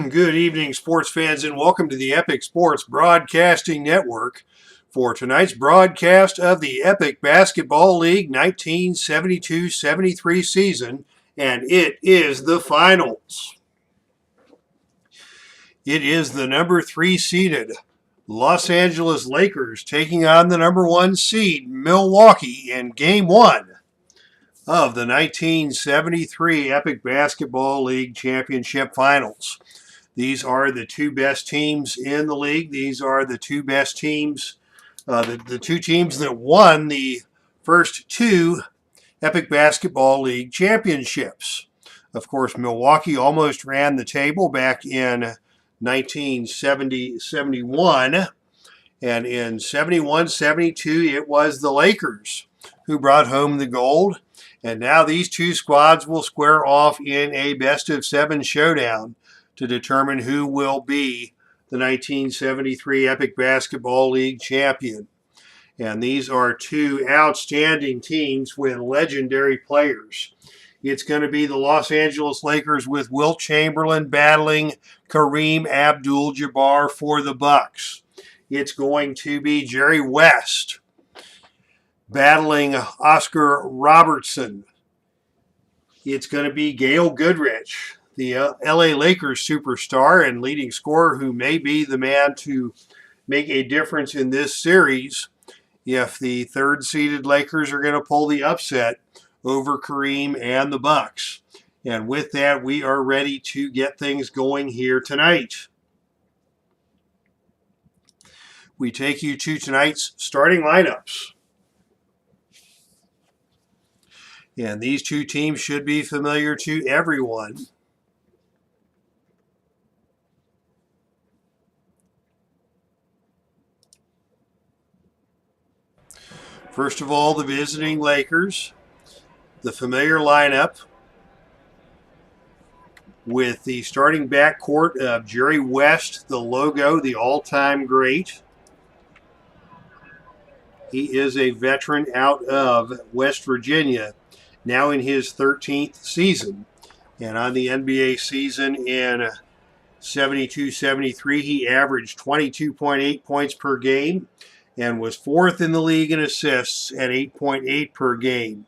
Good evening, sports fans, and welcome to the Epic Sports Broadcasting Network for tonight's broadcast of the Epic Basketball League 1972-73 season, and it is the finals. It is the number 3 seeded Los Angeles Lakers taking on the number 1 seed Milwaukee in Game 1 of the 1973 Epic Basketball League Championship Finals. These are the two best teams in the league. These are the two best teams, the two teams that won the first 2 Epic Basketball League championships. Of course, Milwaukee almost ran the table back in 1970-71, and in 71-72 it was the Lakers who brought home the gold. And now these two squads will square off in a best-of-7 showdown to determine who will be the 1973 Epic Basketball League champion. And these are two outstanding teams with legendary players. It's going to be the Los Angeles Lakers with Wilt Chamberlain battling Kareem Abdul-Jabbar for the Bucks. It's going to be Jerry West battling Oscar Robertson. It's going to be Gail Goodrich, the LA Lakers superstar and leading scorer, who may be the man to make a difference in this series if the 3rd seeded Lakers are going to pull the upset over Kareem and the Bucks. And with that, we are ready to get things going here tonight. We take you to tonight's starting lineups. And these two teams should be familiar to everyone. First of all, the visiting Lakers, the familiar lineup with the starting backcourt of Jerry West, the logo, the all-time great. He is a veteran out of West Virginia, now in his 13th season. And on the NBA season in 72-73, he averaged 22.8 points per game and was 4th in the league in assists at 8.8 per game.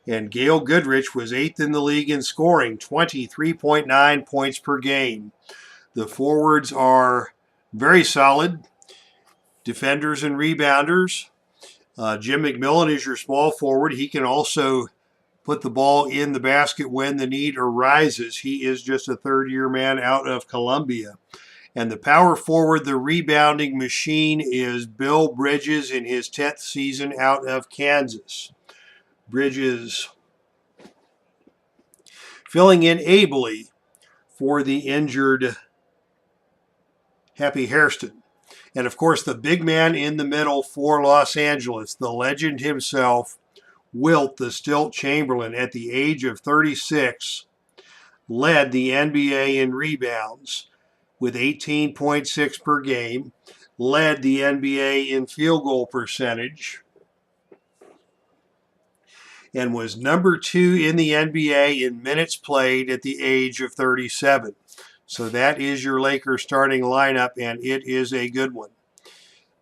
And Gail Goodrich was 8th in the league in scoring, 23.9 points per game. The forwards are very solid defenders and rebounders. Jim Mcmillan is your small forward. He can also put the ball in the basket when the need arises. He is just a 3rd-year man out of Columbia. And the power forward, the rebounding machine, is Bill Bridges in his 10th season out of Kansas. Bridges filling in ably for the injured Happy Hairston. And of course, the big man in the middle for Los Angeles, the legend himself, Wilt, the Stilt Chamberlain, at the age of 36, led the NBA in rebounds with 18.6 per game, led the NBA in field goal percentage and was number 2 in the NBA in minutes played at the age of 37. So that is your Lakers starting lineup, and it is a good one.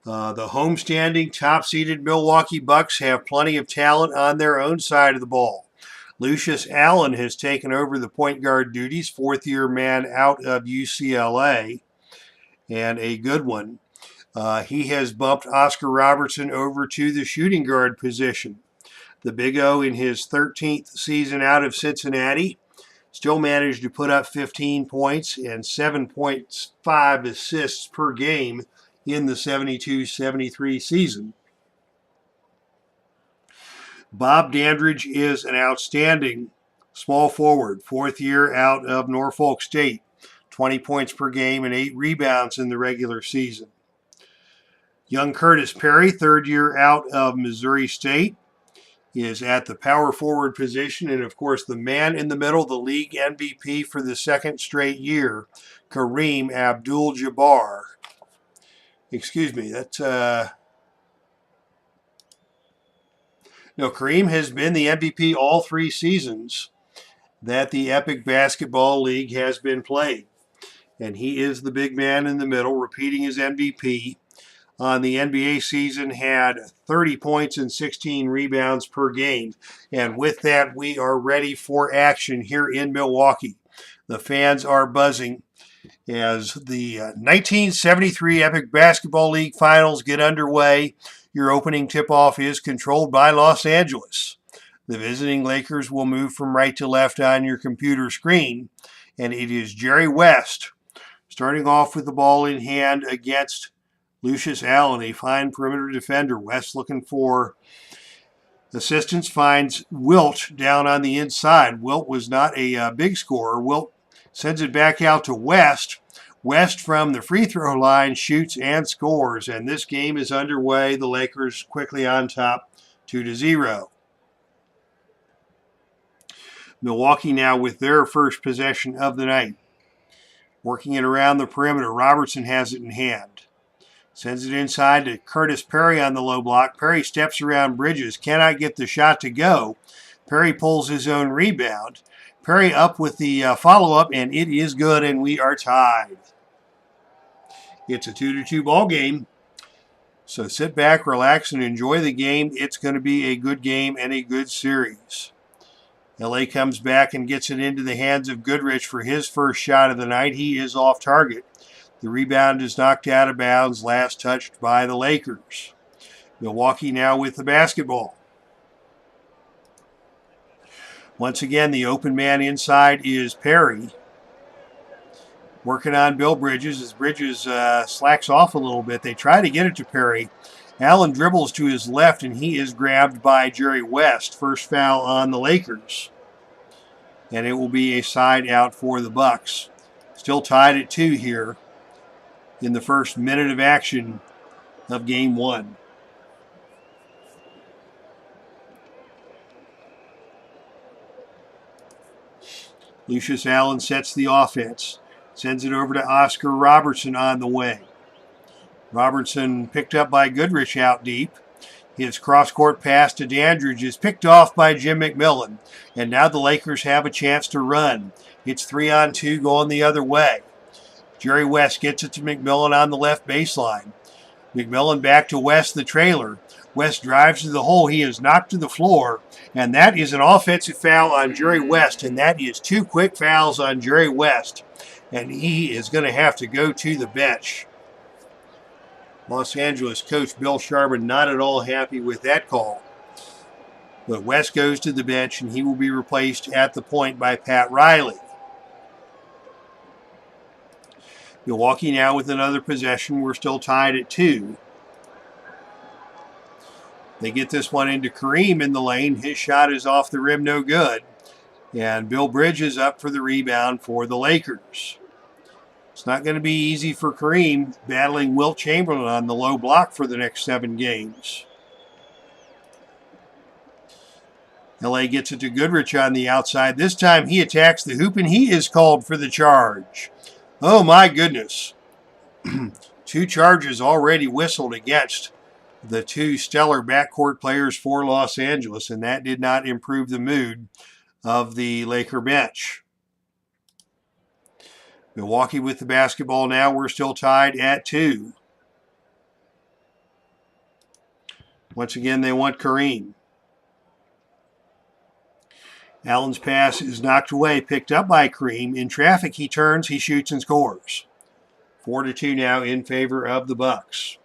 The homestanding, top-seeded Milwaukee Bucks have plenty of talent on their own side of the ball. Lucius Allen has taken over the point guard duties, fourth-year man out of UCLA, and a good one. He has bumped Oscar Robertson over to the shooting guard position. The Big O, in his 13th season out of Cincinnati, still managed to put up 15 points and 7.5 assists per game in the 72-73 season. Bob Dandridge is an outstanding small forward, fourth year out of Norfolk State, 20 points per game and 8 rebounds in the regular season. Young Curtis Perry, third year out of Missouri State, is at the power forward position, and of course the man in the middle, the league MVP for the second straight year, Kareem Abdul-Jabbar. Excuse me, Kareem has been the MVP all 3 seasons that the Epic Basketball League has been played, and he is the big man in the middle, repeating his MVP. On the NBA season, had 30 points and 16 rebounds per game. And with that, we are ready for action here in Milwaukee. The fans are buzzing as the 1973 Epic Basketball League Finals get underway. Your opening tip-off is controlled by Los Angeles. The visiting Lakers will move from right to left on your computer screen, and it is Jerry West starting off with the ball in hand against Lucius Allen, a fine perimeter defender. West looking for assistance, finds Wilt down on the inside. Wilt was not a big scorer. Wilt sends it back out to West. West from the free throw line shoots and scores, and this game is underway. The Lakers quickly on top, 2-0. Milwaukee now with their first possession of the night. Working it around the perimeter, Robertson has it in hand. Sends it inside to Curtis Perry on the low block. Perry steps around Bridges, cannot get the shot to go. Perry pulls his own rebound. Perry up with the follow-up, and it is good, and we are tied. It's a 2-2 ball game. So sit back, relax, and enjoy the game. It's going to be a good game and a good series. LA comes back and gets it into the hands of Goodrich for his first shot of the night. He is off target. The rebound is knocked out of bounds, last touched by the Lakers. Milwaukee now with the basketball. Once again, the open man inside is Perry. Working on Bill Bridges as Bridges slacks off a little bit. They try to get it to Perry. Allen dribbles to his left, and he is grabbed by Jerry West. First foul on the Lakers. And it will be a side out for the Bucks. Still tied at 2 here in the first minute of action of Game 1. Lucius Allen sets the offense. Sends it over to Oscar Robertson on the wing. Robertson picked up by Goodrich out deep. His cross-court pass to Dandridge is picked off by Jim Mcmillan. And now the Lakers have a chance to run. It's 3-on-2 going the other way. Jerry West gets it to Mcmillan on the left baseline. Mcmillan back to West, the trailer. West drives to the hole. He is knocked to the floor. And that is an offensive foul on Jerry West. And that is 2 quick fouls on Jerry West. And he is going to have to go to the bench. Los Angeles coach Bill Sharman not at all happy with that call. But West goes to the bench, and he will be replaced at the point by Pat Riley. Milwaukee now with another possession. We're still tied at 2. They get this one into Kareem in the lane. His shot is off the rim, no good. And Bill Bridges up for the rebound for the Lakers. It's not going to be easy for Kareem battling Wilt Chamberlain on the low block for the next 7 games. LA gets it to Goodrich on the outside. This time he attacks the hoop, and he is called for the charge. Oh, my goodness. 2 charges already whistled against the two stellar backcourt players for Los Angeles, and that did not improve the mood of the Laker bench. Milwaukee with the basketball now. We're still tied at 2. Once again, they want Kareem. Allen's pass is knocked away, picked up by Kareem. In traffic, he turns, he shoots, and scores. 4-2 now in favor of the Bucks.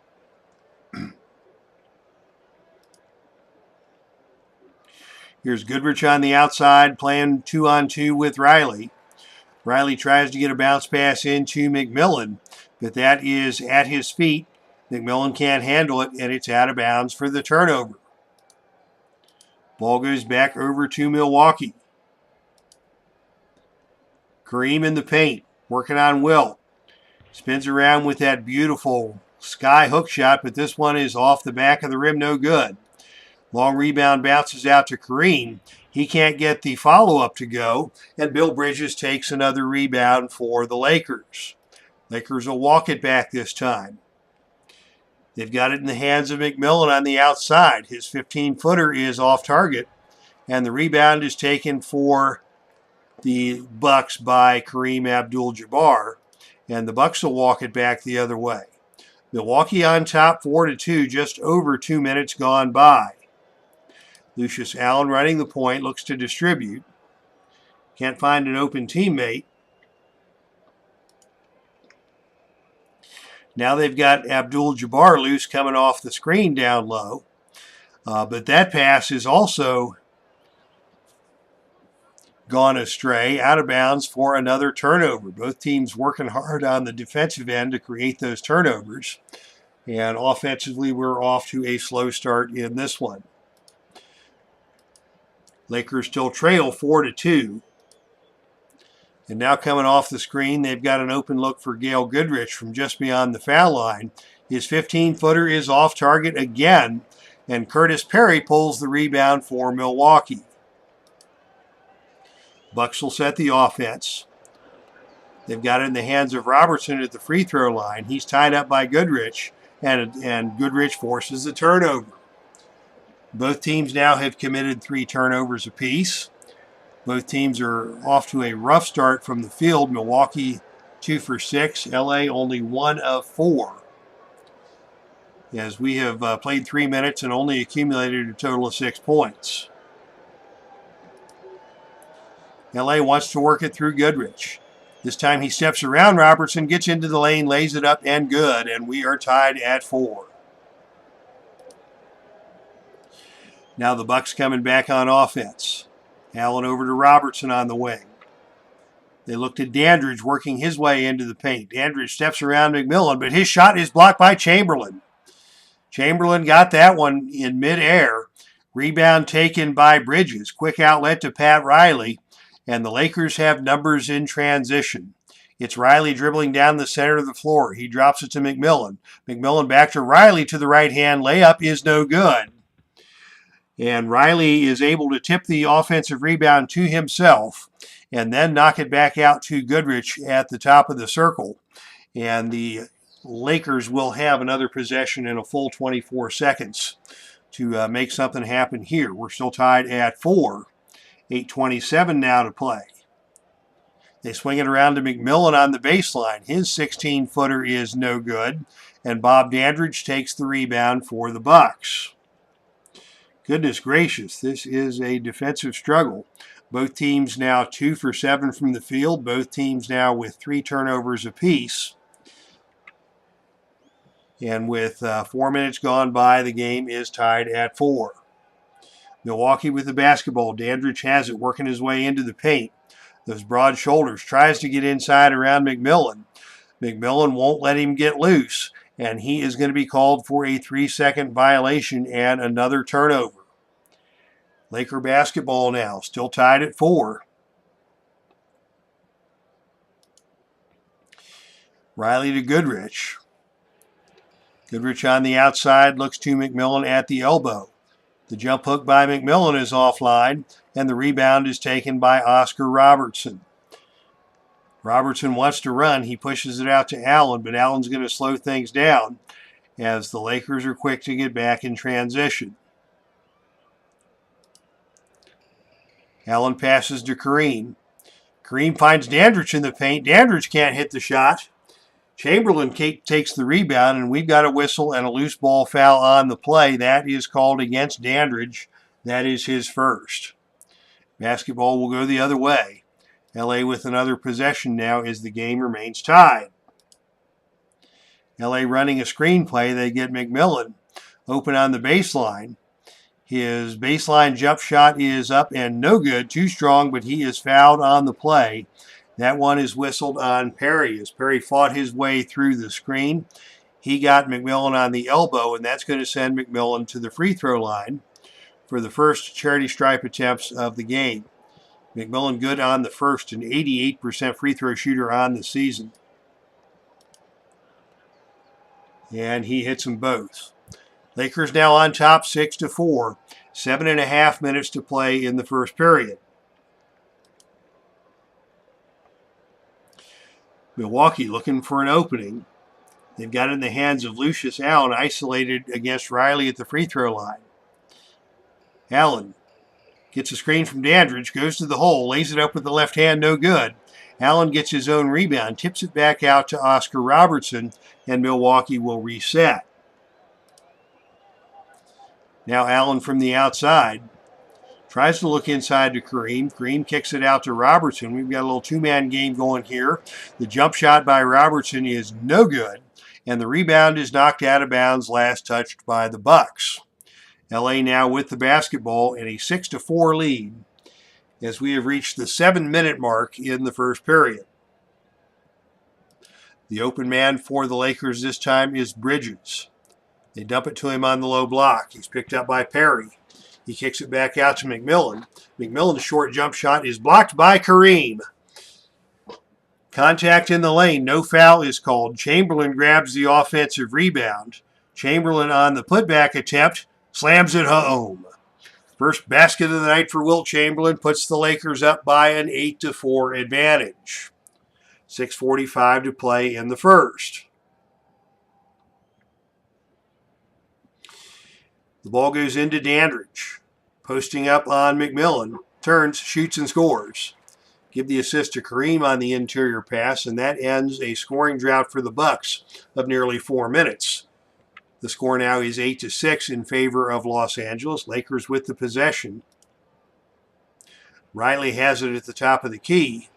Here's Goodrich on the outside, playing 2-on-2 with Riley. Riley tries to get a bounce pass into Mcmillan, but that is at his feet. Mcmillan can't handle it, and it's out of bounds for the turnover. Ball goes back over to Milwaukee. Kareem in the paint, working on Wilt. Spins around with that beautiful sky hook shot, but this one is off the back of the rim, no good. Long rebound bounces out to Kareem. He can't get the follow-up to go, and Bill Bridges takes another rebound for the Lakers. Lakers will walk it back this time. They've got it in the hands of Mcmillan on the outside. His 15-footer is off target, and the rebound is taken for the Bucks by Kareem Abdul-Jabbar, and the Bucks will walk it back the other way. Milwaukee on top 4-2, just over 2 minutes gone by. Lucius Allen running the point, looks to distribute. Can't find an open teammate. Now they've got Abdul-Jabbar loose coming off the screen down low. But that pass is also gone astray, out of bounds for another turnover. Both teams working hard on the defensive end to create those turnovers. And offensively, we're off to a slow start in this one. Lakers still trail 4-2. And now coming off the screen, they've got an open look for Gail Goodrich from just beyond the foul line. His 15-footer is off target again, and Curtis Perry pulls the rebound for Milwaukee. Bucks will set the offense. They've got it in the hands of Robertson at the free throw line. He's tied up by Goodrich, and Goodrich forces the turnover. Both teams now have committed 3 turnovers apiece. Both teams are off to a rough start from the field. Milwaukee 2 for 6. LA only 1 of 4. As we have played 3 minutes and only accumulated a total of 6 points. LA wants to work it through Goodrich. This time he steps around Robertson, gets into the lane, lays it up, and good. And we are tied at 4. Now the Bucks coming back on offense. Allen over to Robertson on the wing. They looked at Dandridge working his way into the paint. Dandridge steps around Mcmillan, but his shot is blocked by Chamberlain. Chamberlain got that one in midair. Rebound taken by Bridges. Quick outlet to Pat Riley. And the Lakers have numbers in transition. It's Riley dribbling down the center of the floor. He drops it to Mcmillan. Mcmillan back to Riley to the right hand. Layup is no good. And Riley is able to tip the offensive rebound to himself and then knock it back out to Goodrich at the top of the circle. And the Lakers will have another possession in a full 24 seconds to make something happen here. We're still tied at 4. 8:27 now to play. They swing it around to Mcmillan on the baseline. His 16-footer is no good. And Bob Dandridge takes the rebound for the Bucks. Goodness gracious, this is a defensive struggle. Both teams now 2 for 7 from the field. Both teams now with 3 turnovers apiece. And with 4 minutes gone by, the game is tied at 4. Milwaukee with the basketball. Dandridge has it, working his way into the paint. Those broad shoulders, tries to get inside around Mcmillan. Mcmillan won't let him get loose, and he is going to be called for a 3-second violation and another turnover. Laker basketball now, still tied at 4. Riley to Goodrich. Goodrich on the outside, looks to Mcmillan at the elbow. The jump hook by Mcmillan is offline, and the rebound is taken by Oscar Robertson. Robertson wants to run. He pushes it out to Allen, but Allen's going to slow things down. as the Lakers are quick to get back in transition. Allen passes to Kareem. Kareem finds Dandridge in the paint. Dandridge can't hit the shot. Chamberlain takes the rebound, and we've got a whistle and a loose ball foul on the play. That is called against Dandridge. That is his first. Basketball will go the other way. LA with another possession now as the game remains tied. LA running a screen play. They get Mcmillan open on the baseline. His baseline jump shot is up and no good. Too strong, but he is fouled on the play. That one is whistled on Perry as Perry fought his way through the screen. He got Mcmillan on the elbow, and that's going to send Mcmillan to the free throw line for the first charity stripe attempts of the game. Mcmillan good on the first, an 88% free throw shooter on the season. And he hits them both. Lakers now on top 6-4. 7.5 minutes to play in the first period. Milwaukee looking for an opening. They've got it in the hands of Lucius Allen, isolated against Riley at the free throw line. Allen gets a screen from Dandridge, goes to the hole, lays it up with the left hand, no good. Allen gets his own rebound, tips it back out to Oscar Robertson, and Milwaukee will reset. Now Allen from the outside. Tries to look inside to Kareem. Kareem kicks it out to Robertson. We've got a little two-man game going here. The jump shot by Robertson is no good, and the rebound is knocked out of bounds, last touched by the Bucks. LA now with the basketball in a 6-4 lead as we have reached the 7-minute mark in the first period. The open man for the Lakers this time is Bridges. They dump it to him on the low block. He's picked up by Perry. He kicks it back out to Mcmillan. Mcmillan's short jump shot is blocked by Kareem. Contact in the lane. No foul is called. Chamberlain grabs the offensive rebound. Chamberlain on the putback attempt slams it home. First basket of the night for Wilt Chamberlain puts the Lakers up by an 8-4 advantage. 6:45 to play in the first. The ball goes into Dandridge. Posting up on Mcmillan. Turns, shoots, and scores. Give the assist to Kareem on the interior pass, and that ends a scoring drought for the Bucks of nearly 4 minutes. The score now is 8-6 in favor of Los Angeles. Lakers with the possession. Riley has it at the top of the key.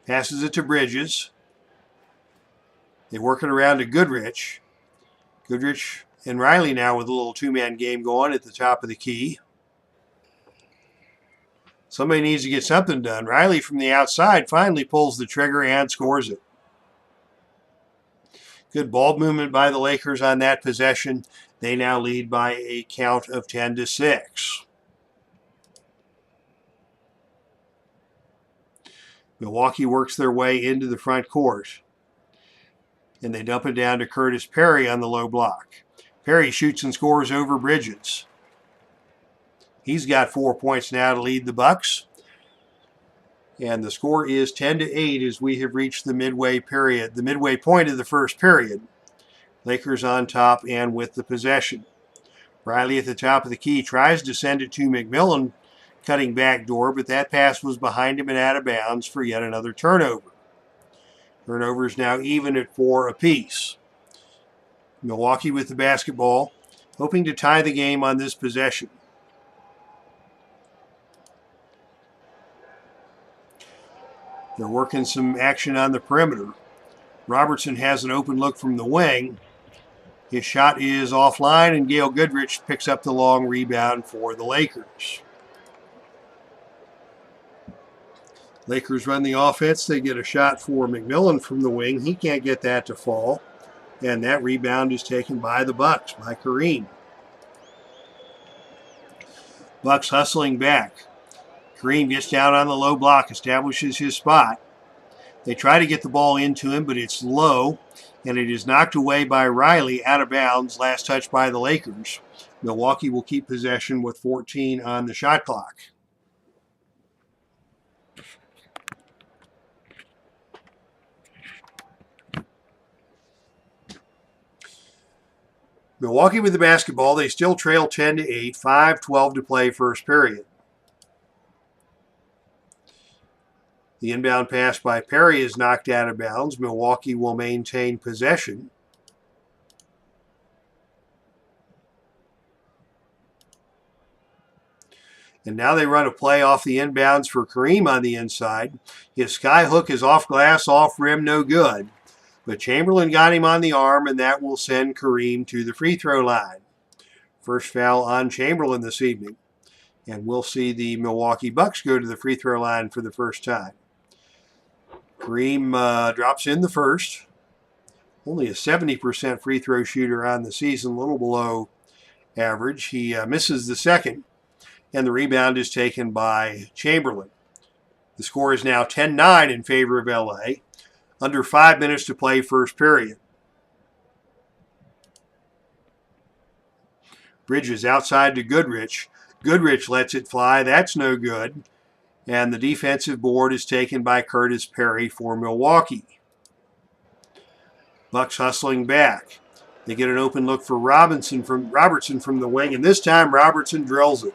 Passes it to Bridges. They work it around to Goodrich. Goodrich and Riley now with a little two-man game going at the top of the key. Somebody needs to get something done. Riley from the outside finally pulls the trigger and scores it. Good ball movement by the Lakers on that possession. They now lead by a count of 10-6. Milwaukee works their way into the front court. And they dump it down to Curtis Perry on the low block. Perry shoots and scores over Bridges. He's got 4 points now to lead the Bucks. And the score is 10-8 as we have reached the midway period, the midway point of the first period. Lakers on top and with the possession. Riley at the top of the key tries to send it to Mcmillan, cutting back door, but that pass was behind him and out of bounds for yet another turnover. Turnovers now even at 4 apiece. Milwaukee with the basketball, hoping to tie the game on this possession. They're working some action on the perimeter. Robertson has an open look from the wing. His shot is offline, and Gail Goodrich picks up the long rebound for the Lakers. Lakers run the offense. They get a shot for Mcmillan from the wing. He can't get that to fall. And that rebound is taken by the Bucks, by Kareem. Bucks hustling back. Kareem gets down on the low block, establishes his spot. They try to get the ball into him, but it's low, and it is knocked away by Riley out of bounds, last touch by the Lakers. Milwaukee will keep possession with 14 on the shot clock. Milwaukee with the basketball. They still trail 10-8, 5:12 to play first period. The inbound pass by Perry is knocked out of bounds. Milwaukee will maintain possession. And now they run a play off the inbounds for Kareem on the inside. His sky hook is off glass, off rim, no good. But Chamberlain got him on the arm, and that will send Kareem to the free throw line. First foul on Chamberlain this evening. And we'll see the Milwaukee Bucks go to the free throw line for the first time. Kareem drops in the first. Only a 70% free throw shooter on the season, a little below average. He misses the second, and the rebound is taken by Chamberlain. The score is now 10-9 in favor of LA. Under 5 minutes to play first period. Bridges outside to Goodrich. Goodrich lets it fly. That's no good. And the defensive board is taken by Curtis Perry for Milwaukee. Bucks hustling back. They get an open look for Robertson from the wing, and this time Robertson drills it.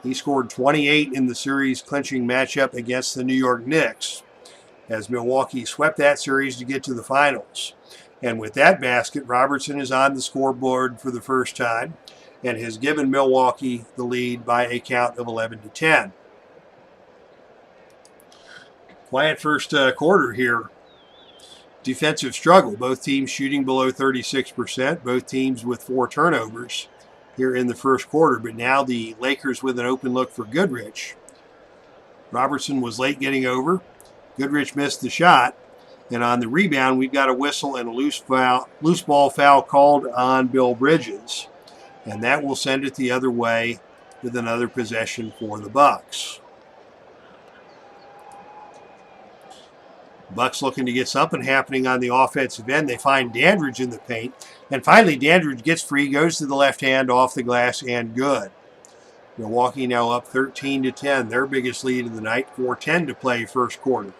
He scored 28 in the series clinching matchup against the New York Knicks, as Milwaukee swept that series to get to the finals. And with that basket, Robertson is on the scoreboard for the first time and has given Milwaukee the lead by a count of 11-10. Quiet first quarter here. Defensive struggle. Both teams shooting below 36%. Both teams with 4 turnovers here in the first quarter. But now the Lakers with an open look for Goodrich. Robertson was late getting over. Goodrich missed the shot. And on the rebound, we've got a whistle and a loose ball foul called on Bill Bridges. And that will send it the other way with another possession for the Bucks. Bucks looking to get something happening on the offensive end. They find Dandridge in the paint. And finally, Dandridge gets free, goes to the left hand, off the glass, and good. Milwaukee now up 13-10, their biggest lead of the night. 4:10 to play first quarter.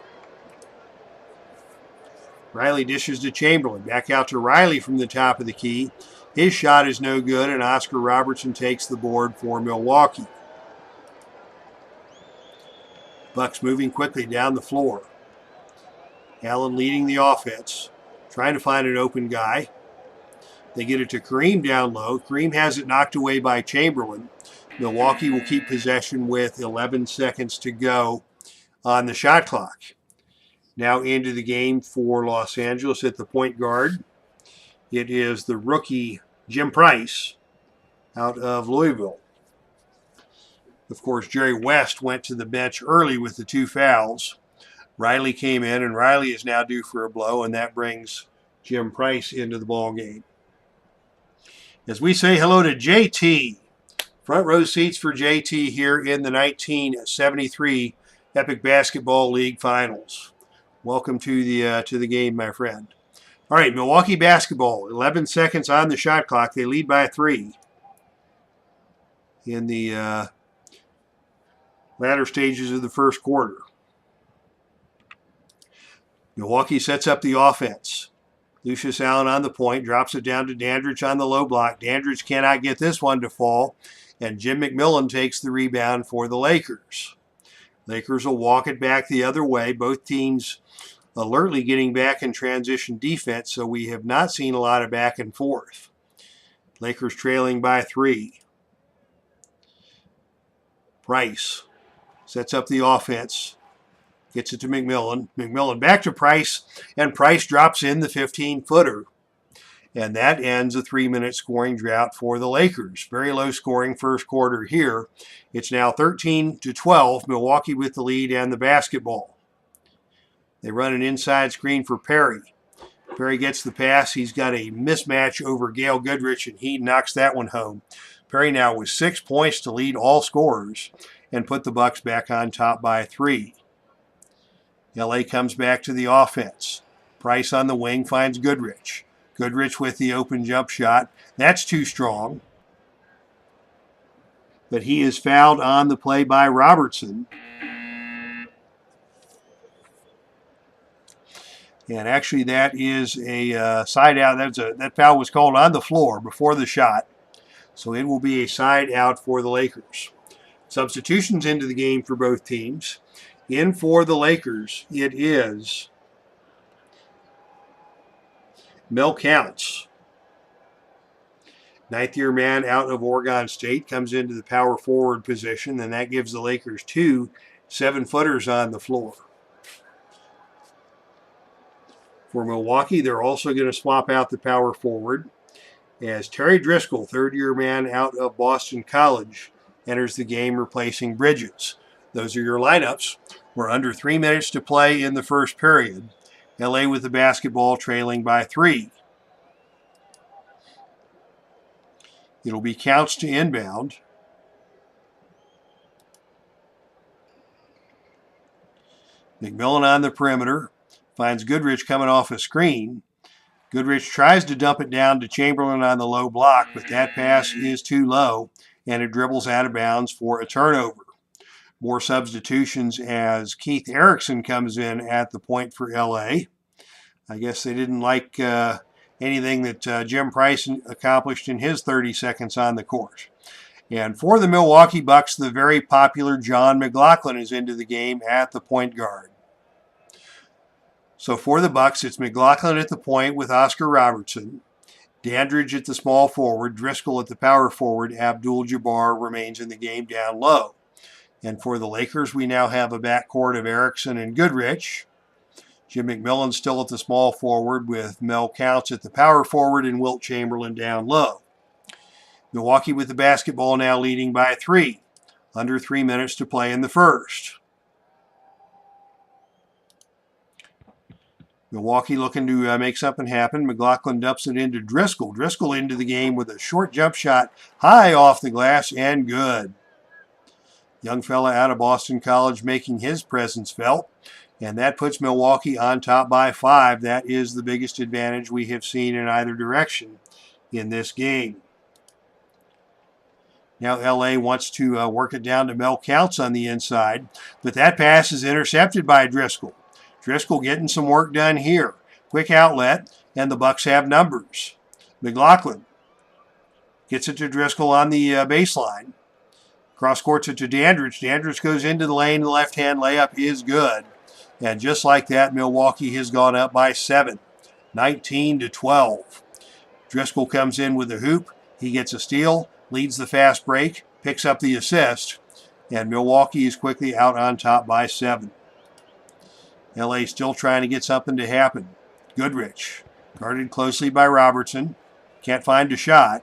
Riley dishes to Chamberlain. Back out to Riley from the top of the key. His shot is no good, and Oscar Robertson takes the board for Milwaukee. Bucks moving quickly down the floor. Allen leading the offense, trying to find an open guy. They get it to Kareem down low. Kareem has it knocked away by Chamberlain. Milwaukee will keep possession with 11 seconds to go on the shot clock. Now into the game for Los Angeles at the point guard. It is the rookie Jim Price out of Louisville. Of course, Jerry West went to the bench early with the 2 fouls. Riley came in, and Riley is now due for a blow, and that brings Jim Price into the ball game. As we say hello to JT, front row seats for JT here in the 1973 Epic Basketball League Finals. Welcome to the game, my friend. All right, Milwaukee basketball, 11 seconds on the shot clock. They lead by 3 in the latter stages of the first quarter. Milwaukee sets up the offense. Lucius Allen on the point, drops it down to Dandridge on the low block. Dandridge cannot get this one to fall, and Jim Mcmillan takes the rebound for the Lakers. Lakers will walk it back the other way. Both teams alertly getting back in transition defense, so we have not seen a lot of back and forth. Lakers trailing by 3. Price sets up the offense. Gets it to Mcmillan. Mcmillan back to Price, and Price drops in the 15-footer. And that ends a 3-minute scoring drought for the Lakers. Very low scoring first quarter here. It's now 13-12, Milwaukee with the lead and the basketball. They run an inside screen for Perry. Perry gets the pass. He's got a mismatch over Gail Goodrich, and he knocks that one home. Perry now with 6 points to lead all scorers and put the Bucks back on top by 3. LA comes back to the offense. Price on the wing finds Goodrich. Goodrich with the open jump shot. That's too strong. But he is fouled on the play by Robertson. And actually that is a side out. That foul was called on the floor before the shot. So it will be a side out for the Lakers. Substitutions into the game for both teams. In for the Lakers, it is Mel Counts. Ninth-year man out of Oregon State comes into the power forward position, and that gives the Lakers 2 7-footers on the floor. For Milwaukee, they're also going to swap out the power forward as Terry Driscoll, third-year man out of Boston College, enters the game replacing Bridges. Those are your lineups. We're under 3 minutes to play in the first period. LA with the basketball trailing by 3. It'll be Counts to inbound. Mcmillan on the perimeter. Finds Goodrich coming off a screen. Goodrich tries to dump it down to Chamberlain on the low block, but that pass is too low, and it dribbles out of bounds for a turnover. More substitutions as Keith Erickson comes in at the point for LA. I guess they didn't like anything that Jim Price accomplished in his 30 seconds on the court. And for the Milwaukee Bucks, the very popular John McLaughlin is into the game at the point guard. So for the Bucks, it's McLaughlin at the point with Oscar Robertson, Dandridge at the small forward, Driscoll at the power forward, Abdul-Jabbar remains in the game down low. And for the Lakers, we now have a backcourt of Erickson and Goodrich. Jim McMillan still at the small forward with Mel Counts at the power forward and Wilt Chamberlain down low. Milwaukee with the basketball now leading by 3. Under 3 minutes to play in the first. Milwaukee looking to make something happen. McLaughlin dumps it into Driscoll. Driscoll into the game with a short jump shot high off the glass and good. Young fella out of Boston College making his presence felt. And that puts Milwaukee on top by 5. That is the biggest advantage we have seen in either direction in this game. Now LA wants to work it down to Mel Counts on the inside. But that pass is intercepted by Driscoll. Driscoll getting some work done here. Quick outlet, and the Bucks have numbers. McLaughlin gets it to Driscoll on the baseline. Cross courts it to Dandridge. Dandridge goes into the lane. The left-hand layup is good. And just like that, Milwaukee has gone up by 7, 19-12. Driscoll comes in with a hoop. He gets a steal, leads the fast break, picks up the assist, and Milwaukee is quickly out on top by 7. LA still trying to get something to happen. Goodrich, guarded closely by Robertson. Can't find a shot.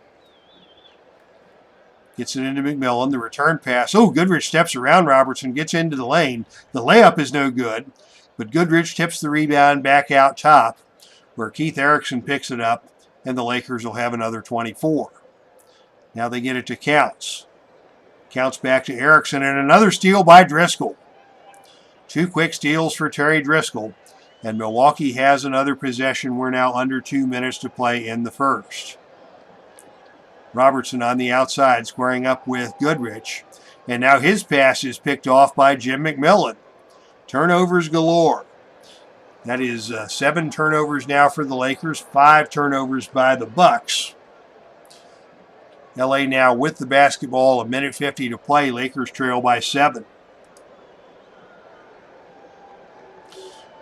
Gets it into McMillan. The return pass. Oh, Goodrich steps around Robertson, gets into the lane. The layup is no good, but Goodrich tips the rebound back out top, where Keith Erickson picks it up, and the Lakers will have another 24. Now they get it to Counts. Counts back to Erickson, and another steal by Driscoll. 2 quick steals for Terry Driscoll, and Milwaukee has another possession. We're now under 2 minutes to play in the first. Robertson on the outside squaring up with Goodrich, and now his pass is picked off by Jim McMillan. Turnovers galore. That is 7 turnovers now for the Lakers, 5 turnovers by the Bucks. LA now with the basketball, 1:50 to play. Lakers trail by 7.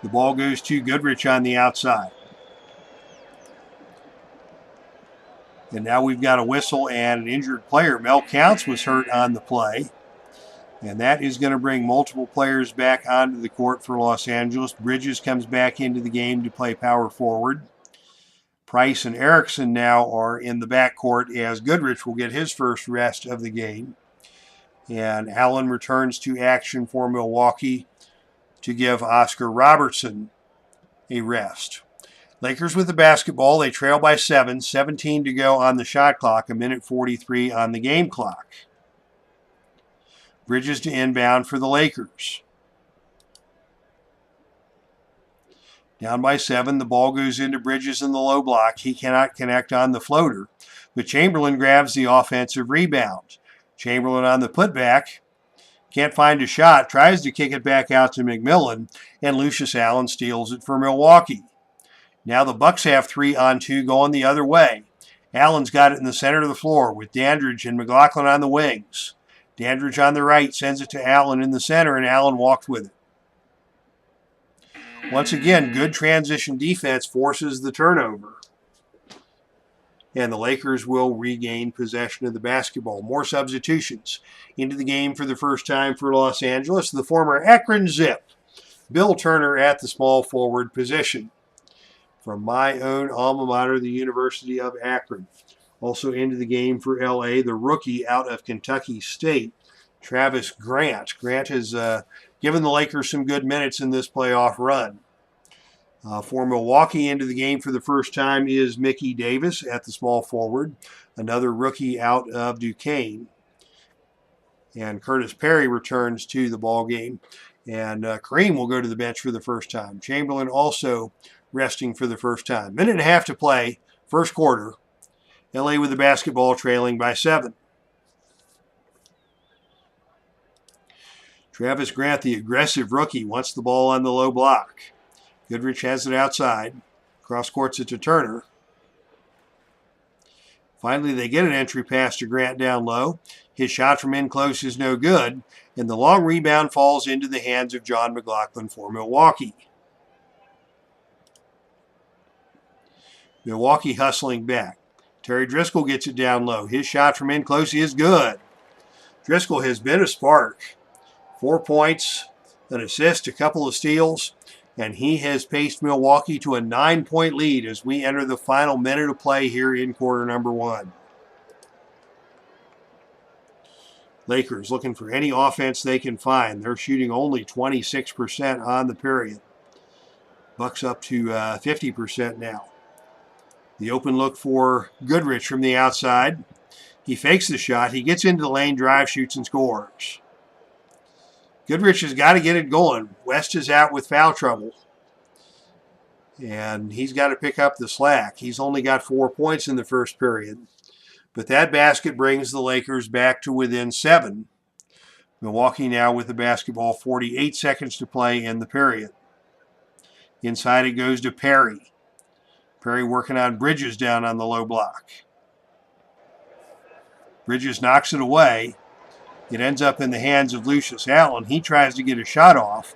The ball goes to Goodrich on the outside. And now we've got a whistle and an injured player. Mel Counts was hurt on the play. And that is going to bring multiple players back onto the court for Los Angeles. Bridges comes back into the game to play power forward. Price and Erickson now are in the backcourt as Goodrich will get his first rest of the game. And Allen returns to action for Milwaukee to give Oscar Robertson a rest. Lakers with the basketball. They trail by 7, 17 to go on the shot clock, 1:43 on the game clock. Bridges to inbound for the Lakers. Down by 7, the ball goes into Bridges in the low block. He cannot connect on the floater, but Chamberlain grabs the offensive rebound. Chamberlain on the putback. Can't find a shot, tries to kick it back out to McMillan, and Lucius Allen steals it for Milwaukee. Now the Bucks have 3 on 2 going the other way. Allen's got it in the center of the floor with Dandridge and McLaughlin on the wings. Dandridge on the right sends it to Allen in the center, and Allen walked with it. Once again, good transition defense forces the turnover. And the Lakers will regain possession of the basketball. More substitutions into the game for the first time for Los Angeles. The former Akron Zip, Bill Turner at the small forward position. From my own alma mater, the University of Akron. Also into the game for LA, the rookie out of Kentucky State, Travis Grant. Grant has given the Lakers some good minutes in this playoff run. For Milwaukee, into the game for the first time is Mickey Davis at the small forward, another rookie out of Duquesne. And Curtis Perry returns to the ball game. And Kareem will go to the bench for the first time. Chamberlain also resting for the first time. Minute and a half to play, first quarter. LA with the basketball trailing by 7. Travis Grant, the aggressive rookie, wants the ball on the low block. Goodrich has it outside. Cross courts it to Turner. Finally, they get an entry pass to Grant down low. His shot from in close is no good, and the long rebound falls into the hands of John McLaughlin for Milwaukee. Milwaukee hustling back. Terry Driscoll gets it down low. His shot from in close is good. Driscoll has been a spark. 4 points, an assist, a couple of steals, and he has paced Milwaukee to a 9-point lead as we enter the final minute of play here in quarter number 1. Lakers looking for any offense they can find. They're shooting only 26% on the period. Bucks up to 50% now. The open look for Goodrich from the outside. He fakes the shot. He gets into the lane, drive, shoots, and scores. Goodrich has got to get it going. West is out with foul trouble. And he's got to pick up the slack. He's only got 4 points in the first period. But that basket brings the Lakers back to within 7. Milwaukee now with the basketball, 48 seconds to play in the period. Inside it goes to Perry. Perry working on Bridges down on the low block. Bridges knocks it away. It ends up in the hands of Lucius Allen. He tries to get a shot off,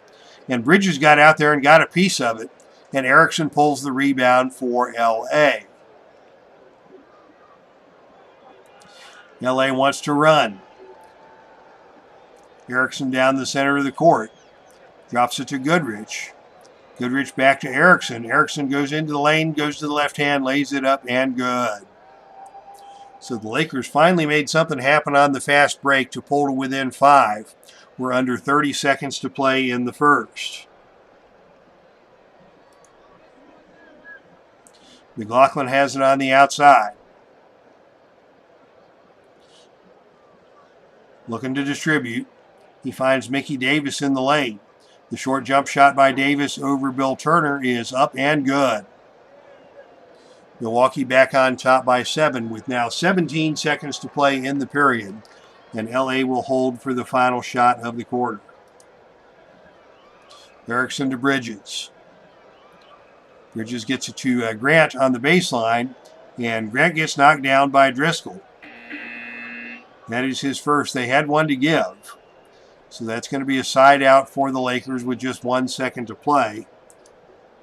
and Bridges got out there and got a piece of it, and Erickson pulls the rebound for L.A. L.A. wants to run. Erickson down the center of the court. Drops it to Goodrich. Goodrich back to Erickson. Erickson goes into the lane, goes to the left hand, lays it up, and good. So the Lakers finally made something happen on the fast break to pull to within 5. We're under 30 seconds to play in the first. McLaughlin has it on the outside. Looking to distribute. He finds Mickey Davis in the lane. The short jump shot by Davis over Bill Turner is up and good. Milwaukee back on top by 7 with now 17 seconds to play in the period. And LA will hold for the final shot of the quarter. Erickson to Bridges. Bridges gets it to Grant on the baseline. And Grant gets knocked down by Driscoll. That is his first. They had one to give. So that's going to be a side out for the Lakers with just 1 second to play.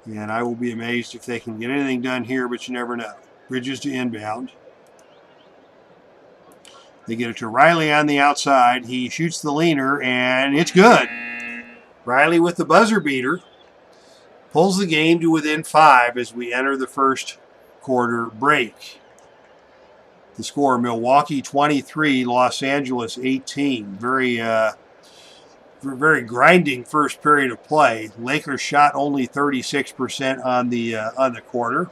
And I will be amazed if they can get anything done here, but you never know. Bridges to inbound. They get it to Riley on the outside. He shoots the leaner, and it's good. Riley with the buzzer beater. Pulls the game to within 5 as we enter the first quarter break. The score, Milwaukee 23, Los Angeles 18. Very grinding first period of play. Lakers shot only 36% on the quarter.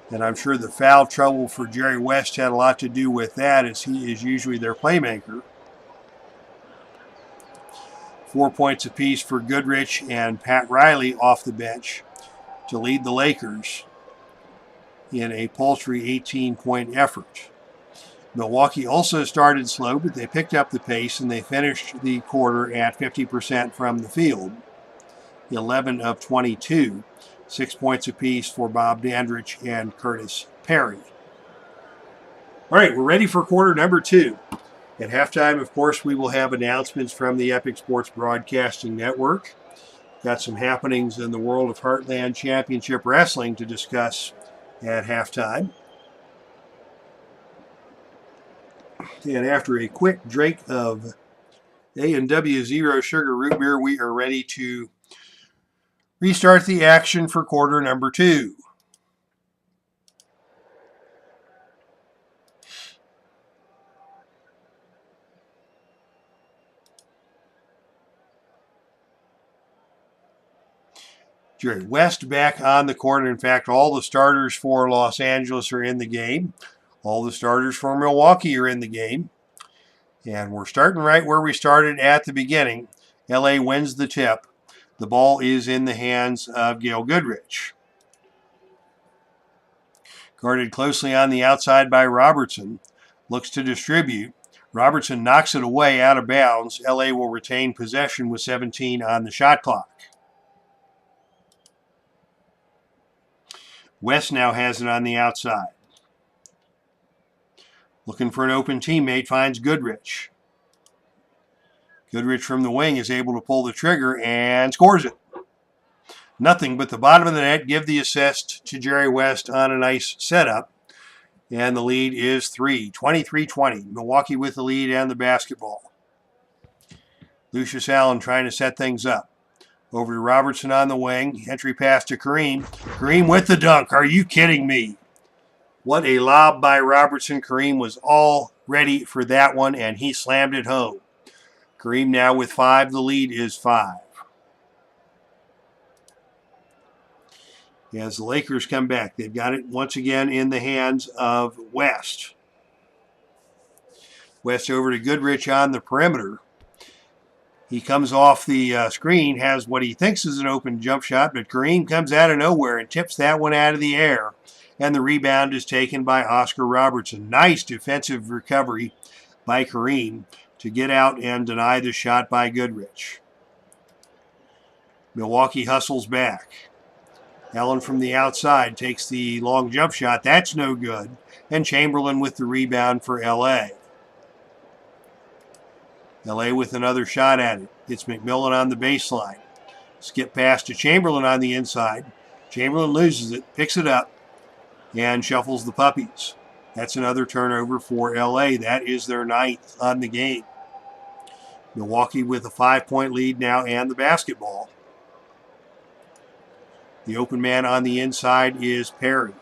And I'm sure the foul trouble for Jerry West had a lot to do with that, as he is usually their playmaker. 4 points apiece for Goodrich and Pat Riley off the bench to lead the Lakers in a paltry 18-point effort. Milwaukee also started slow, but they picked up the pace and they finished the quarter at 50% from the field, 11 of 22. 6 points apiece for Bob Dandridge and Curtis Perry. All right, we're ready for quarter number 2. At halftime, of course, we will have announcements from the Epic Sports Broadcasting Network. Got some happenings in the world of Heartland Championship Wrestling to discuss at halftime. And after a quick drink of A&W Zero Sugar Root Beer, we are ready to restart the action for quarter number 2. Jerry West back on the court. In fact, all the starters for Los Angeles are in the game. All the starters for Milwaukee are in the game. And we're starting right where we started at the beginning. LA wins the tip. The ball is in the hands of Gail Goodrich. Guarded closely on the outside by Robertson. Looks to distribute. Robertson knocks it away out of bounds. LA will retain possession with 17 on the shot clock. West now has it on the outside. Looking for an open teammate, finds Goodrich. Goodrich from the wing is able to pull the trigger and scores it. Nothing but the bottom of the net. Give the assist to Jerry West on a nice setup. And the lead is 3, 23-20. Milwaukee with the lead and the basketball. Lucius Allen trying to set things up. Over to Robertson on the wing. Entry pass to Kareem. Kareem with the dunk. Are you kidding me? What a lob by Robertson. Kareem was all ready for that one, and he slammed it home. Kareem now with 5. The lead is 5. As the Lakers come back, they've got it once again in the hands of West. West over to Goodrich on the perimeter. He comes off the screen, has what he thinks is an open jump shot, but Kareem comes out of nowhere and tips that one out of the air. And the rebound is taken by Oscar Robertson. Nice defensive recovery by Kareem to get out and deny the shot by Goodrich. Milwaukee hustles back. Allen from the outside takes the long jump shot. That's no good. And Chamberlain with the rebound for LA. LA with another shot at it. It's Mcmillan on the baseline. Skip pass to Chamberlain on the inside. Chamberlain loses it, picks it up, and shuffles the puppies. That's another turnover for LA. That is their 9th on the game. Milwaukee with a 5-point lead now and the basketball. The open man on the inside is Perry.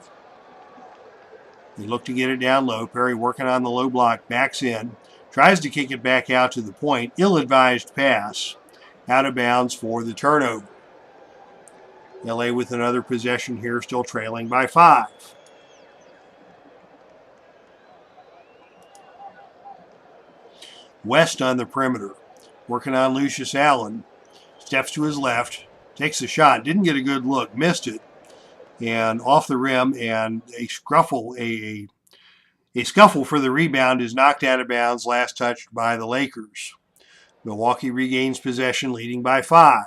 They look to get it down low. Perry working on the low block, backs in. Tries to kick it back out to the point. Ill-advised pass. Out of bounds for the turnover. LA with another possession here, still trailing by 5. West on the perimeter. Working on Lucius Allen. Steps to his left. Takes the shot. Didn't get a good look. Missed it. And off the rim, and a scuffle for the rebound is knocked out of bounds, last touched by the Lakers. Milwaukee regains possession, leading by 5.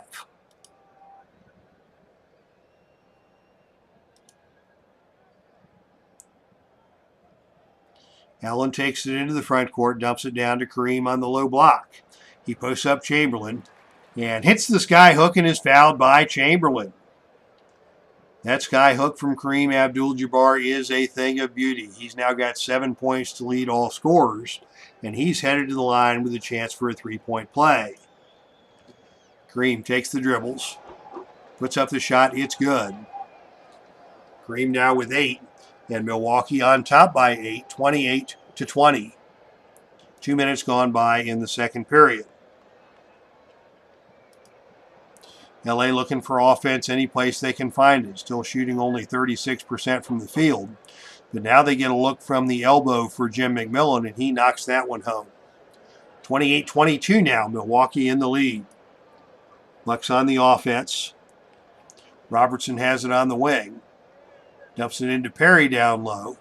Allen takes it into the front court, dumps it down to Kareem on the low block. He posts up Chamberlain and hits the sky hook and is fouled by Chamberlain. That sky hook from Kareem Abdul-Jabbar is a thing of beauty. He's now got 7 points to lead all scorers, and he's headed to the line with a chance for a 3-point play. Kareem takes the dribbles, puts up the shot, it's good. Kareem now with 8, and Milwaukee on top by 8, 28-20. 2 minutes gone by in the second period. LA looking for offense any place they can find it. Still shooting only 36% from the field. But now they get a look from the elbow for Jim Mcmillan, and he knocks that one home. 28-22 now, Milwaukee in the lead. Bucks on the offense. Robertson has it on the wing. Dumps it into Perry down low.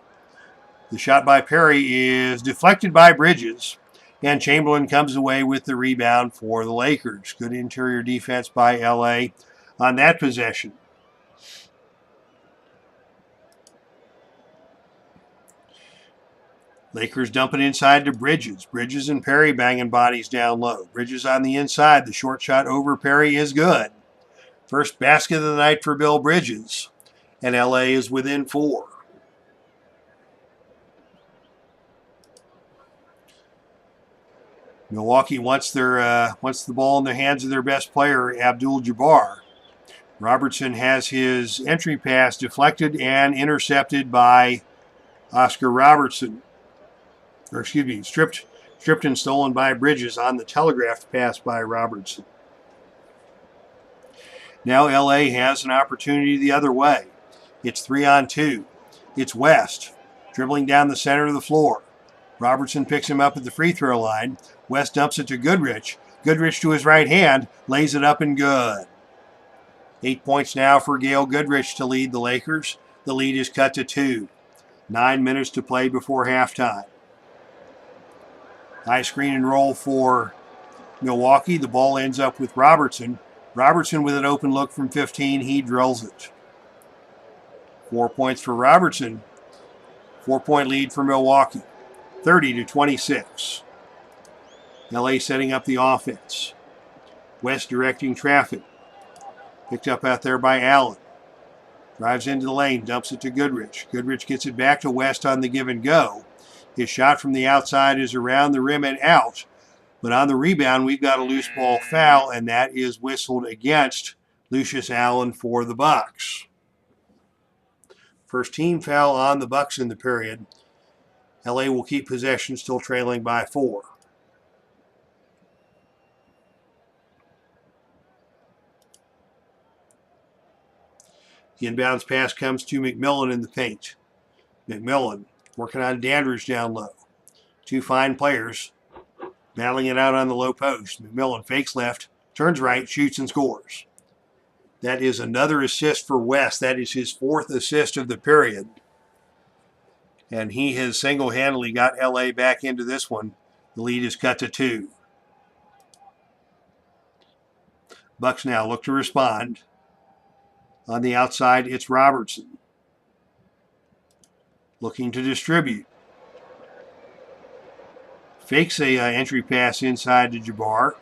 The shot by Perry is deflected by Bridges. And Chamberlain comes away with the rebound for the Lakers. Good interior defense by LA on that possession. Lakers dump it inside to Bridges. Bridges and Perry banging bodies down low. Bridges on the inside. The short shot over Perry is good. First basket of the night for Bill Bridges. And LA is within 4. Milwaukee wants the ball in the hands of their best player, Abdul-Jabbar. Robertson has his entry pass deflected and intercepted by Oscar Robertson. Stripped and stolen by Bridges on the telegraphed pass by Robertson. Now LA has an opportunity the other way. It's 3-on-2. It's West, dribbling down the center of the floor. Robertson picks him up at the free throw line. West dumps it to Goodrich. Goodrich to his right hand, lays it up and good. 8 points now for Gail Goodrich to lead the Lakers. The lead is cut to 2. 9 minutes to play before halftime. High screen and roll for Milwaukee. The ball ends up with Robertson. Robertson with an open look from 15. He drills it. 4 points for Robertson. 4-point lead for Milwaukee. 30-26. LA setting up the offense. West directing traffic. Picked up out there by Allen. Drives into the lane, dumps it to Goodrich. Goodrich gets it back to West on the give and go. His shot from the outside is around the rim and out. But on the rebound, we've got a loose ball foul, and that is whistled against Lucius Allen for the Bucks. First team foul on the Bucks in the period. LA will keep possession, still trailing by 4. The inbounds pass comes to Mcmillan in the paint. Mcmillan working on Dandridge down low. 2 fine players battling it out on the low post. Mcmillan fakes left, turns right, shoots and scores. That is another assist for West. That is his 4th assist of the period. And he has single-handedly got LA back into this one. The lead is cut to 2. Bucks now look to respond. On the outside, it's Robertson. Looking to distribute. Fakes a entry pass inside to Jabbar.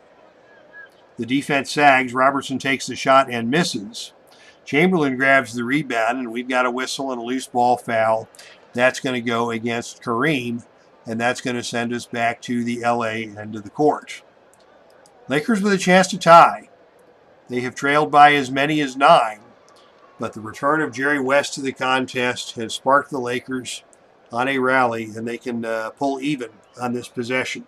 The defense sags. Robertson takes the shot and misses. Chamberlain grabs the rebound, and we've got a whistle and a loose ball foul. That's going to go against Kareem, and that's going to send us back to the LA end of the court. Lakers with a chance to tie. They have trailed by as many as 9. But the return of Jerry West to the contest has sparked the Lakers on a rally, and they can pull even on this possession.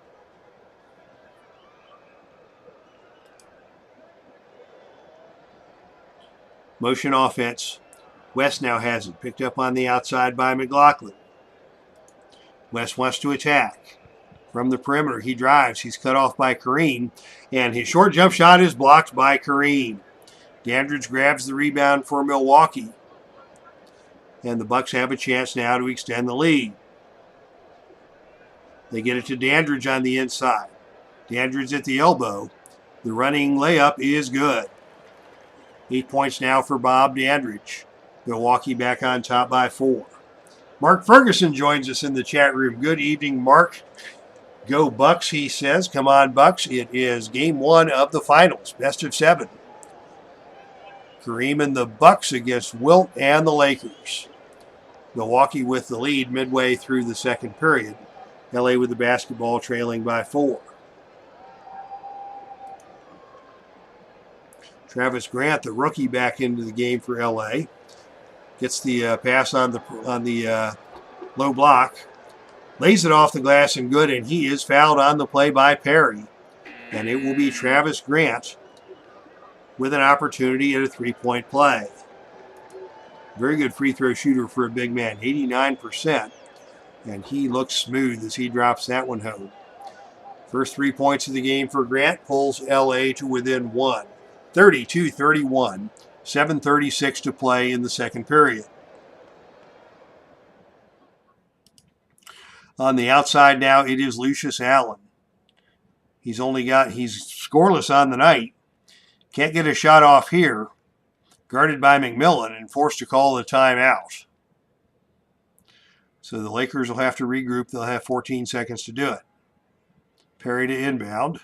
Motion offense. West now has it. Picked up on the outside by McLaughlin. West wants to attack. From the perimeter, he drives. He's cut off by Kareem, and his short jump shot is blocked by Kareem. Dandridge grabs the rebound for Milwaukee. And the Bucks have a chance now to extend the lead. They get it to Dandridge on the inside. Dandridge at the elbow. The running layup is good. 8 points now for Bob Dandridge. Milwaukee back on top by 4. Mark Ferguson joins us in the chat room. Good evening, Mark. Go Bucks, he says. Come on, Bucks. It is game 1 of the finals. Best of 7. Kareem and the Bucks against Wilt and the Lakers. Milwaukee with the lead midway through the second period. LA with the basketball trailing by 4. Travis Grant, the rookie, back into the game for LA. Gets the pass on the low block. Lays it off the glass and good, and he is fouled on the play by Perry. And it will be Travis Grant with an opportunity at a 3-point play. Very good free throw shooter for a big man, 89%. And he looks smooth as he drops that one home. First 3 points of the game for Grant pulls LA to within 1. 32-31. 7:36 to play in the second period. On the outside now, it is Lucius Allen. He's scoreless on the night. Can't get a shot off here. Guarded by Mcmillan and forced to call the timeout. So the Lakers will have to regroup. They'll have 14 seconds to do it. Perry to inbound.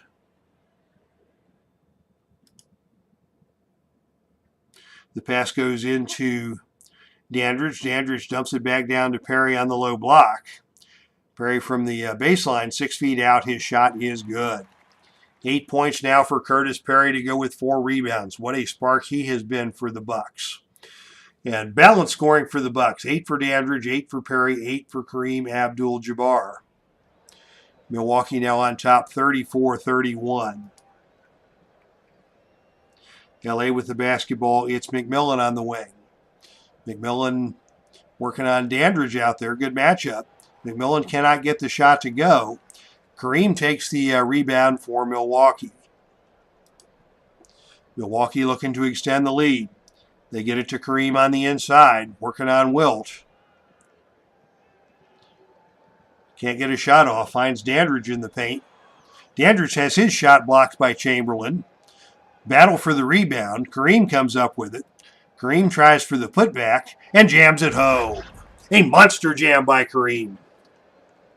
The pass goes into Dandridge. Dandridge dumps it back down to Perry on the low block. Perry from the baseline, 6 feet out. His shot is good. 8 points now for Curtis Perry to go with 4 rebounds. What a spark he has been for the Bucks. And balanced scoring for the Bucks. 8 for Dandridge, 8 for Perry, 8 for Kareem Abdul-Jabbar. Milwaukee now on top, 34-31. LA with the basketball. It's Mcmillan on the wing. Mcmillan working on Dandridge out there. Good matchup. Mcmillan cannot get the shot to go. Kareem takes the rebound for Milwaukee. Milwaukee looking to extend the lead. They get it to Kareem on the inside, working on Wilt. Can't get a shot off. Finds Dandridge in the paint. Dandridge has his shot blocked by Chamberlain. Battle for the rebound. Kareem comes up with it. Kareem tries for the putback and jams it home. A monster jam by Kareem.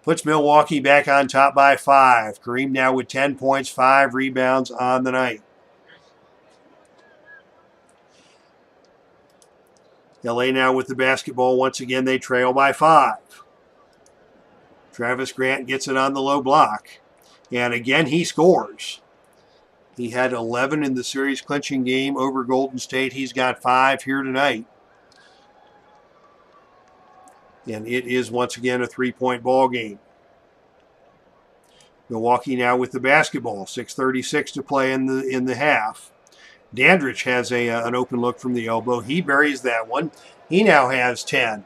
Puts Milwaukee back on top by 5. Kareem now with 10 points, 5 rebounds on the night. LA now with the basketball. Once again, they trail by 5. Travis Grant gets it on the low block. And again, he scores. He had 11 in the series clinching game over Golden State. He's got 5 here tonight. And it is once again a 3-point ball game. Milwaukee now with the basketball. 6:36 to play in the half. Dandridge has an open look from the elbow. He buries that one. He now has 10.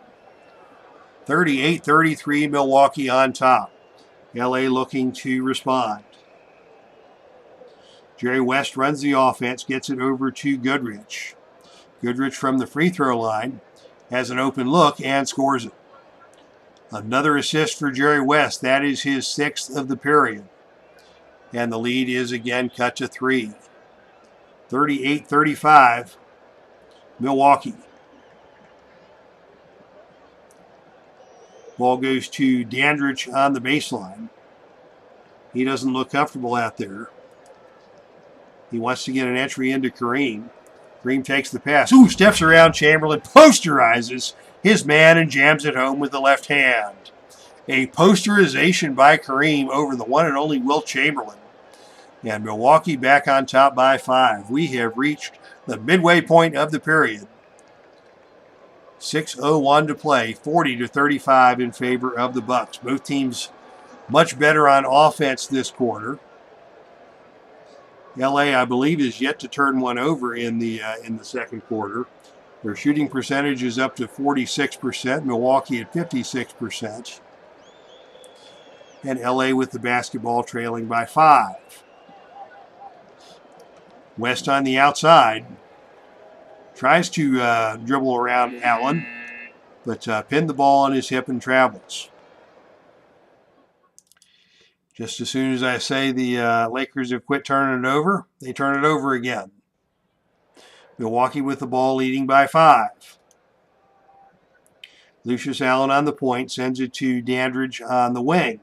38-33, Milwaukee on top. LA looking to respond. Jerry West runs the offense, gets it over to Goodrich. Goodrich from the free throw line has an open look and scores it. Another assist for Jerry West. That is his 6th of the period. And the lead is again cut to 3. 38-35, Milwaukee. Ball goes to Dandridge on the baseline. He doesn't look comfortable out there. He wants to get an entry into Kareem. Kareem takes the pass. Ooh, steps around Chamberlain, posterizes his man and jams it home with the left hand. A posterization by Kareem over the one and only Wilt Chamberlain. And Milwaukee back on top by 5. We have reached the midway point of the period. 6:01 to play, 40-35 in favor of the Bucks. Both teams much better on offense this quarter. LA, I believe, is yet to turn one over in the second quarter. Their shooting percentage is up to 46%. Milwaukee at 56%. And LA with the basketball trailing by 5. West on the outside. Tries to dribble around Allen, but pinned the ball on his hip and travels. Just as soon as I say the Lakers have quit turning it over, they turn it over again. Milwaukee with the ball leading by 5. Lucius Allen on the point, sends it to Dandridge on the wing.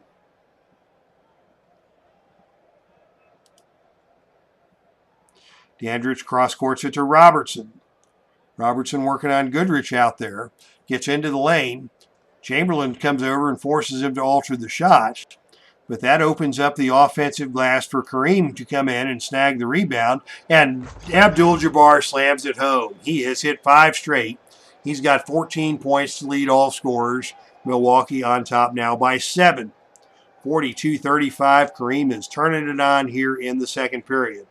Dandridge cross-courts it to Robertson. Robertson working on Goodrich out there. Gets into the lane. Chamberlain comes over and forces him to alter the shot. But that opens up the offensive glass for Kareem to come in and snag the rebound. And Abdul-Jabbar slams it home. He has hit 5 straight. He's got 14 points to lead all scorers. Milwaukee on top now by 7. 42-35. Kareem is turning it on here in the second period.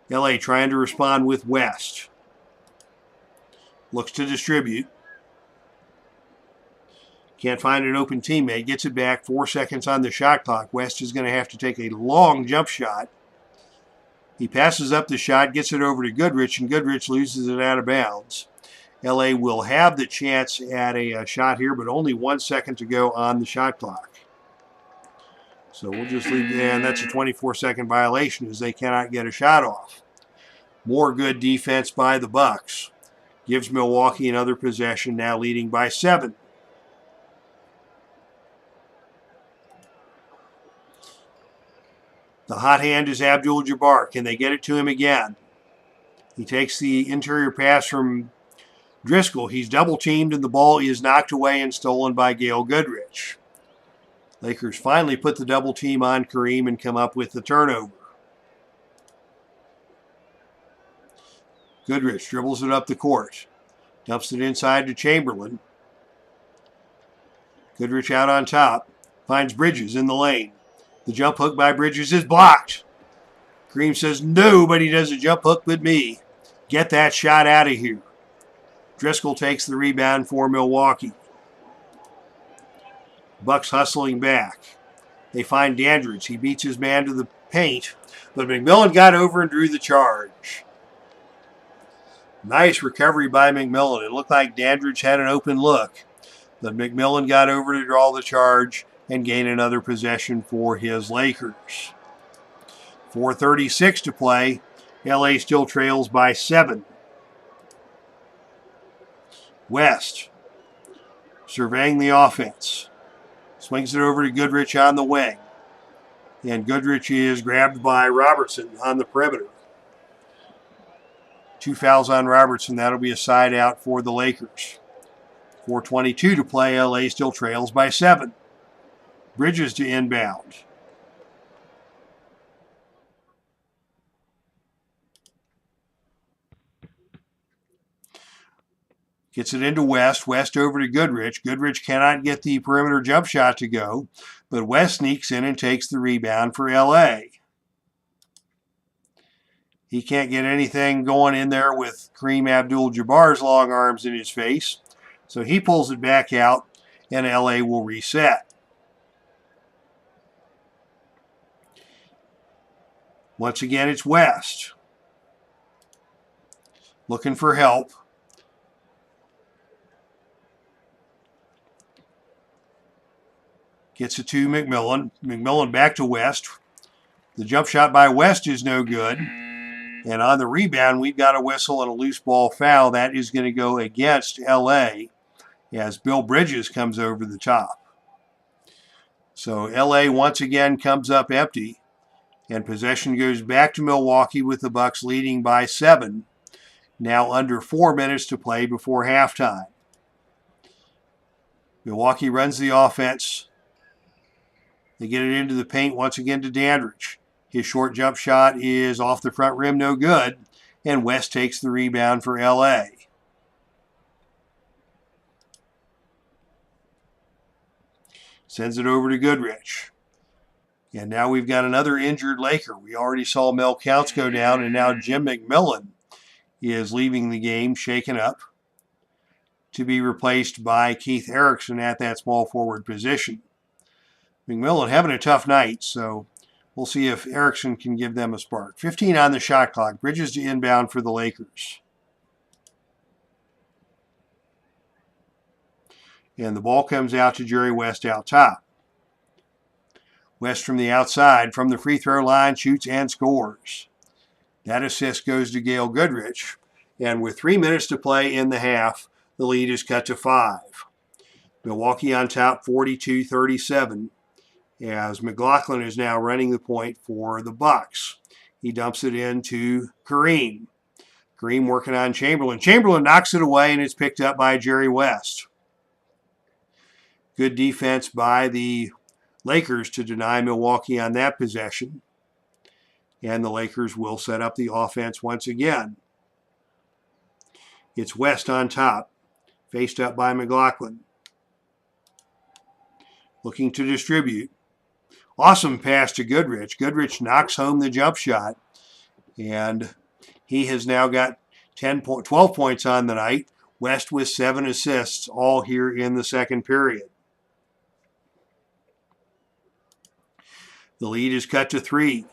LA trying to respond with West. Looks to distribute. Can't find an open teammate. Gets it back. 4 seconds on the shot clock. West is going to have to take a long jump shot. He passes up the shot, gets it over to Goodrich, and Goodrich loses it out of bounds. LA will have the chance at a shot here, but only 1 second to go on the shot clock. So we'll just leave it there, and that's a 24-second violation as they cannot get a shot off. More good defense by the Bucks. gives Milwaukee another possession, now leading by 7. The hot hand is Abdul-Jabbar. Can they get it to him again? He takes the interior pass from Driscoll. He's double teamed and the ball is knocked away and stolen by Gail Goodrich. Lakers finally put the double team on Kareem and come up with the turnover. Goodrich dribbles it up the court. Dumps it inside to Chamberlain. Goodrich out on top. Finds Bridges in the lane. The jump hook by Bridges is blocked. Kareem says, nobody does a jump hook but me. Get that shot out of here. Driscoll takes the rebound for Milwaukee. Bucks hustling back. They find Dandridge. He beats his man to the paint, but Mcmillan got over and drew the charge. Nice recovery by Mcmillan. It looked like Dandridge had an open look, but Mcmillan got over to draw the charge and gain another possession for his Lakers. 4:36 to play. LA still trails by 7. West surveying the offense. Swings it over to Goodrich on the wing. And Goodrich is grabbed by Robertson on the perimeter. 2 fouls on Robertson. That'll be a side out for the Lakers. 4:22 to play. LA still trails by 7. Bridges to inbound. Gets it into West. West over to Goodrich. Goodrich cannot get the perimeter jump shot to go, but West sneaks in and takes the rebound for LA. He can't get anything going in there with Kareem Abdul-Jabbar's long arms in his face, so he pulls it back out, and LA will reset. Once again, it's West. Looking for help. Gets it to Mcmillan. Mcmillan back to West. The jump shot by West is no good. And on the rebound, we've got a whistle and a loose ball foul. That is going to go against LA as Bill Bridges comes over the top. So LA once again comes up empty. And possession goes back to Milwaukee with the Bucks leading by 7. Now under 4 minutes to play before halftime. Milwaukee runs the offense. They get it into the paint once again to Dandridge. His short jump shot is off the front rim, no good. And West takes the rebound for LA. Sends it over to Goodrich. And now we've got another injured Laker. We already saw Mel Counts go down, and now Jim McMillan is leaving the game shaken up to be replaced by Keith Erickson at that small forward position. McMillan having a tough night, so we'll see if Erickson can give them a spark. 15 on the shot clock. Bridges to inbound for the Lakers. And the ball comes out to Jerry West out top. West from the outside, from the free throw line, shoots and scores. That assist goes to Gail Goodrich. And with 3 minutes to play in the half, the lead is cut to 5. Milwaukee on top, 42-37. As McLaughlin is now running the point for the Bucks. He dumps it into Kareem. Kareem working on Chamberlain. Chamberlain knocks it away, and it's picked up by Jerry West. Good defense by the Lakers to deny Milwaukee on that possession. And the Lakers will set up the offense once again. It's West on top, faced up by McLaughlin. Looking to distribute. Awesome pass to Goodrich. Goodrich knocks home the jump shot. And he has now got 12 points on the night. West with 7 assists, all here in the second period. The lead is cut to 3.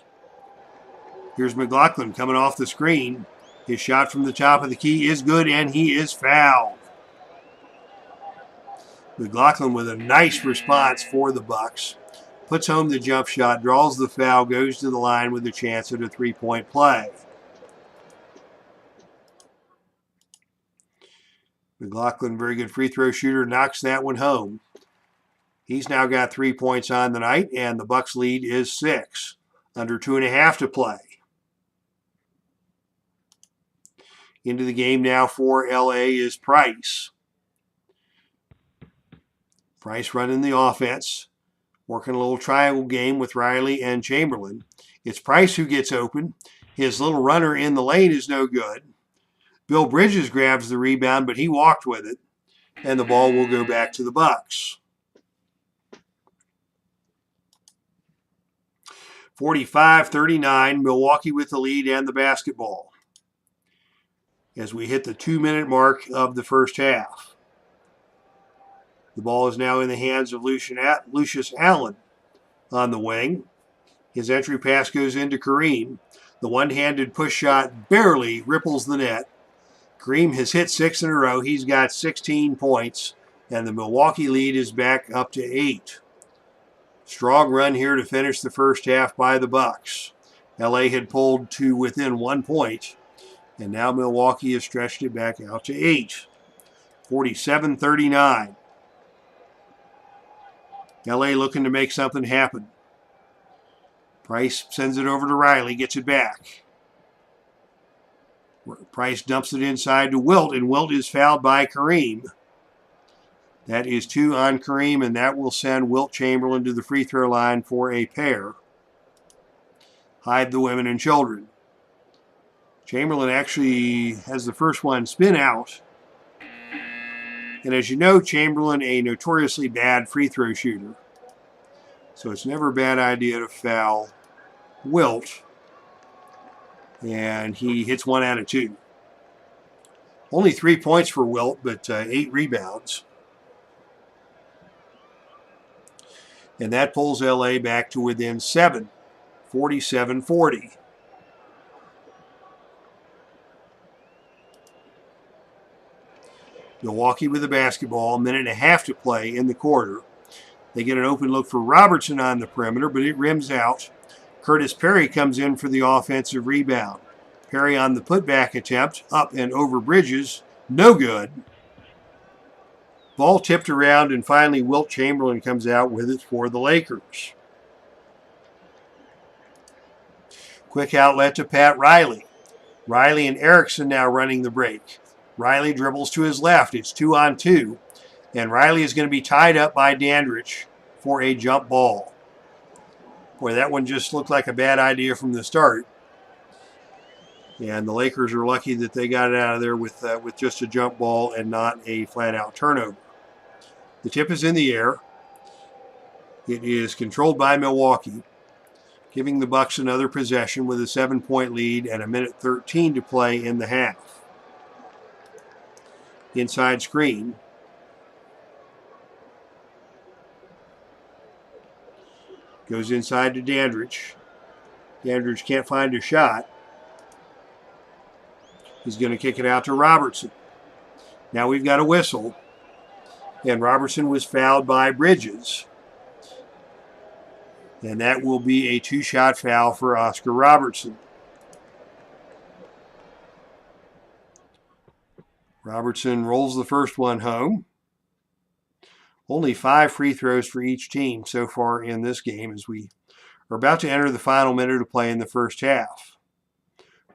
Here's McLaughlin coming off the screen. His shot from the top of the key is good, and he is fouled. McLaughlin with a nice response for the Bucks. Puts home the jump shot, draws the foul, goes to the line with a chance at a 3-point play. McLaughlin, very good free throw shooter, knocks that one home. He's now got 3 points on the night, and the Bucks' lead is 6. Under 2.5 to play. Into the game now for LA is Price. Price running the offense, working a little triangle game with Riley and Chamberlain. It's Price who gets open. His little runner in the lane is no good. Bill Bridges grabs the rebound, but he walked with it, and the ball will go back to the Bucks. 45-39, Milwaukee with the lead and the basketball as we hit the 2-minute mark of the first half. The ball is now in the hands of Lucius Allen on the wing. His entry pass goes into Kareem. The one-handed push shot barely ripples the net. Kareem has hit 6 in a row. He's got 16 points, and the Milwaukee lead is back up to 8. Strong run here to finish the first half by the Bucks. LA had pulled to within 1 point, and now Milwaukee has stretched it back out to 8. 47-39. LA looking to make something happen. Price sends it over to Riley, gets it back. Price dumps it inside to Wilt, and Wilt is fouled by Kareem. That is 2 on Kareem, and that will send Wilt Chamberlain to the free throw line for a pair. Hide the women and children. Chamberlain actually has the first one spin out. And as you know, Chamberlain, a notoriously bad free throw shooter. So it's never a bad idea to foul Wilt. And he hits 1 out of 2. Only 3 points for Wilt, but 8 rebounds. And that pulls LA back to within 7, 47-40. Milwaukee with the basketball, 1.5 to play in the quarter. They get an open look for Robertson on the perimeter, but it rims out. Curtis Perry comes in for the offensive rebound. Perry on the putback attempt, up and over Bridges, no good. Ball tipped around, and finally Wilt Chamberlain comes out with it for the Lakers. Quick outlet to Pat Riley. Riley and Erickson now running the break. Riley dribbles to his left. It's 2 on 2. And Riley is going to be tied up by Dandridge for a jump ball. Boy, that one just looked like a bad idea from the start. And the Lakers are lucky that they got it out of there with just a jump ball and not a flat-out turnover. The tip is in the air. It is controlled by Milwaukee, giving the Bucks another possession with a 7-point lead and 1:13 to play in the half. Inside screen. Goes inside to Dandridge. Dandridge can't find a shot. He's going to kick it out to Robertson. Now we've got a whistle. And Robertson was fouled by Bridges. And that will be a 2-shot foul for Oscar Robertson. Robertson rolls the first one home. Only 5 free throws for each team so far in this game as we are about to enter the final minute of play in the first half.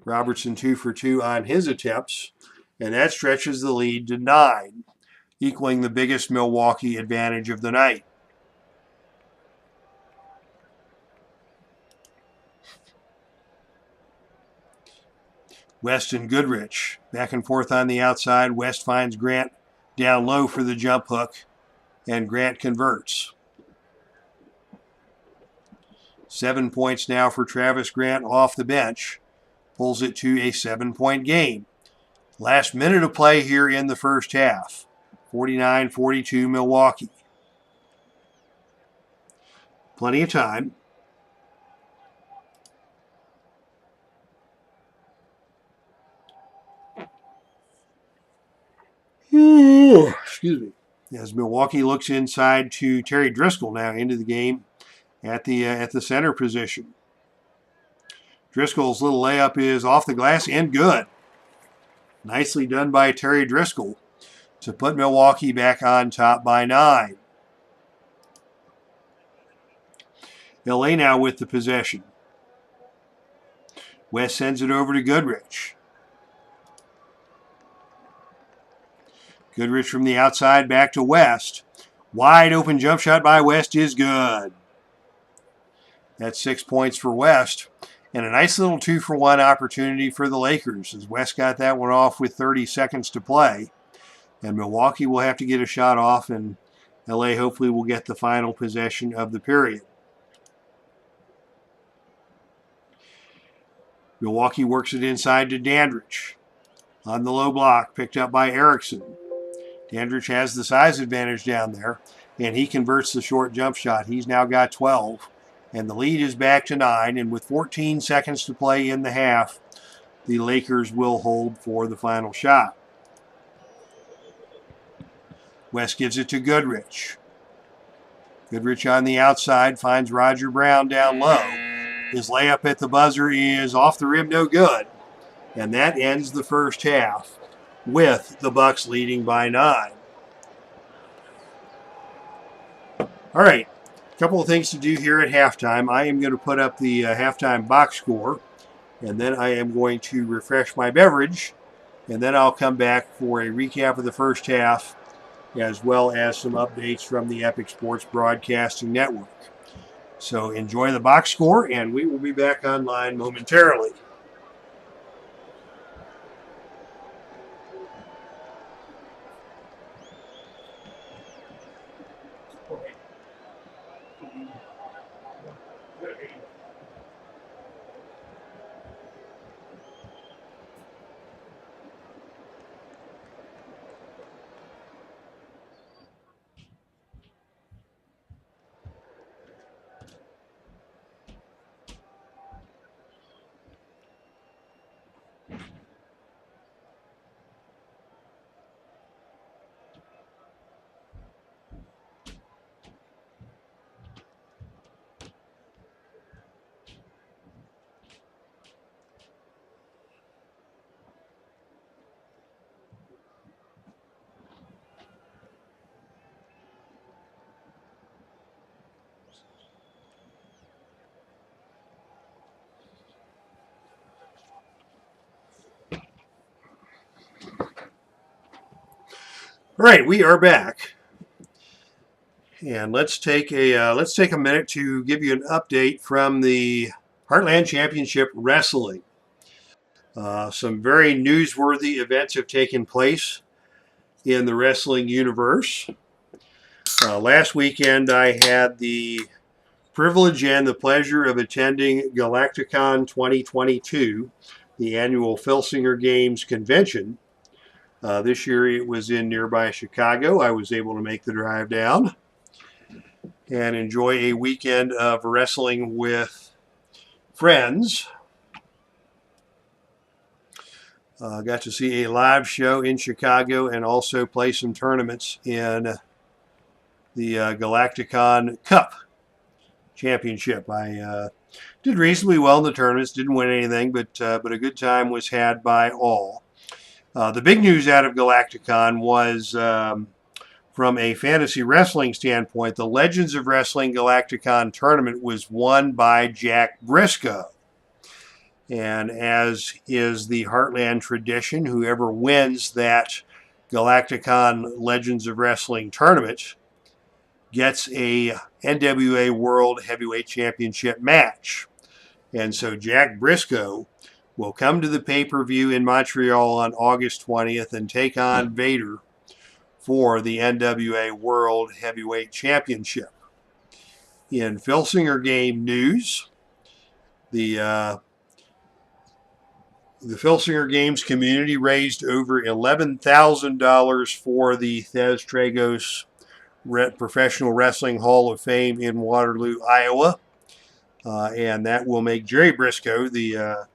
Robertson 2 for 2 on his attempts, and that stretches the lead to 9, equaling the biggest Milwaukee advantage of the night. West and Goodrich back and forth on the outside. West finds Grant down low for the jump hook, and Grant converts. 7 points now for Travis Grant off the bench. Pulls it to a 7-point game. Last minute of play here in the first half. 49-42 Milwaukee. Plenty of time. Excuse me. As Milwaukee looks inside to Terry Driscoll now into the game at the center position. Driscoll's little layup is off the glass and good. Nicely done by Terry Driscoll. to put Milwaukee back on top by 9. LA now with the possession. West sends it over to Goodrich. Goodrich from the outside back to West. Wide open jump shot by West is good. That's 6 points for West. And a nice little 2-for-1 opportunity for the Lakers as West got that one off with 30 seconds to play. And Milwaukee will have to get a shot off, and LA hopefully will get the final possession of the period. Milwaukee works it inside to Dandridge. On the low block, picked up by Erickson. Dandridge has the size advantage down there, and he converts the short jump shot. He's now got 12, and the lead is back to 9. And with 14 seconds to play in the half, the Lakers will hold for the final shot. West gives it to Goodrich. Goodrich on the outside finds Roger Brown down low. His layup at the buzzer is off the rim, no good. And that ends the first half with the Bucks leading by 9. All right, a couple of things to do here at halftime. I am going to put up the halftime box score, and then I am going to refresh my beverage, and then I'll come back for a recap of the first half, as well as some updates from the Epic Sports Broadcasting Network. So enjoy the box score, and we will be back online momentarily. All right, we are back, and let's take a minute to give you an update from the Heartland Championship Wrestling. Some very newsworthy events have taken place in the wrestling universe. Last weekend, I had the privilege and the pleasure of attending Galacticon 2022, the annual Filsinger Games convention. This year it was in nearby Chicago. I was able to make the drive down and enjoy a weekend of wrestling with friends. Got to see a live show in Chicago and also play some tournaments in the Galacticon Cup Championship. I did reasonably well in the tournaments, didn't win anything, but a good time was had by all. The big news out of Galacticon was, from a fantasy wrestling standpoint, the Legends of Wrestling Galacticon tournament was won by Jack Briscoe. And as is the Heartland tradition, whoever wins that Galacticon Legends of Wrestling tournament gets a NWA World Heavyweight Championship match. And so Jack Briscoe will come to the pay-per-view in Montreal on August 20th and take on Vader for the NWA World Heavyweight Championship. In Filsinger Game news, the Filsinger Games community raised over $11,000 for the Thez Tragos Professional Wrestling Hall of Fame in Waterloo, Iowa. And that will make Jerry Briscoe, the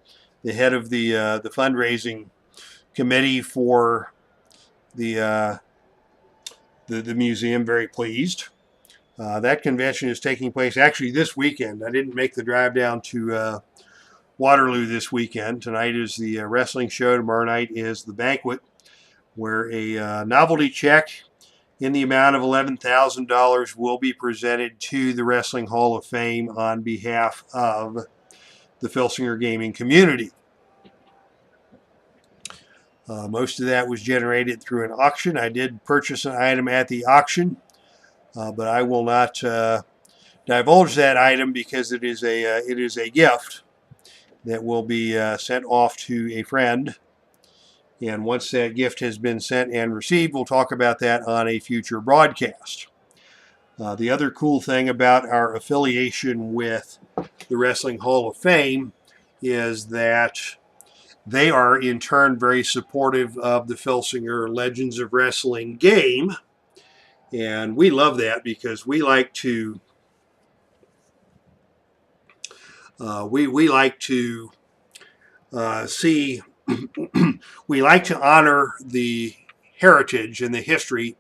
head of the fundraising committee for the museum, very pleased. That convention is taking place actually this weekend. I didn't make the drive down to Waterloo this weekend. Tonight is the wrestling show. Tomorrow night is the banquet where a novelty check in the amount of $11,000 will be presented to the Wrestling Hall of Fame on behalf of the Filsinger gaming community. Most of that was generated through an auction. I did purchase an item at the auction, but I will not divulge that item because it is a gift that will be sent off to a friend. And once that gift has been sent and received, we'll talk about that on a future broadcast. The other cool thing about our affiliation with the Wrestling Hall of Fame is that they are in turn very supportive of the Filsinger Legends of Wrestling game. And we love that because we like to see we like to honor the heritage and the history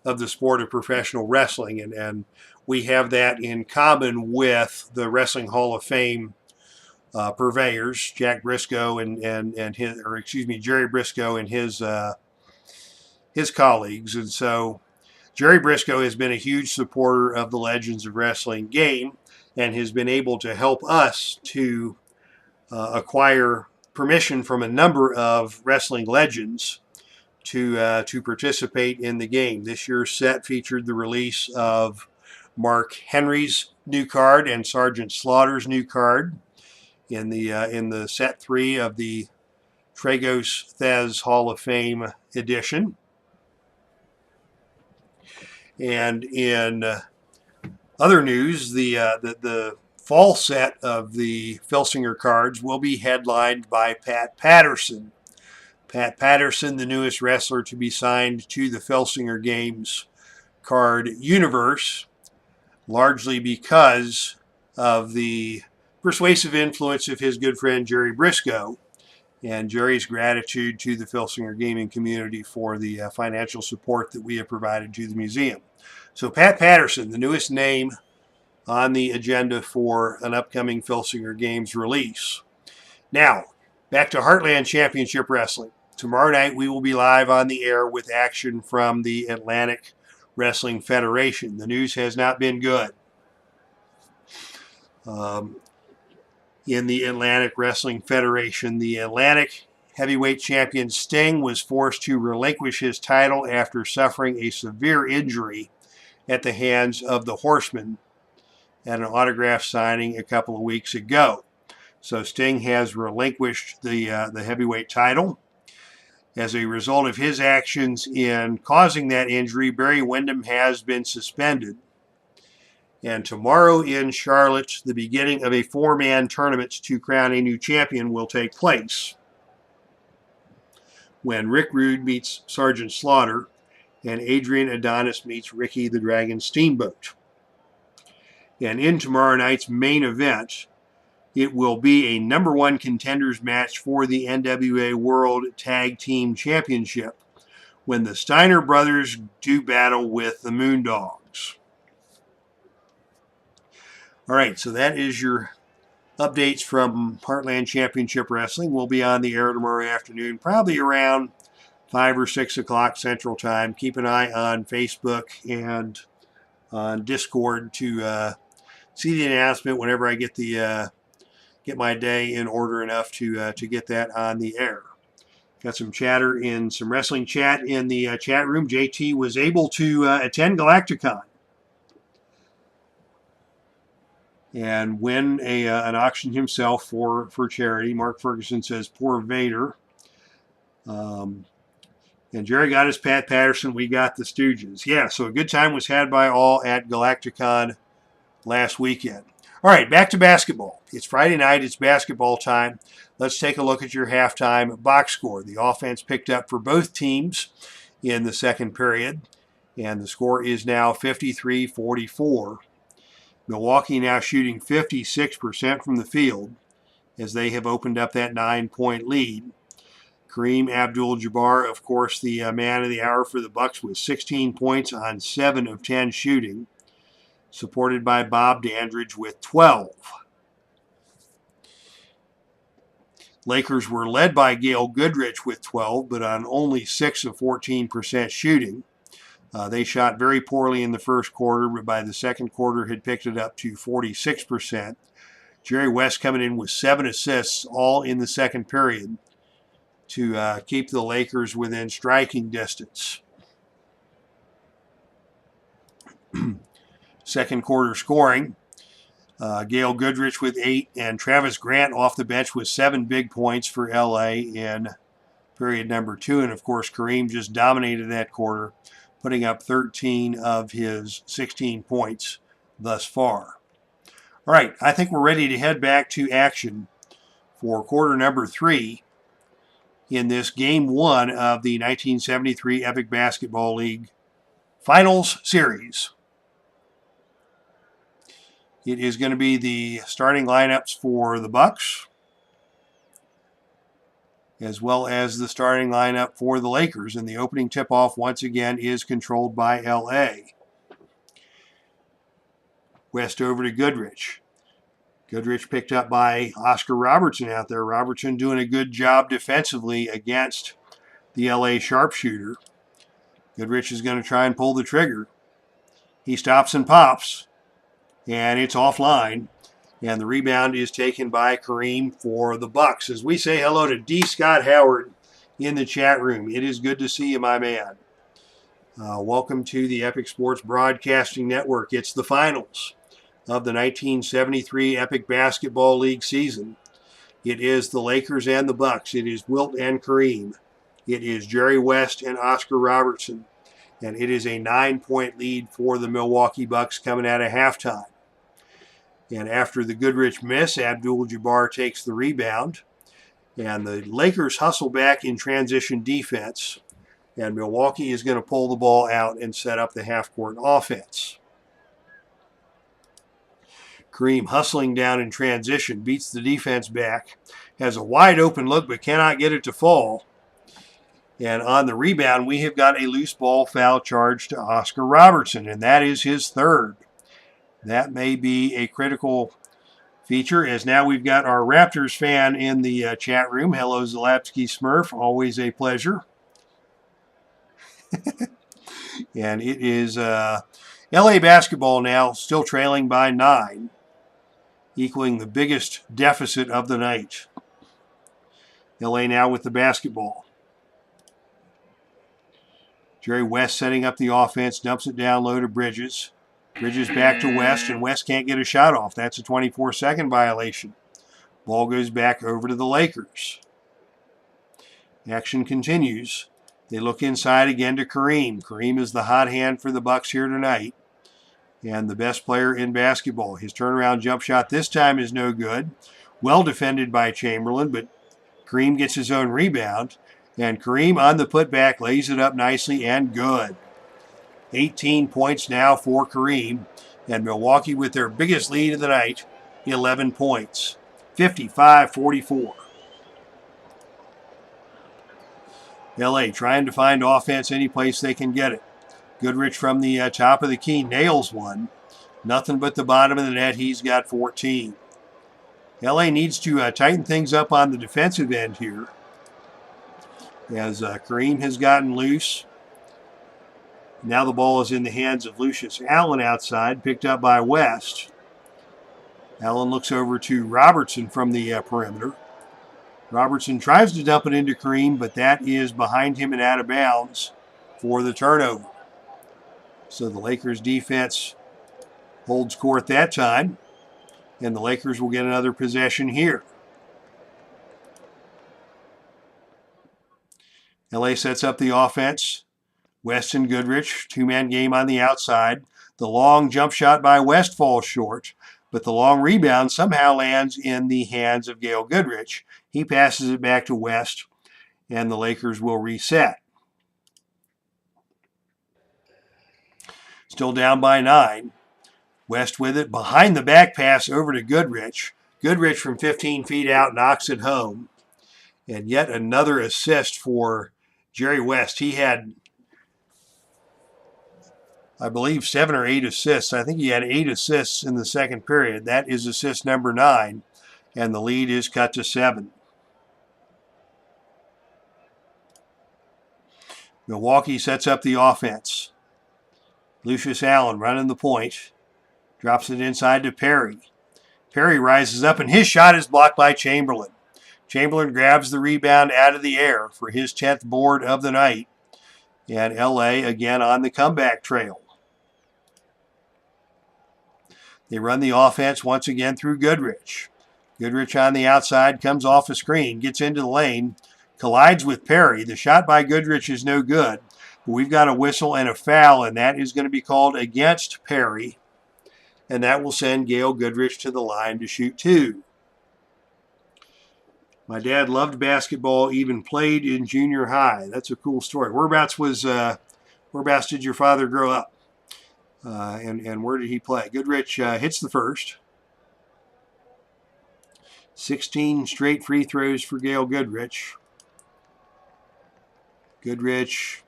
of the sport of professional wrestling, and we have that in common with the Wrestling Hall of Fame purveyors, Jack Briscoe and his, or excuse me, Jerry Briscoe and his colleagues. And so Jerry Briscoe has been a huge supporter of the Legends of Wrestling game and has been able to help us to acquire permission from a number of wrestling legends to participate in the game. This year's set featured the release of Mark Henry's new card and Sergeant Slaughter's new card in the set 3 of the Tragos Thez Hall of Fame edition. And in other news, the fall set of the Filsinger cards will be headlined by Pat Patterson. Pat Patterson, the newest wrestler to be signed to the Filsinger Games card universe, largely because of the persuasive influence of his good friend Jerry Briscoe and Jerry's gratitude to the Filsinger gaming community for the financial support that we have provided to the museum. So Pat Patterson, the newest name on the agenda for an upcoming Filsinger Games release. Now, back to Heartland Championship Wrestling. Tomorrow night we will be live on the air with action from the Atlantic Wrestling Federation. The news has not been good. In the Atlantic Wrestling Federation, the Atlantic heavyweight champion Sting was forced to relinquish his title after suffering a severe injury at the hands of the Horsemen at an autograph signing a couple of weeks ago. So Sting has relinquished the heavyweight title. As a result of his actions in causing that injury, Barry Windham has been suspended. And tomorrow in Charlotte, the beginning of a 4-man tournament to crown a new champion will take place, when Rick Rude meets Sergeant Slaughter and Adrian Adonis meets Ricky the Dragon Steamboat. And in tomorrow night's main event, it will be a number 1 contenders match for the NWA World Tag Team Championship when the Steiner brothers do battle with the Moondogs. All right, so that is your updates from Heartland Championship Wrestling. We'll be on the air tomorrow afternoon, probably around 5 or 6 o'clock Central Time. Keep an eye on Facebook and on Discord to see the announcement whenever I get my day in order enough to get that on the air. Got some chatter in some wrestling chat in the chat room. JT was able to attend Galacticon and win an auction himself for charity. Mark Ferguson says, poor Vader. And Jerry got his Pat Patterson. We got the Stooges. Yeah, so a good time was had by all at Galacticon last weekend. All right, back to basketball. It's Friday night. It's basketball time. Let's take a look at your halftime box score. The offense picked up for both teams in the second period, and the score is now 53-44. Milwaukee now shooting 56% from the field as they have opened up that 9-point lead. Kareem Abdul-Jabbar, of course, the man of the hour for the Bucks with 16 points on 7 of 10 shooting, supported by Bob Dandridge with 12. Lakers were led by Gail Goodrich with 12, but on only 6 of 14% shooting. They shot very poorly in the first quarter, but by the second quarter had picked it up to 46%. Jerry West coming in with 7 assists, all in the second period, to keep the Lakers within striking distance. Second quarter scoring, Gail Goodrich with 8 and Travis Grant off the bench with 7 big points for LA in period number 2. And of course, Kareem just dominated that quarter, putting up 13 of his 16 points thus far. All right, I think we're ready to head back to action for quarter number 3 in this game 1 of the 1973 Epic Basketball League Finals Series. It is going to be the starting lineups for the Bucks, as well as the starting lineup for the Lakers. And the opening tip-off, once again, is controlled by L.A. West over to Goodrich. Goodrich picked up by Oscar Robertson out there. Robertson doing a good job defensively against the L.A. sharpshooter. Goodrich is going to try and pull the trigger. He stops and pops, and it's offline. And the rebound is taken by Kareem for the Bucks. As we say hello to D. Scott Howard in the chat room. It is good to see you, my man. Welcome to the Epic Sports Broadcasting Network. It's the finals of the 1973 Epic Basketball League season. It is the Lakers and the Bucks. It is Wilt and Kareem. It is Jerry West and Oscar Robertson. And it is a 9-point lead for the Milwaukee Bucks coming out of halftime. And after the Goodrich miss, Abdul-Jabbar takes the rebound. And the Lakers hustle back in transition defense. And Milwaukee is going to pull the ball out and set up the half-court offense. Kareem hustling down in transition, beats the defense back, has a wide open look but cannot get it to fall. And on the rebound, we have got a loose ball foul charge to Oscar Robertson, and that is his third. That may be a critical feature, as now we've got our Raptors fan in the chat room. Hello, Zalapsky Smurf. Always a pleasure. And it is LA basketball now, still trailing by 9, equaling the biggest deficit of the night. LA now with the basketball. Jerry West setting up the offense, dumps it down low to Bridges. Bridges back to West, and West can't get a shot off. That's a 24-second violation. Ball goes back over to the Lakers. Action continues. They look inside again to Kareem. Kareem is the hot hand for the Bucks here tonight, and the best player in basketball. His turnaround jump shot this time is no good. Well defended by Chamberlain, but Kareem gets his own rebound. And Kareem on the putback lays it up nicely and good. 18 points now for Kareem. And Milwaukee with their biggest lead of the night, 11 points. 55-44. LA trying to find offense any place they can get it. Goodrich from the top of the key nails one. Nothing but the bottom of the net. He's got 14. LA needs to tighten things up on the defensive end here, as Kareem has gotten loose. Now the ball is in the hands of Lucius Allen outside, picked up by West. Allen looks over to Robertson from the perimeter. Robertson tries to dump it into Kareem, but that is behind him and out of bounds for the turnover. So the Lakers defense holds court that time, and the Lakers will get another possession here. LA sets up the offense. West and Goodrich, two-man game on the outside. The long jump shot by West falls short, but the long rebound somehow lands in the hands of Gail Goodrich. He passes it back to West, and the Lakers will reset. Still down by 9. West with it, behind the back pass over to Goodrich. Goodrich from 15 feet out knocks it home. And yet another assist for Jerry West. He had, I believe, 7 or 8 assists. I think he had 8 assists in the second period. That is assist number 9, and the lead is cut to 7. Milwaukee sets up the offense. Lucius Allen running the point. Drops it inside to Perry. Perry rises up, and his shot is blocked by Chamberlain. Chamberlain grabs the rebound out of the air for his 10th board of the night. And LA again on the comeback trail. They run the offense once again through Goodrich. Goodrich on the outside comes off a screen, gets into the lane, collides with Perry. The shot by Goodrich is no good. But we've got a whistle and a foul, and that is going to be called against Perry. And that will send Gail Goodrich to the line to shoot 2. My dad loved basketball, even played in junior high. That's a cool story. Whereabouts did your father grow up? And where did he play? Goodrich hits the first. 16 straight free throws for Gail Goodrich. Goodrich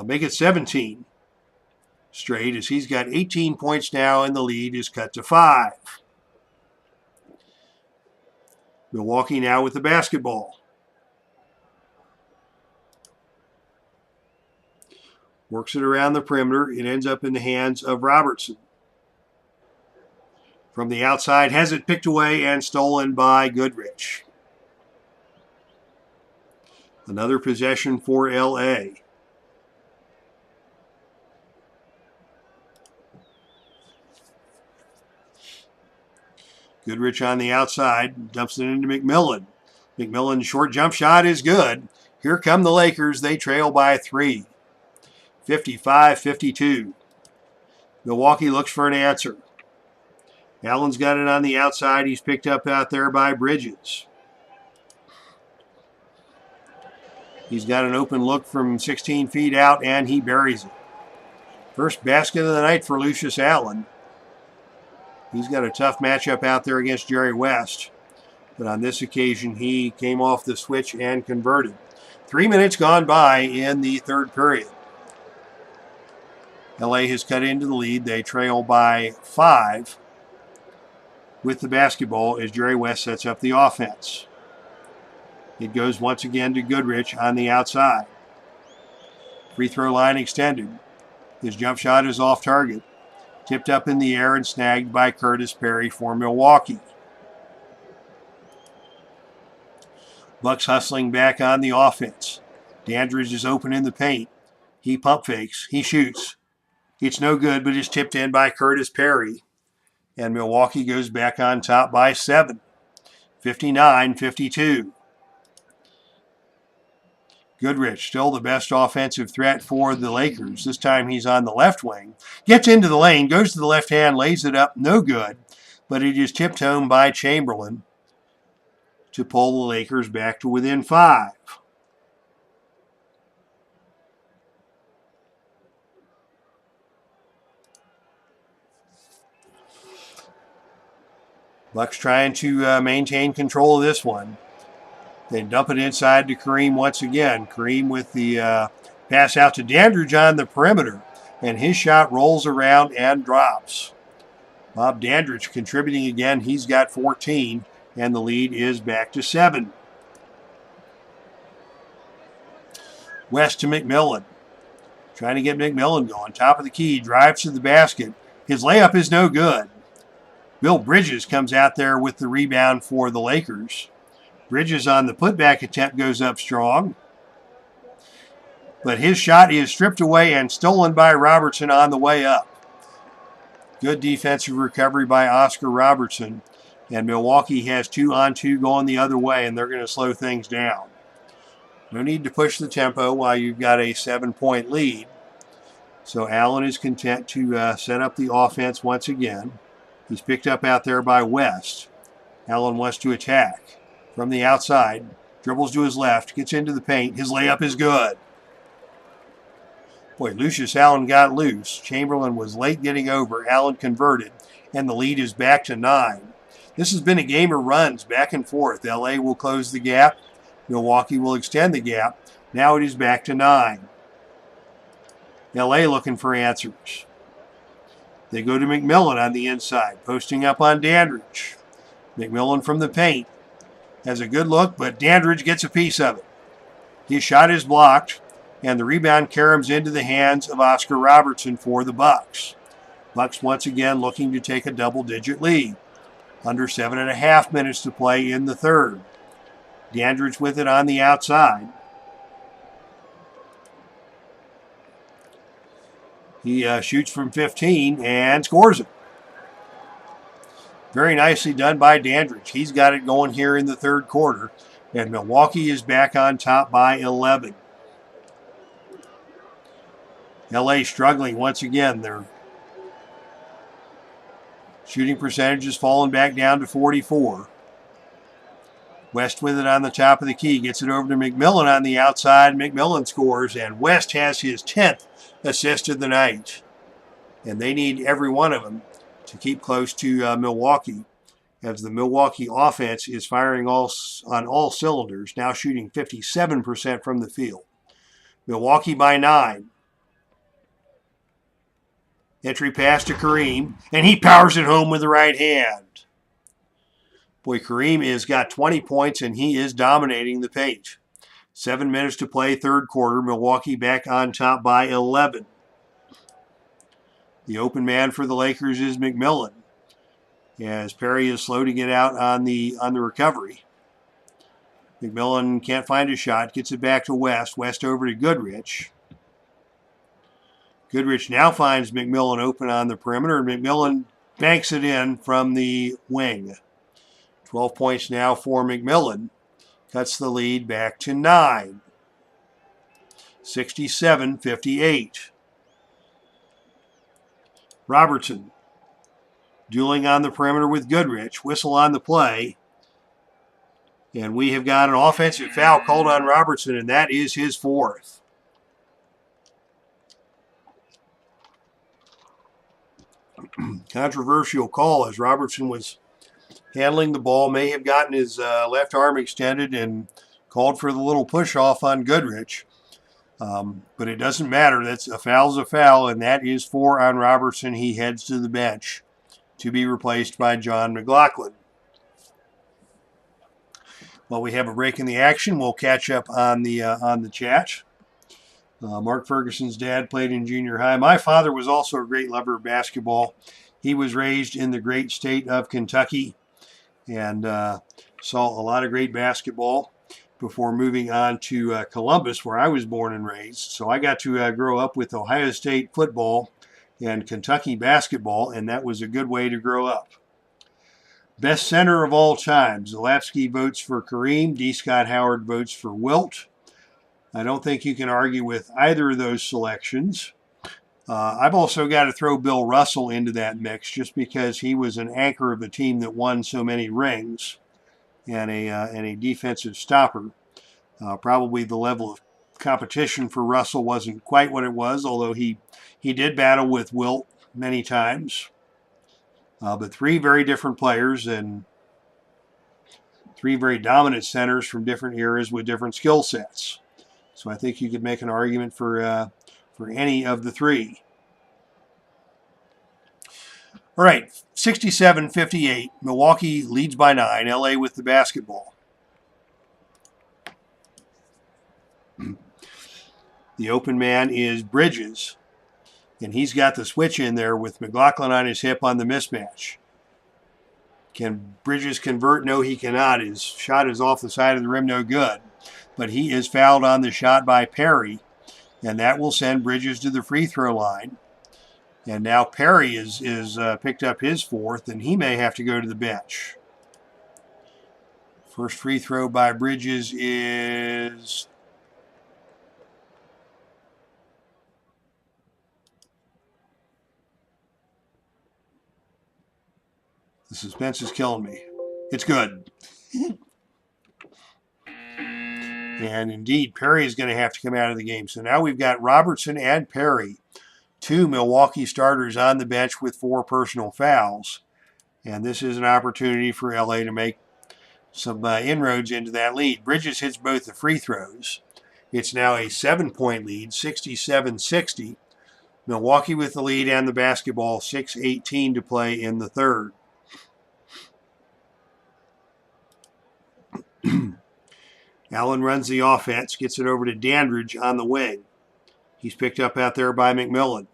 make it 17 straight as he's got 18 points now, and the lead is cut to 5. Milwaukee now with the basketball. Works it around the perimeter. It ends up in the hands of Robertson. From the outside, has it picked away and stolen by Goodrich. Another possession for LA. Goodrich on the outside, dumps it into Mcmillan. Mcmillan's short jump shot is good. Here come the Lakers. They trail by 3. 55-52. Milwaukee looks for an answer. Allen's got it on the outside. He's picked up out there by Bridges. He's got an open look from 16 feet out, and he buries it. First basket of the night for Lucius Allen. He's got a tough matchup out there against Jerry West. But on this occasion, he came off the switch and converted. 3 minutes gone by in the third period. LA has cut into the lead. They trail by 5 with the basketball as Jerry West sets up the offense. It goes once again to Goodrich on the outside. Free throw line extended. His jump shot is off target. Tipped up in the air and snagged by Curtis Perry for Milwaukee. Bucks hustling back on the offense. Dandridge is open in the paint. He pump fakes. He shoots. It's no good, but it's tipped in by Curtis Perry. And Milwaukee goes back on top by 7. 59-52. Goodrich, still the best offensive threat for the Lakers. This time he's on the left wing. Gets into the lane, goes to the left hand, lays it up, no good. But it is tipped home by Chamberlain to pull the Lakers back to within 5. Bucks trying to maintain control of this one. They dump it inside to Kareem once again. Kareem with the pass out to Dandridge on the perimeter. And his shot rolls around and drops. Bob Dandridge contributing again. He's got 14. And the lead is back to 7. West to Mcmillan. Trying to get Mcmillan going. Top of the key. Drives to the basket. His layup is no good. Bill Bridges comes out there with the rebound for the Lakers. Bridges on the putback attempt goes up strong. But his shot is stripped away and stolen by Robertson on the way up. Good defensive recovery by Oscar Robertson. And Milwaukee has 2-on-2 going the other way, and they're going to slow things down. No need to push the tempo while you've got a 7-point lead. So Allen is content to set up the offense once again. He's picked up out there by West. Allen wants to attack. From the outside, dribbles to his left, gets into the paint. His layup is good. Boy, Lucius Allen got loose. Chamberlain was late getting over. Allen converted, and the lead is back to 9. This has been a game of runs back and forth. LA will close the gap. Milwaukee will extend the gap. Now it is back to 9. LA looking for answers. They go to Mcmillan on the inside, posting up on Dandridge. Mcmillan from the paint. Has a good look, but Dandridge gets a piece of it. His shot is blocked. And the rebound caroms into the hands of Oscar Robertson for the Bucks. Bucks once again looking to take a double-digit lead. Under 7.5 minutes to play in the third. Dandridge with it on the outside. He shoots from 15 and scores it. Very nicely done by Dandridge. He's got it going here in the third quarter. And Milwaukee is back on top by 11. LA struggling once again. Their shooting percentage is falling back down to 44. West with it on the top of the key. Gets it over to Mcmillan on the outside. Mcmillan scores, and West has his 10th assist of the night. And they need every one of them to keep close to Milwaukee, as the Milwaukee offense is firing on all cylinders, now shooting 57% from the field. Milwaukee by 9. Entry pass to Kareem, and he powers it home with the right hand. Boy, Kareem has got 20 points, and he is dominating the paint. 7 minutes to play, third quarter. Milwaukee back on top by 11. The open man for the Lakers is Mcmillan, as Perry is slow to get out on the recovery. Mcmillan can't find a shot, gets it back to West. West over to Goodrich. Goodrich now finds Mcmillan open on the perimeter, and Mcmillan banks it in from the wing. 12 points now for Mcmillan. Cuts the lead back to 9. 67-58. Robertson dueling on the perimeter with Goodrich. Whistle on the play. And we have got an offensive foul called on Robertson, and that is his 4th. Controversial call, as Robertson was handling the ball, may have gotten his left arm extended and called for the little push-off on Goodrich. But it doesn't matter. That's a foul's a foul, and that is 4 on Robertson. He heads to the bench to be replaced by John McLaughlin. While we have a break in the action, we'll catch up on the chat. Mark Ferguson's dad played in junior high. My father was also a great lover of basketball. He was raised in the great state of Kentucky and saw a lot of great basketball before moving on to Columbus, where I was born and raised. So I got to grow up with Ohio State football and Kentucky basketball, and that was a good way to grow up. Best center of all time. Zalapsky votes for Kareem. D. Scott Howard votes for Wilt. I don't think you can argue with either of those selections. I've also got to throw Bill Russell into that mix just because he was an anchor of a team that won so many rings and a defensive stopper. Probably the level of competition for Russell wasn't quite what it was, although he did battle with Wilt many times. But 3 very different players and 3 very dominant centers from different eras with different skill sets. So I think you could make an argument for any of the 3. All right, 67-58. Milwaukee leads by 9. LA with the basketball. The open man is Bridges, and he's got the switch in there with McLaughlin on his hip on the mismatch. Can Bridges convert? No, he cannot. His shot is off the side of the rim, no good. But he is fouled on the shot by Perry, and that will send Bridges to the free throw line. And now Perry is picked up his 4th, and he may have to go to the bench. First free throw by Bridges is the suspense is killing me. It's good. And indeed, Perry is going to have to come out of the game. So now we've got Robertson and Perry, 2 Milwaukee starters on the bench with 4 personal fouls. And this is an opportunity for LA to make some inroads into that lead. Bridges hits both the free throws. It's now a 7-point lead, 67-60. Milwaukee with the lead and the basketball, 6:18 to play in the third. Allen runs the offense, gets it over to Dandridge on the wing. He's picked up out there by Mcmillan.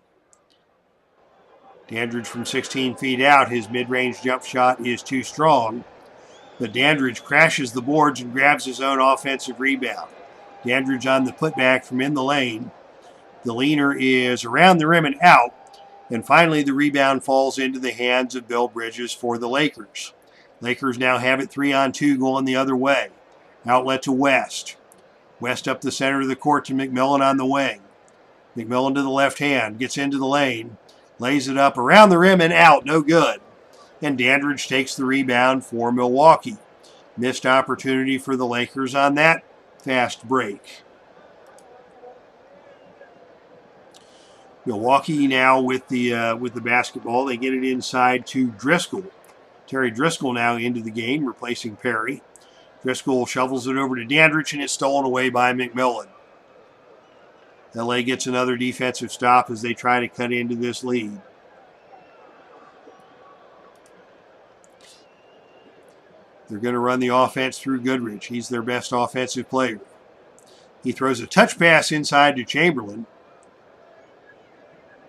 Dandridge from 16 feet out. His mid-range jump shot is too strong. But Dandridge crashes the boards and grabs his own offensive rebound. Dandridge on the putback from in the lane. The leaner is around the rim and out. And finally, the rebound falls into the hands of Bill Bridges for the Lakers. Lakers now have it 3-on-2 going the other way. Outlet to West. West up the center of the court to Mcmillan on the wing. Mcmillan to the left hand, gets into the lane, lays it up around the rim and out, no good. And Dandridge takes the rebound for Milwaukee. Missed opportunity for the Lakers on that fast break. Milwaukee now with the basketball. They get it inside to Driscoll. Terry Driscoll now into the game, replacing Perry. Driscoll shovels it over to Dandridge, and it's stolen away by Mcmillan. LA gets another defensive stop as they try to cut into this lead. They're going to run the offense through Goodrich. He's their best offensive player. He throws a touch pass inside to Chamberlain.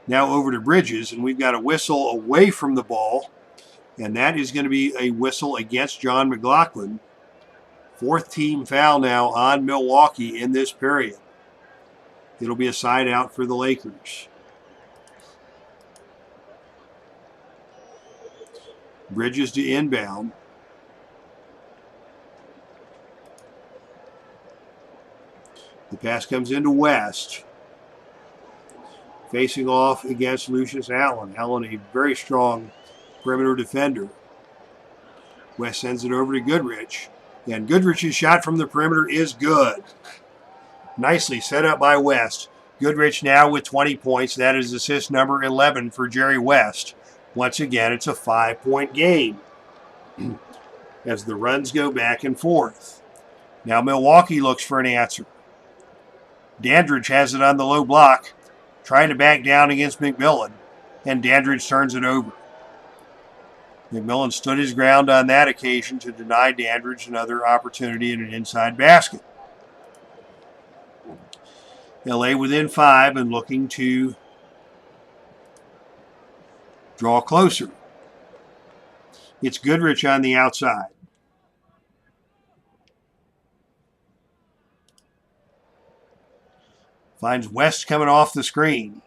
Now over to Bridges, and we've got a whistle away from the ball, and that is going to be a whistle against John McLaughlin. Fourth team foul now on Milwaukee in this period. It'll be a side out for the Lakers. Bridges to inbound. The pass comes into West. Facing off against Lucius Allen. Allen, a very strong perimeter defender. West sends it over to Goodrich. And Goodrich's shot from the perimeter is good. Nicely set up by West. Goodrich now with 20 points. That is assist number 11 for Jerry West. Once again, it's a 5-point game as the runs go back and forth. Now Milwaukee looks for an answer. Dandridge has it on the low block, trying to back down against Mcmillan, and Dandridge turns it over. Mcmillan stood his ground on that occasion to deny Dandridge another opportunity in an inside basket. LA within 5 and looking to draw closer. It's Goodrich on the outside. Finds West coming off the screen.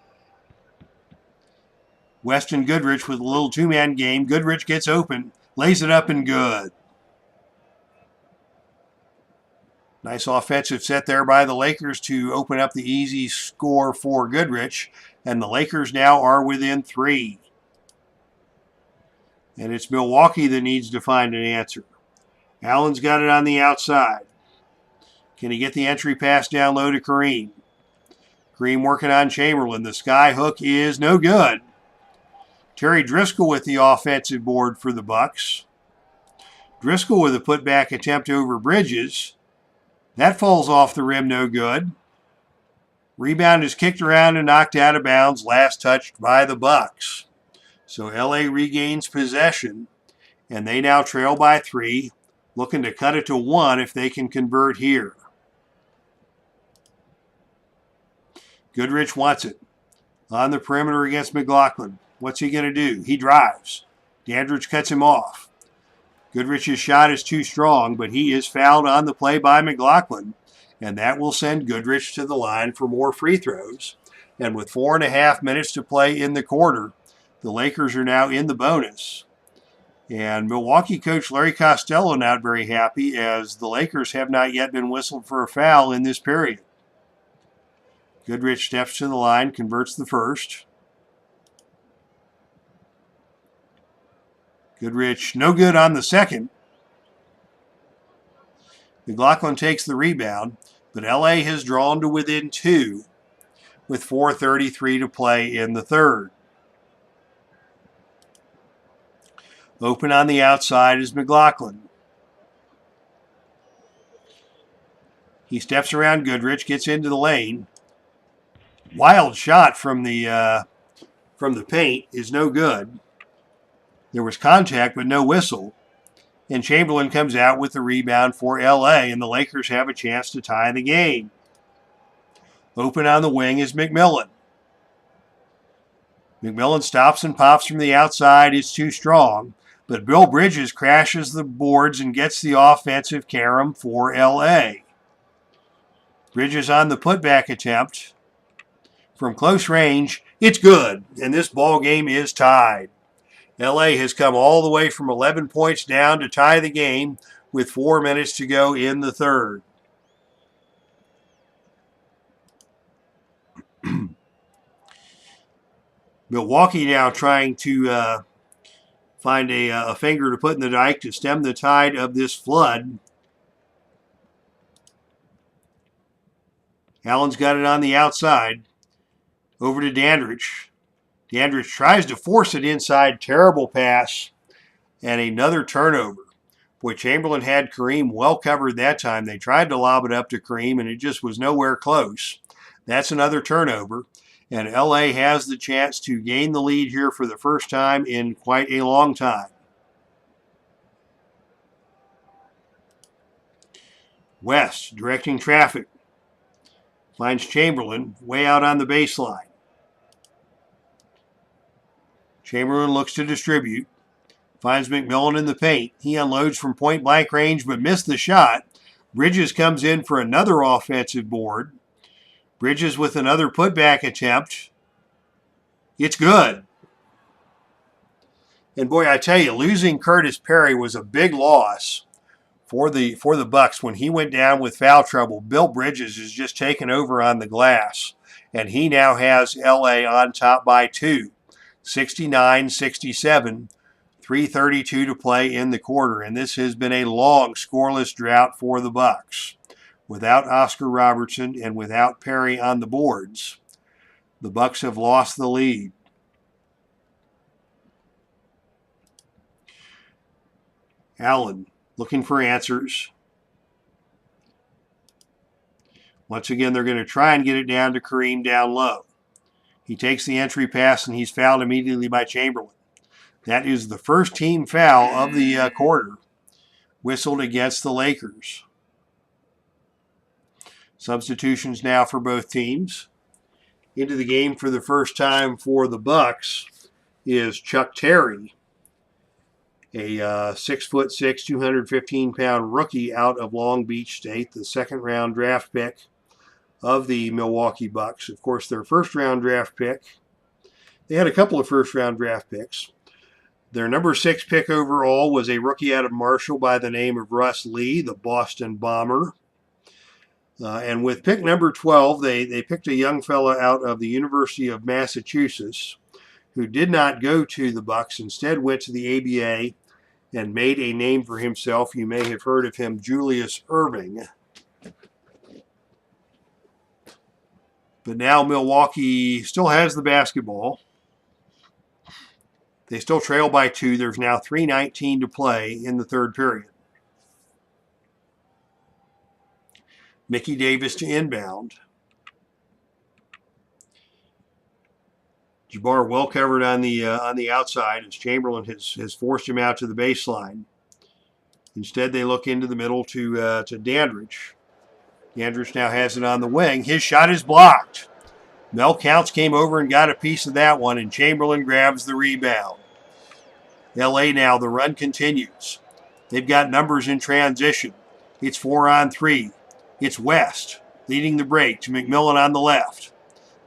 West and Goodrich with a little two-man game. Goodrich gets open, lays it up and good. Nice offensive set there by the Lakers to open up the easy score for Goodrich. And the Lakers now are within 3. And it's Milwaukee that needs to find an answer. Allen's got it on the outside. Can he get the entry pass down low to Kareem? Kareem working on Chamberlain. The sky hook is no good. Terry Driscoll with the offensive board for the Bucks. Driscoll with a putback attempt over Bridges. That falls off the rim, no good. Rebound is kicked around and knocked out of bounds, last touched by the Bucks. So LA regains possession, and they now trail by 3, looking to cut it to 1 if they can convert here. Goodrich wants it. On the perimeter against McLaughlin. What's he going to do? He drives. Dandridge cuts him off. Goodrich's shot is too strong, but he is fouled on the play by McLaughlin, and that will send Goodrich to the line for more free throws. And with 4.5 minutes to play in the quarter, the Lakers are now in the bonus. And Milwaukee coach Larry Costello not very happy, as the Lakers have not yet been whistled for a foul in this period. Goodrich steps to the line, converts the first. Goodrich no good on the second. McLaughlin takes the rebound, but LA has drawn to within 2 with 4:33 to play in the third. Open on the outside is McLaughlin. He steps around Goodrich, gets into the lane. Wild shot from the paint is no good. There was contact, but no whistle. And Chamberlain comes out with the rebound for LA, and the Lakers have a chance to tie the game. Open on the wing is Mcmillan. Mcmillan stops and pops from the outside. It's too strong. But Bill Bridges crashes the boards and gets the offensive carom for LA. Bridges on the putback attempt. From close range, it's good, and this ball game is tied. LA has come all the way from 11 points down to tie the game with 4 minutes to go in the third. Milwaukee now trying to find a finger to put in the dike to stem the tide of this flood. Allen's got it on the outside. Over to Dandridge. Dandridge tries to force it inside. Terrible pass. And another turnover. Boy, Chamberlain had Kareem well covered that time. They tried to lob it up to Kareem, and it just was nowhere close. That's another turnover. And LA has the chance to gain the lead here for the first time in quite a long time. West directing traffic. Finds Chamberlain way out on the baseline. Chamberlain looks to distribute. Finds Mcmillan in the paint. He unloads from point-blank range but missed the shot. Bridges comes in for another offensive board. Bridges with another putback attempt. It's good. And boy, I tell you, losing Curtis Perry was a big loss for the Bucks. When he went down with foul trouble, Bill Bridges is just taken over on the glass. And he now has LA on top by 2. 69-67. 3:32 to play in the quarter. And this has been a long scoreless drought for the Bucks. Without Oscar Robertson and without Perry on the boards, the Bucks have lost the lead. Allen looking for answers. Once again, they're going to try and get it down to Kareem down low. He takes the entry pass and he's fouled immediately by Chamberlain. That is the first team foul of the quarter, whistled against the Lakers. Substitutions now for both teams. Into the game for the first time for the Bucks is Chuck Terry, a 6'6", 215-pound rookie out of Long Beach State, the second-round draft pick of the Milwaukee Bucks. Of course, their first-round draft pick. They had a couple of first-round draft picks. Their number 6 pick overall was a rookie out of Marshall by the name of Russ Lee, the Boston Bomber. And with pick number 12, they picked a young fella out of the University of Massachusetts who did not go to the Bucks, instead went to the ABA and made a name for himself. You may have heard of him, Julius Erving. But now Milwaukee still has the basketball. They still trail by 2. There's now 3:19 to play in the third period. Mickey Davis to inbound. Jabbar well covered on the outside as Chamberlain has forced him out to the baseline. Instead, they look into the middle to Dandridge. Dandridge now has it on the wing. His shot is blocked. Mel Counts came over and got a piece of that one, and Chamberlain grabs the rebound. LA now, the run continues. They've got numbers in transition. It's 4-on-3. It's West leading the break to Mcmillan on the left.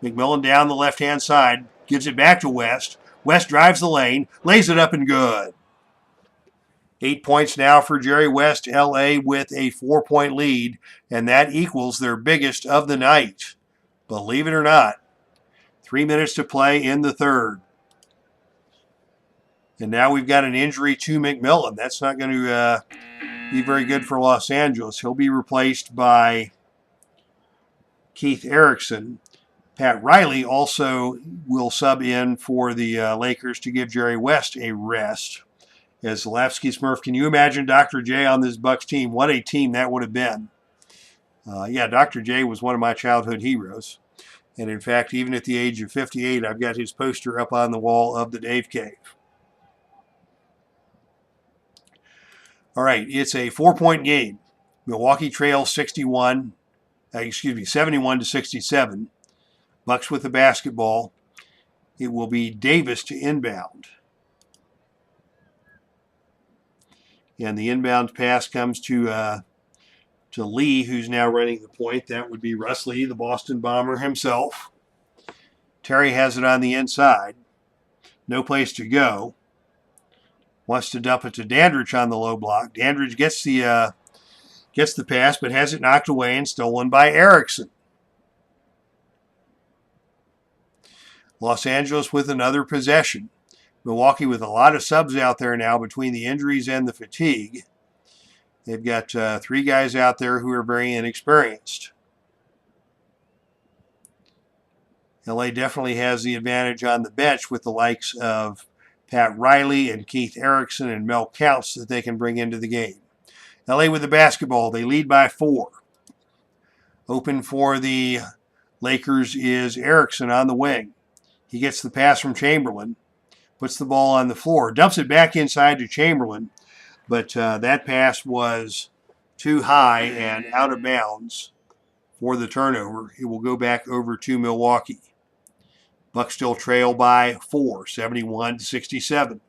Mcmillan down the left-hand side, gives it back to West. West drives the lane, lays it up and good. 8 points now for Jerry West, LA with a 4-point lead, and that equals their biggest of the night. Believe it or not. 3 minutes to play in the third. And now we've got an injury to Mcmillan. That's not going to be very good for Los Angeles. He'll be replaced by Keith Erickson. Pat Riley also will sub in for the Lakers to give Jerry West a rest. As Lavsky Smurf, can you imagine Dr. J on this Bucks team? What a team that would have been. Yeah, Dr. J was one of my childhood heroes. And in fact, even at the age of 58, I've got his poster up on the wall of the Dave Cave. All right, it's a 4-point game. Milwaukee trails 61. 71-67. Bucks with the basketball. It will be Davis to inbound. And the inbound pass comes to Lee, who's now running the point. That would be Russ Lee, the Boston Bomber himself. Terry has it on the inside. No place to go. Wants to dump it to Dandridge on the low block. Dandridge gets the pass, but has it knocked away and stolen by Erickson. Los Angeles with another possession. Milwaukee with a lot of subs out there now between the injuries and the fatigue. They've got 3 guys out there who are very inexperienced. LA definitely has the advantage on the bench with the likes of Pat Riley and Keith Erickson and Mel Counts that they can bring into the game. LA with the basketball. They lead by 4. Open for the Lakers is Erickson on the wing. He gets the pass from Chamberlain. Puts the ball on the floor. Dumps it back inside to Chamberlain. But that pass was too high and out of bounds for the turnover. It will go back over to Milwaukee. Bucks still trail by 4, 71-67.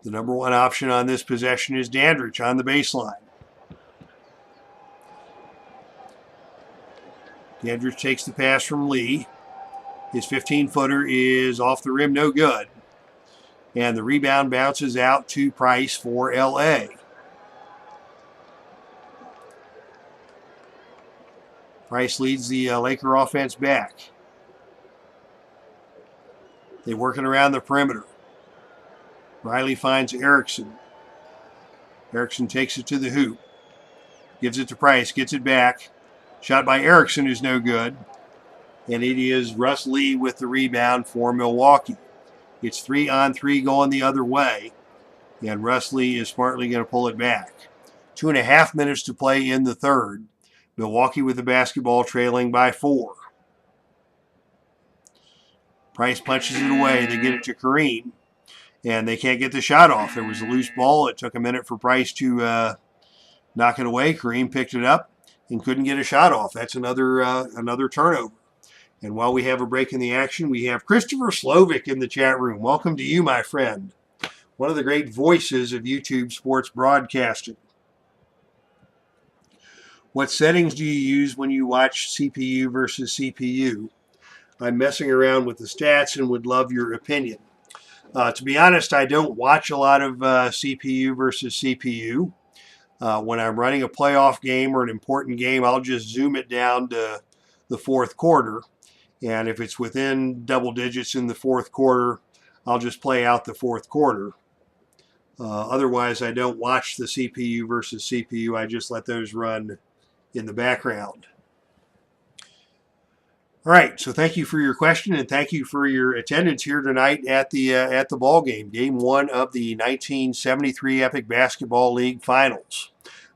The number 1 option on this possession is Dandridge on the baseline. Dandridge takes the pass from Lee. His 15-footer is off the rim, no good. And the rebound bounces out to Price for LA. Price leads the Laker offense back. They're working around the perimeter. Riley finds Erickson. Erickson takes it to the hoop. Gives it to Price, gets it back. Shot by Erickson is no good. And it is Russ Lee with the rebound for Milwaukee. It's 3-on-3 going the other way. And Russ Lee is smartly going to pull it back. 2.5 minutes to play in the third. Milwaukee with the basketball trailing by 4. Price punches it away. They get it to Kareem. And they can't get the shot off. There was a loose ball. It took a minute for Price to knock it away. Kareem picked it up and couldn't get a shot off. That's another turnover. And while we have a break in the action, we have Christopher Slovic in the chat room. Welcome to you, my friend. One of the great voices of YouTube sports broadcasting. What settings do you use when you watch CPU versus CPU? I'm messing around with the stats and would love your opinion. To be honest, I don't watch a lot of CPU versus CPU. When I'm running a playoff game or an important game, I'll just zoom it down to the fourth quarter. And if it's within double digits in the fourth quarter, I'll just play out the fourth quarter. Otherwise, I don't watch the CPU versus CPU. I just let those run in the background. All right, so thank you for your question and thank you for your attendance here tonight at the ball game. Game 1 of the 1973 Epic Basketball League Finals.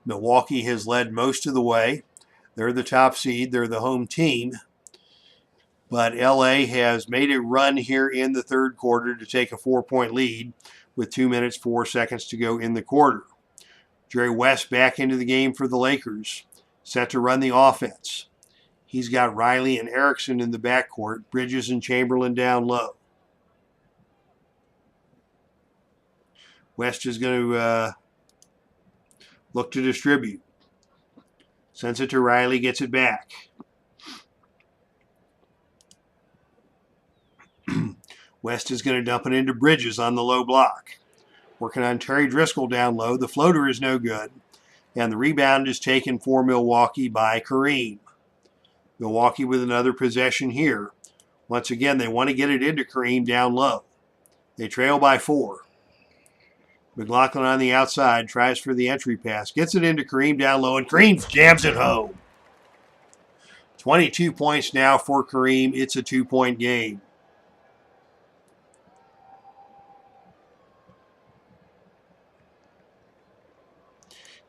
Milwaukee has led most of the way. They're the top seed. They're the home team. But LA has made a run here in the third quarter to take a 4-point lead with 2 minutes, 4 seconds to go in the quarter. Jerry West back into the game for the Lakers, set to run the offense. He's got Riley and Erickson in the backcourt, Bridges and Chamberlain down low. West is going to look to distribute. Sends it to Riley, gets it back. West is going to dump it into Bridges on the low block. Working on Terry Driscoll down low. The floater is no good. And the rebound is taken for Milwaukee by Kareem. Milwaukee with another possession here. Once again, they want to get it into Kareem down low. They trail by 4. McLaughlin on the outside tries for the entry pass. Gets it into Kareem down low, and Kareem jams it home. 22 points now for Kareem. It's a 2-point game.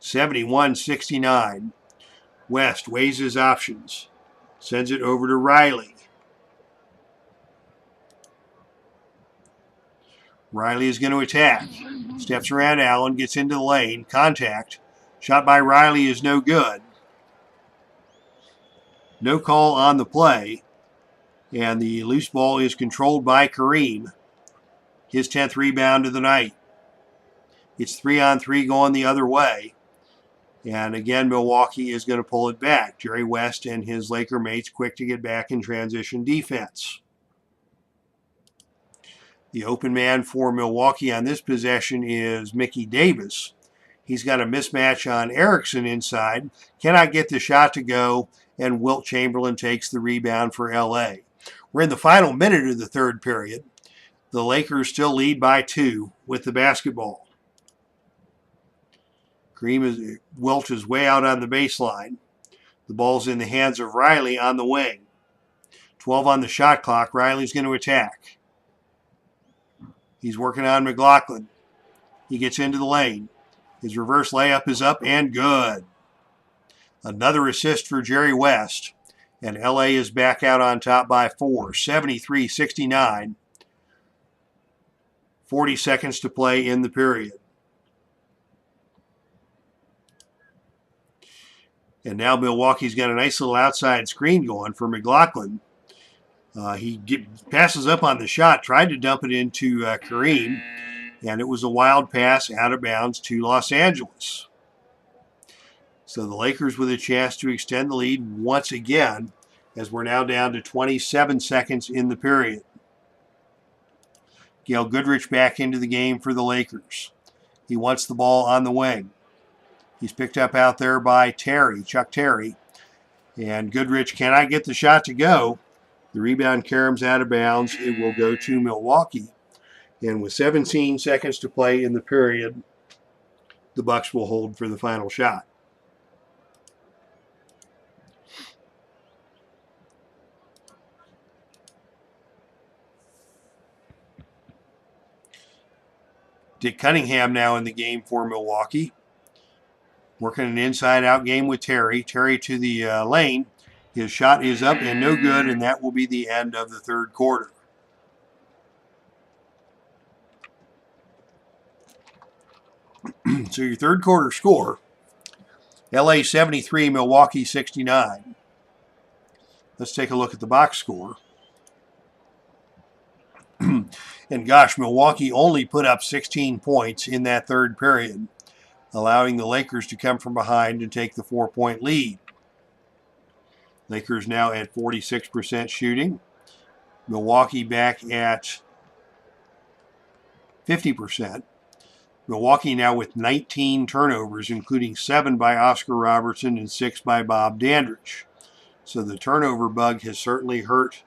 (71-69). West weighs his options. Sends it over to Riley. Riley is going to attack. Steps around Allen, gets into the lane. Contact. Shot by Riley is no good. No call on the play. And the loose ball is controlled by Kareem. His 10th rebound of the night. It's 3-on-3 going the other way. And again, Milwaukee is going to pull it back. Jerry West and his Laker mates quick to get back in transition defense. The open man for Milwaukee on this possession is Mickey Davis. He's got a mismatch on Erickson inside. Cannot get the shot to go, and Wilt Chamberlain takes the rebound for LA. We're in the final minute of the third period. The Lakers still lead by 2 with the basketball. Wilt is way out on the baseline. The ball's in the hands of Riley on the wing. 12 on the shot clock. Riley's going to attack. He's working on McLaughlin. He gets into the lane. His reverse layup is up and good. Another assist for Jerry West. And LA is back out on top by 4, 73-69. 40 seconds to play in the period. And now Milwaukee's got a nice little outside screen going for McLaughlin. He passes up on the shot, tried to dump it into Kareem, and it was a wild pass out of bounds to Los Angeles. So the Lakers with a chance to extend the lead once again, as we're now down to 27 seconds in the period. Gail Goodrich back into the game for the Lakers. He wants the ball on the wing. He's picked up out there by Chuck Terry. And Goodrich cannot get the shot to go. The rebound caroms out of bounds. It will go to Milwaukee. And with 17 seconds to play in the period, the Bucks will hold for the final shot. Dick Cunningham now in the game for Milwaukee. Working an inside-out game with Terry. Terry to the lane. His shot is up and no good, and that will be the end of the third quarter. So your third quarter score, LA 73, Milwaukee 69. Let's take a look at the box score. And gosh, Milwaukee only put up 16 points in that third period, allowing the Lakers to come from behind and take the 4-point lead. Lakers now at 46% shooting. Milwaukee back at 50%. Milwaukee now with 19 turnovers, including 7 by Oscar Robertson and 6 by Bob Dandridge. So the turnover bug has certainly hurt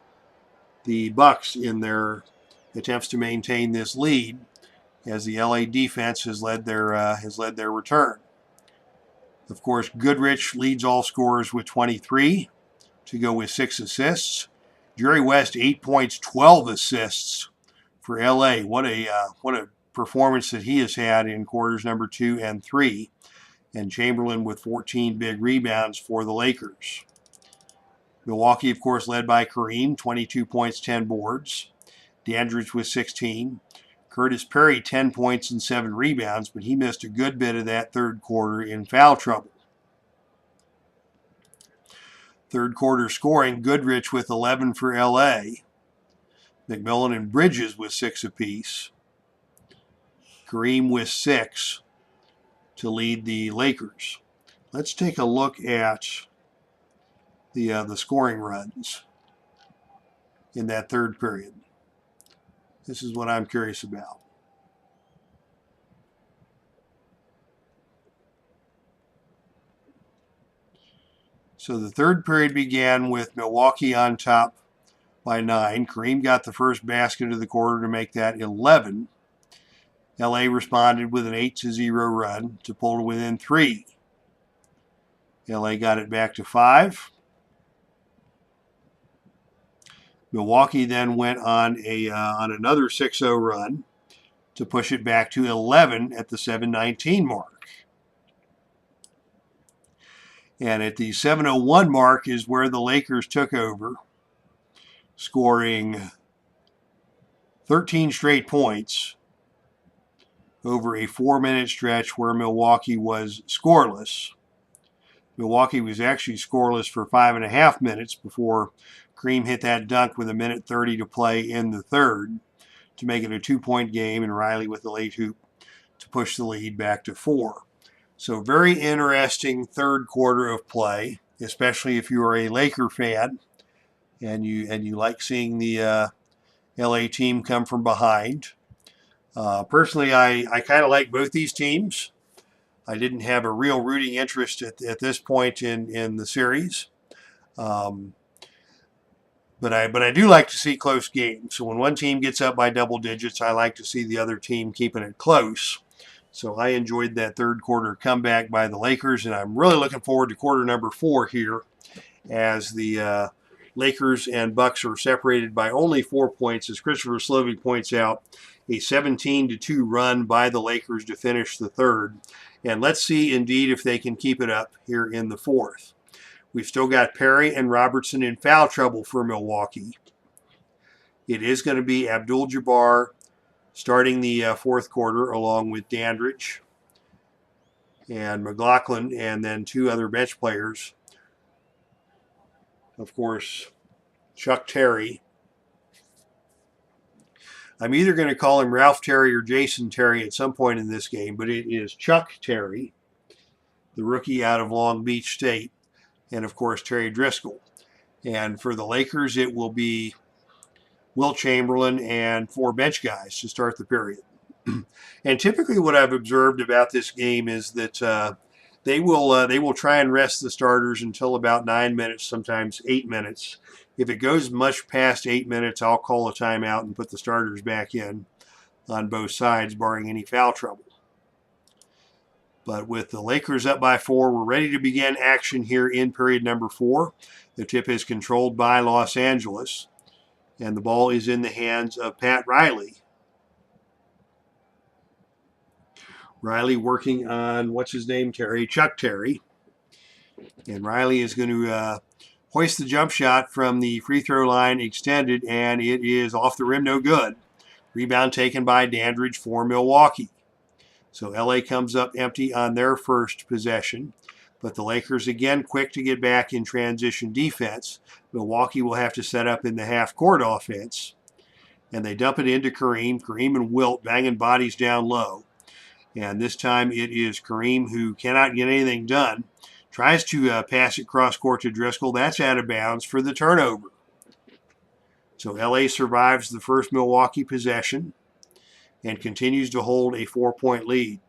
the Bucks in their attempts to maintain this lead, as the LA defense has led their return. Of course, Goodrich leads all scorers with 23 to go with 6 assists. Jerry West 8 points, 12 assists for LA. What a performance that he has had in quarters number 2 and 3. And Chamberlain with 14 big rebounds for the Lakers. Milwaukee, of course, led by Kareem, 22 points, 10 boards. Dandridge with 16. Curtis Perry, 10 points and 7 rebounds, but he missed a good bit of that third quarter in foul trouble. Third quarter scoring, Goodrich with 11 for LA. Mcmillan and Bridges with 6 apiece. Kareem with 6 to lead the Lakers. Let's take a look at the scoring runs in that third period. This is what I'm curious about. So the third period began with Milwaukee on top by 9. Kareem got the first basket of the quarter to make that 11. LA responded with an 8-0 run to pull to within 3. LA got it back to 5. Milwaukee then went on another 6-0 run to push it back to 11 at the 7:19 mark. And at the 7:01 mark is where the Lakers took over, scoring 13 straight points over a 4-minute stretch where Milwaukee was scoreless. Milwaukee was actually scoreless for 5.5 minutes before Kareem hit that dunk with 1:30 to play in the third to make it a 2-point game, and Riley with the late hoop to push the lead back to 4. So very interesting third quarter of play, especially if you are a Laker fan and you like seeing the LA team come from behind. Personally, I kind of like both these teams. I didn't have a real rooting interest at this point in the series. But I do like to see close games. So when one team gets up by double digits, I like to see the other team keeping it close. So I enjoyed that third quarter comeback by the Lakers, and I'm really looking forward to quarter number 4 here, as the Lakers and Bucks are separated by only 4 points, as Christopher Slovik points out, a 17-2 run by the Lakers to finish the third. And let's see indeed if they can keep it up here in the fourth. We've still got Perry and Robertson in foul trouble for Milwaukee. It is going to be Abdul-Jabbar starting the fourth quarter along with Dandridge and McLaughlin, and then 2 other bench players. Of course, Chuck Terry. I'm either going to call him Ralph Terry or Jason Terry at some point in this game, but it is Chuck Terry, the rookie out of Long Beach State, and of course Terry Driscoll. And for the Lakers, it will be Wilt Chamberlain and 4 bench guys to start the period. And typically what I've observed about this game is that they will try and rest the starters until about 9 minutes, sometimes 8 minutes. If it goes much past 8 minutes, I'll call a timeout and put the starters back in on both sides, barring any foul trouble. But with the Lakers up by 4, we're ready to begin action here in period number 4. The tip is controlled by Los Angeles, and the ball is in the hands of Pat Riley. Riley working on, what's his name, Terry? Chuck Terry. And Riley is going to hoist the jump shot from the free throw line extended, and it is off the rim, no good. Rebound taken by Dandridge for Milwaukee. So LA comes up empty on their first possession, but the Lakers again quick to get back in transition defense. Milwaukee will have to set up in the half-court offense, and they dump it into Kareem. Kareem and Wilt banging bodies down low. And this time it is Kareem who cannot get anything done. Tries to pass it cross-court to Driscoll. That's out of bounds for the turnover. So LA survives the first Milwaukee possession and continues to hold a 4-point lead.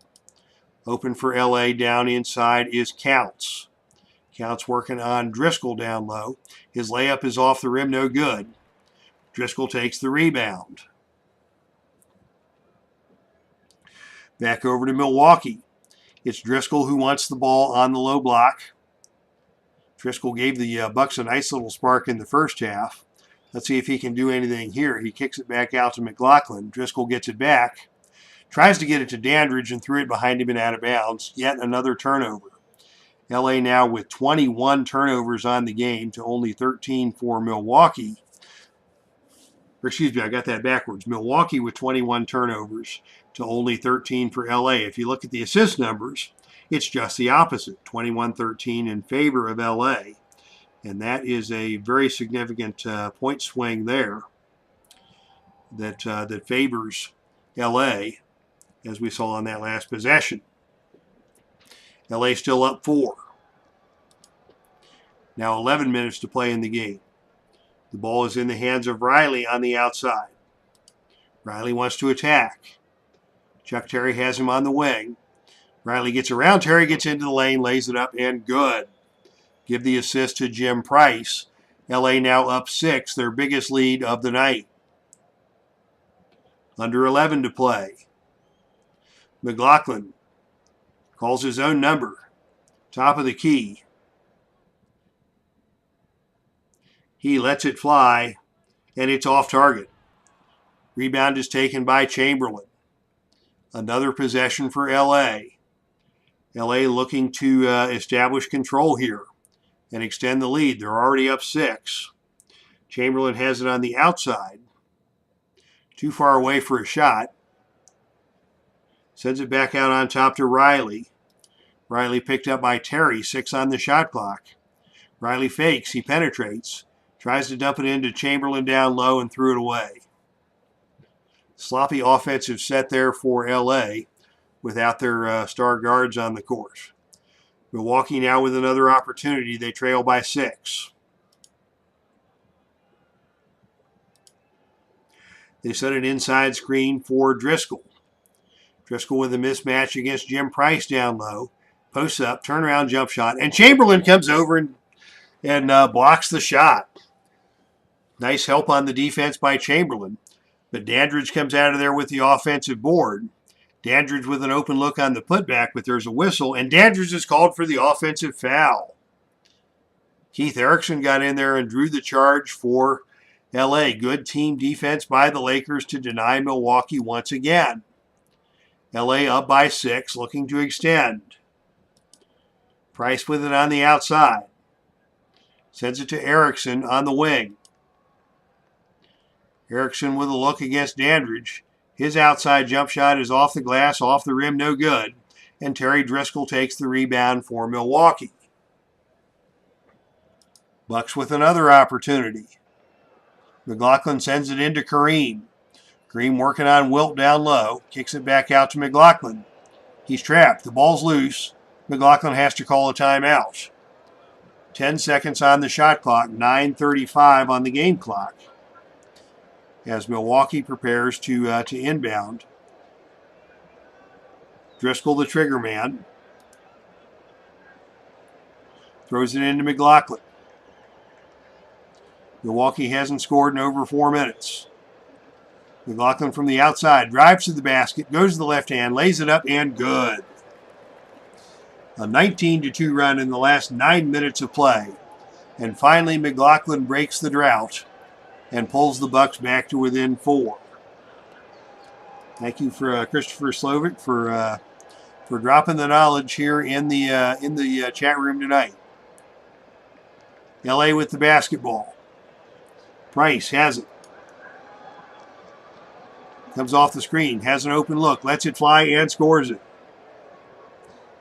Open for LA down inside is Counts. Counts working on Driscoll down low. His layup is off the rim, no good. Driscoll takes the rebound. Back over to Milwaukee. It's Driscoll who wants the ball on the low block. Driscoll gave the Bucks a nice little spark in the first half. Let's see if he can do anything here. He kicks it back out to McLaughlin. Driscoll gets it back. Tries to get it to Dandridge and threw it behind him and out of bounds. Yet another turnover. LA now with 21 turnovers on the game to only 13 for Milwaukee. Or excuse me, I got that backwards. Milwaukee with 21 turnovers to only 13 for LA. If you look at the assist numbers, it's just the opposite, 21-13 in favor of LA. And that is a very significant point swing there that favors LA, as we saw on that last possession. LA still up 4. Now 11 minutes to play in the game. The ball is in the hands of Riley on the outside. Riley wants to attack. Chuck Terry has him on the wing. Riley gets around. Terry gets into the lane, lays it up, and good. Give the assist to Jim Price. LA now up 6, their biggest lead of the night. Under 11 to play. McLaughlin calls his own number. Top of the key. He lets it fly, and it's off target. Rebound is taken by Chamberlain. Another possession for LA. LA looking to establish control here and extend the lead. They're already up 6. Chamberlain has it on the outside. Too far away for a shot. Sends it back out on top to Riley. Riley picked up by Terry, 6 on the shot clock. Riley fakes, he penetrates. Tries to dump it into Chamberlain down low and threw it away. Sloppy offensive set there for LA without their star guards on the court. Milwaukee now with another opportunity. They trail by 6. They set an inside screen for Driscoll. Driscoll with a mismatch against Jim Price down low. Posts up, turnaround jump shot, and Chamberlain comes over and blocks the shot. Nice help on the defense by Chamberlain. But Dandridge comes out of there with the offensive board. Dandridge with an open look on the putback, but there's a whistle, and Dandridge is called for the offensive foul. Keith Erickson got in there and drew the charge for LA. Good team defense by the Lakers to deny Milwaukee once again. LA up by 6, looking to extend. Price with it on the outside. Sends it to Erickson on the wing. Erickson with a look against Dandridge. His outside jump shot is off the glass, off the rim, no good. And Terry Driscoll takes the rebound for Milwaukee. Bucks with another opportunity. McLaughlin sends it into Kareem. Kareem working on Wilt down low. Kicks it back out to McLaughlin. He's trapped. The ball's loose. McLaughlin has to call a timeout. 10 seconds on the shot clock. 9:35 on the game clock. As Milwaukee prepares to inbound. Driscoll, the trigger man. Throws it into McLaughlin. Milwaukee hasn't scored in over 4 minutes. McLaughlin from the outside, drives to the basket, goes to the left hand, lays it up, and good. A 19-2 run in the last 9 minutes of play. And finally, McLaughlin breaks the drought and pulls the Bucks back to within 4. Thank you for Christopher Slovic for dropping the knowledge here in the chat room tonight. LA with the basketball. Price has it. Comes off the screen, has an open look, lets it fly, and scores it.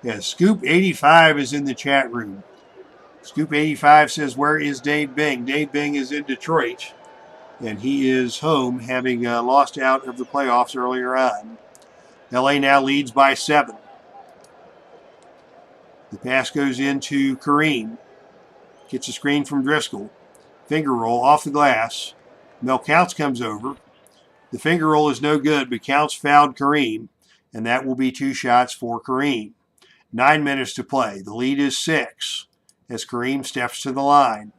Yeah, Scoop85 is in the chat room. Scoop85 says, where is Dave Bing? Dave Bing is in Detroit, and he is home, having lost out of the playoffs earlier on. LA now leads by 7. The pass goes into Kareem. Gets a screen from Driscoll. Finger roll off the glass. Mel Counts comes over. The finger roll is no good, but Counts fouled Kareem, and that will be 2 shots for Kareem. 9 minutes to play. The lead is 6 as Kareem steps to the line.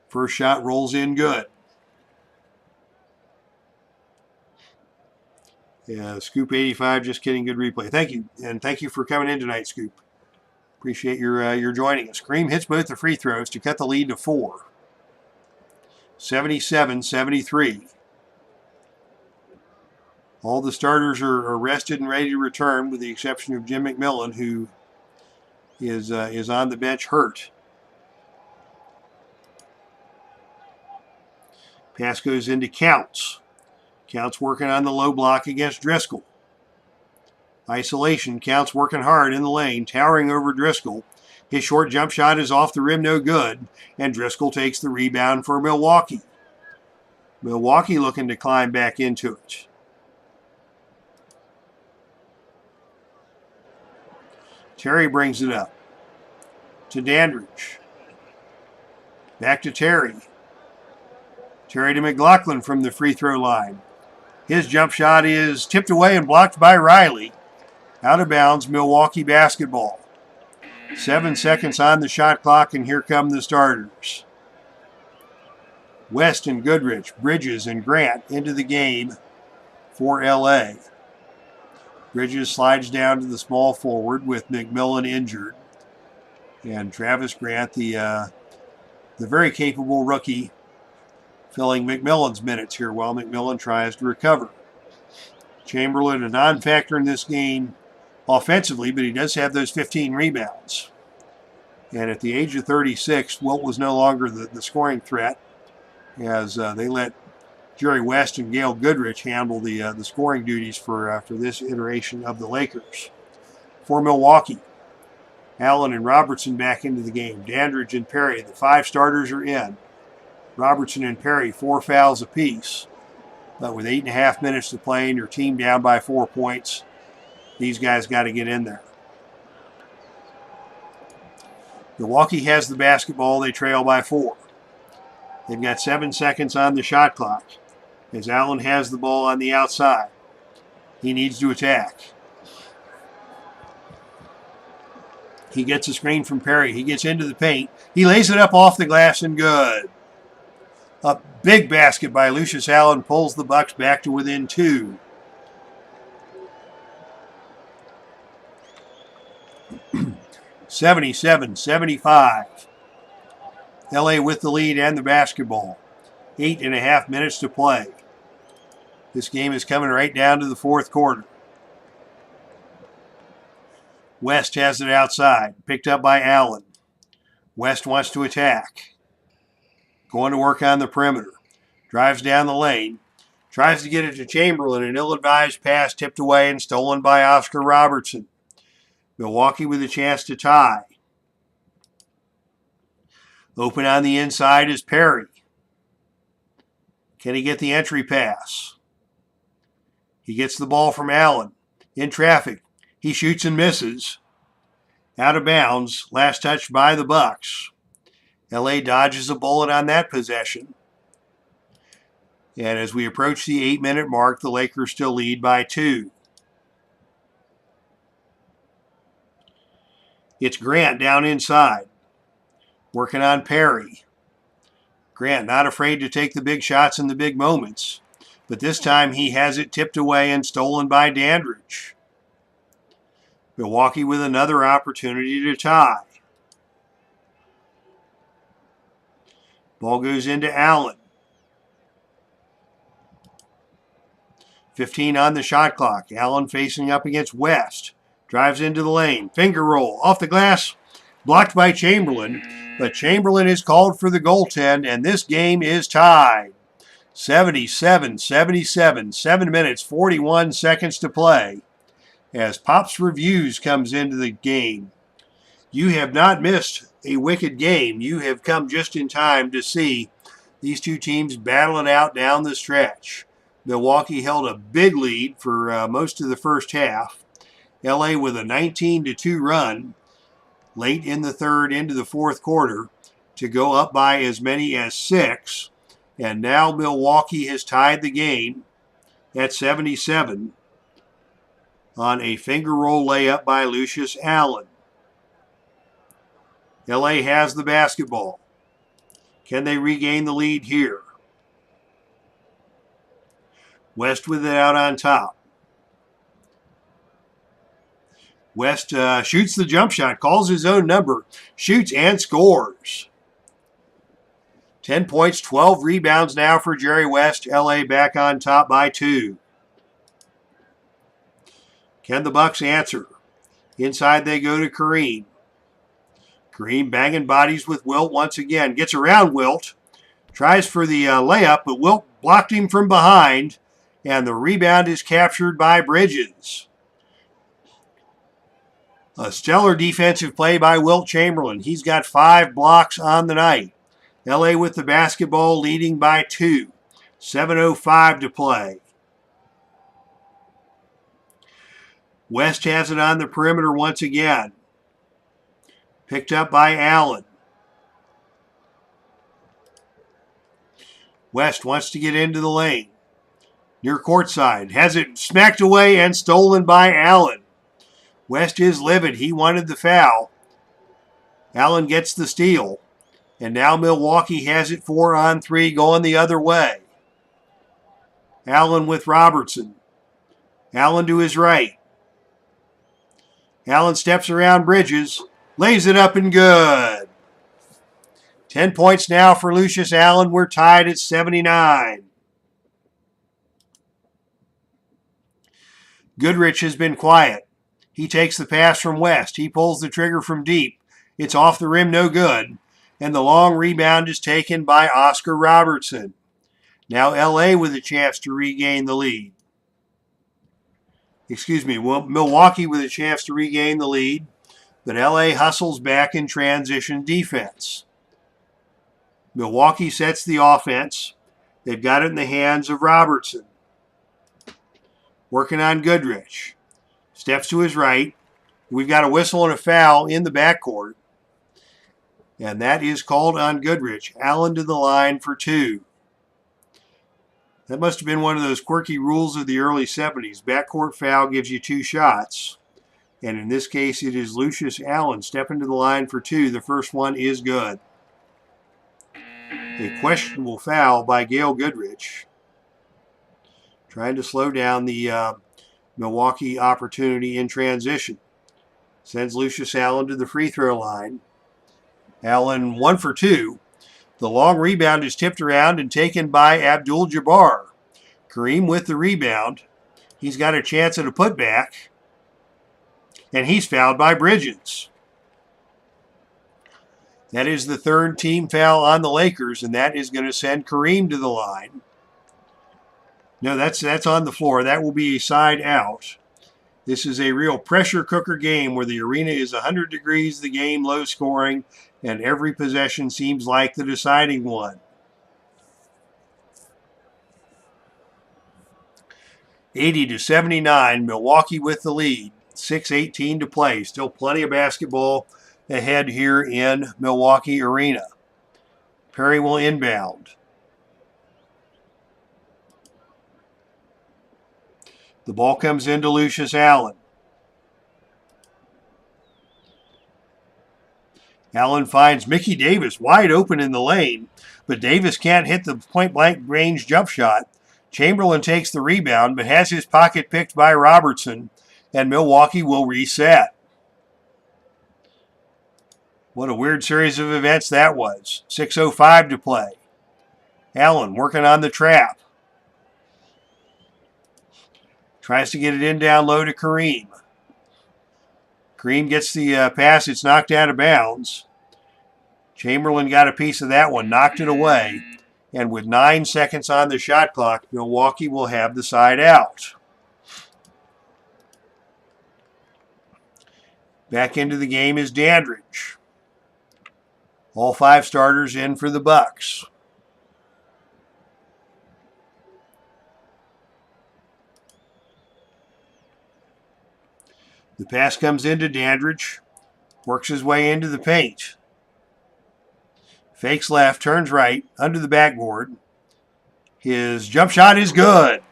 First shot rolls in good. Yeah, Scoop85 just kidding, good replay. Thank you, and thank you for coming in tonight, Scoop. Appreciate your joining us. Kareem hits both the free throws to cut the lead to 4. 77-73. All the starters are rested and ready to return, with the exception of Jim Mcmillan, who is on the bench hurt. Pass goes into Counts. Counts working on the low block against Driscoll. Isolation. Counts working hard in the lane, towering over Driscoll. His short jump shot is off the rim, no good, and Driscoll takes the rebound for Milwaukee. Milwaukee looking to climb back into it. Terry brings it up to Dandridge. Back to Terry. Terry to McLaughlin from the free throw line. His jump shot is tipped away and blocked by Riley. Out of bounds, Milwaukee basketball. 7 seconds on the shot clock, and here come the starters. West and Goodrich, Bridges and Grant into the game for LA. Bridges slides down to the small forward with McMillan injured. And Travis Grant, the very capable rookie, filling McMillan's minutes here while McMillan tries to recover. Chamberlain, a non-factor in this game offensively, but he does have those 15 rebounds. And at the age of 36, Wilt was no longer the scoring threat, as they let Jerry West and Gail Goodrich handle the scoring duties for this iteration of the Lakers. For Milwaukee, Allen and Robertson back into the game. Dandridge and Perry, the 5 starters are in. Robertson and Perry, 4 fouls apiece. But with 8.5 minutes to play and your team down by 4 points, these guys got to get in there. Milwaukee has the basketball. They trail by 4. They've got 7 seconds on the shot clock as Allen has the ball on the outside. He needs to attack. He gets a screen from Perry. He gets into the paint. He lays it up off the glass and good. A big basket by Lucius Allen pulls the Bucks back to within 2. (77-75). LA with the lead and the basketball. 8.5 minutes to play. This game is coming right down to the 4th quarter. West has it outside, picked up by Allen. West wants to attack. Going to work on the perimeter. Drives down the lane. Tries to get it to Chamberlain. An ill-advised pass tipped away and stolen by Oscar Robertson. Milwaukee with a chance to tie. Open on the inside is Perry. Can he get the entry pass? He gets the ball from Allen. In traffic. He shoots and misses. Out of bounds. Last touch by the Bucks. LA dodges a bullet on that possession. And as we approach the 8-minute mark, the Lakers still lead by 2. It's Grant down inside. Working on Perry. Grant not afraid to take the big shots in the big moments. But this time he has it tipped away and stolen by Dandridge. Milwaukee with another opportunity to tie. Ball goes into Allen. 15 on the shot clock. Allen facing up against West. Drives into the lane. Finger roll. Off the glass. Blocked by Chamberlain. But Chamberlain is called for the goaltend, and this game is tied. 77-77. 7 minutes, 41 seconds to play. As Pops Reviews comes into the game. You have not missed a wicked game. You have come just in time to see these two teams battle it out down the stretch. Milwaukee held a big lead for most of the first half. LA with a 19-2 run late in the 3rd into the 4th quarter to go up by as many as 6. And now Milwaukee has tied the game at 77 on a finger roll layup by Lucius Allen. LA has the basketball. Can they regain the lead here? West with it out on top. West shoots the jump shot, calls his own number, shoots and scores. 10 points, 12 rebounds now for Jerry West. LA back on top by 2. Can the Bucks answer? Inside they go to Kareem. Kareem banging bodies with Wilt once again. Gets around Wilt. Tries for the layup, but Wilt blocked him from behind. And the rebound is captured by Bridges. A stellar defensive play by Wilt Chamberlain. He's got 5 blocks on the night. LA with the basketball leading by 2. 7:05 to play. West has it on the perimeter once again. Picked up by Allen. West wants to get into the lane. Near courtside. Has it smacked away and stolen by Allen. West is livid. He wanted the foul. Allen gets the steal. And now Milwaukee has it 4-on-3 going the other way. Allen with Robertson. Allen to his right. Allen steps around Bridges. Lays it up and good. 10 points now for Lucius Allen. We're tied at 79. Goodrich has been quiet. He takes the pass from West. He pulls the trigger from deep. It's off the rim, no good. And the long rebound is taken by Oscar Robertson. Now LA with a chance to regain the lead. Milwaukee with a chance to regain the lead, but LA hustles back in transition defense. Milwaukee sets the offense. They've got it in the hands of Robertson. Working on Goodrich. Steps to his right. We've got a whistle and a foul in the backcourt. And that is called on Goodrich. Allen to the line for 2. That must have been one of those quirky rules of the early 70s. Backcourt foul gives you 2 shots. And in this case, it is Lucius Allen stepping to the line for 2. The first one is good. A questionable foul by Gail Goodrich. Trying to slow down the Milwaukee opportunity in transition. Sends Lucius Allen to the free throw line. Allen 1 for 2. The long rebound is tipped around and taken by Abdul-Jabbar. Kareem with the rebound. He's got a chance at a putback. And he's fouled by Bridges. That is the 3rd team foul on the Lakers, and that is going to send Kareem to the line. No, that's on the floor. That will be a side out. This is a real pressure cooker game where the arena is 100 degrees, the game low scoring, and every possession seems like the deciding one. 80-79, Milwaukee with the lead. 6:18 to play. Still plenty of basketball ahead here in Milwaukee Arena. Perry will inbound. The ball comes into Lucius Allen. Allen finds Mickey Davis wide open in the lane, but Davis can't hit the point-blank range jump shot. Chamberlain takes the rebound, but has his pocket picked by Robertson, and Milwaukee will reset. What a weird series of events that was. 6:05 to play. Allen working on the trap. Tries to get it in down low to Kareem. Kareem gets the pass. It's knocked out of bounds. Chamberlain got a piece of that one, knocked it away. And with 9 seconds on the shot clock, Milwaukee will have the side out. Back into the game is Dandridge. All 5 starters in for the Bucks. The pass comes into Dandridge. Works his way into the paint. Fakes left, turns right, under the backboard. His jump shot is good.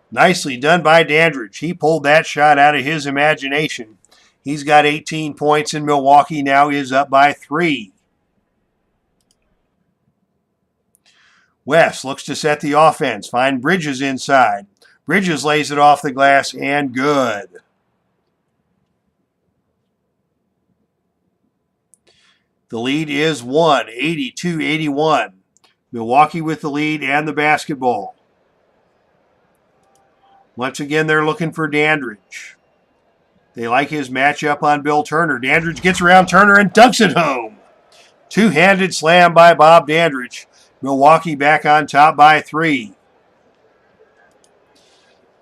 Nicely done by Dandridge. He pulled that shot out of his imagination. He's got 18 points, and Milwaukee now is up by 3. West looks to set the offense. Find Bridges inside. Bridges lays it off the glass, and good. The lead is 1, 82-81. Milwaukee with the lead and the basketball. Once again, they're looking for Dandridge. They like his matchup on Bill Turner. Dandridge gets around Turner and dunks it home. Two-handed slam by Bob Dandridge. Milwaukee back on top by 3.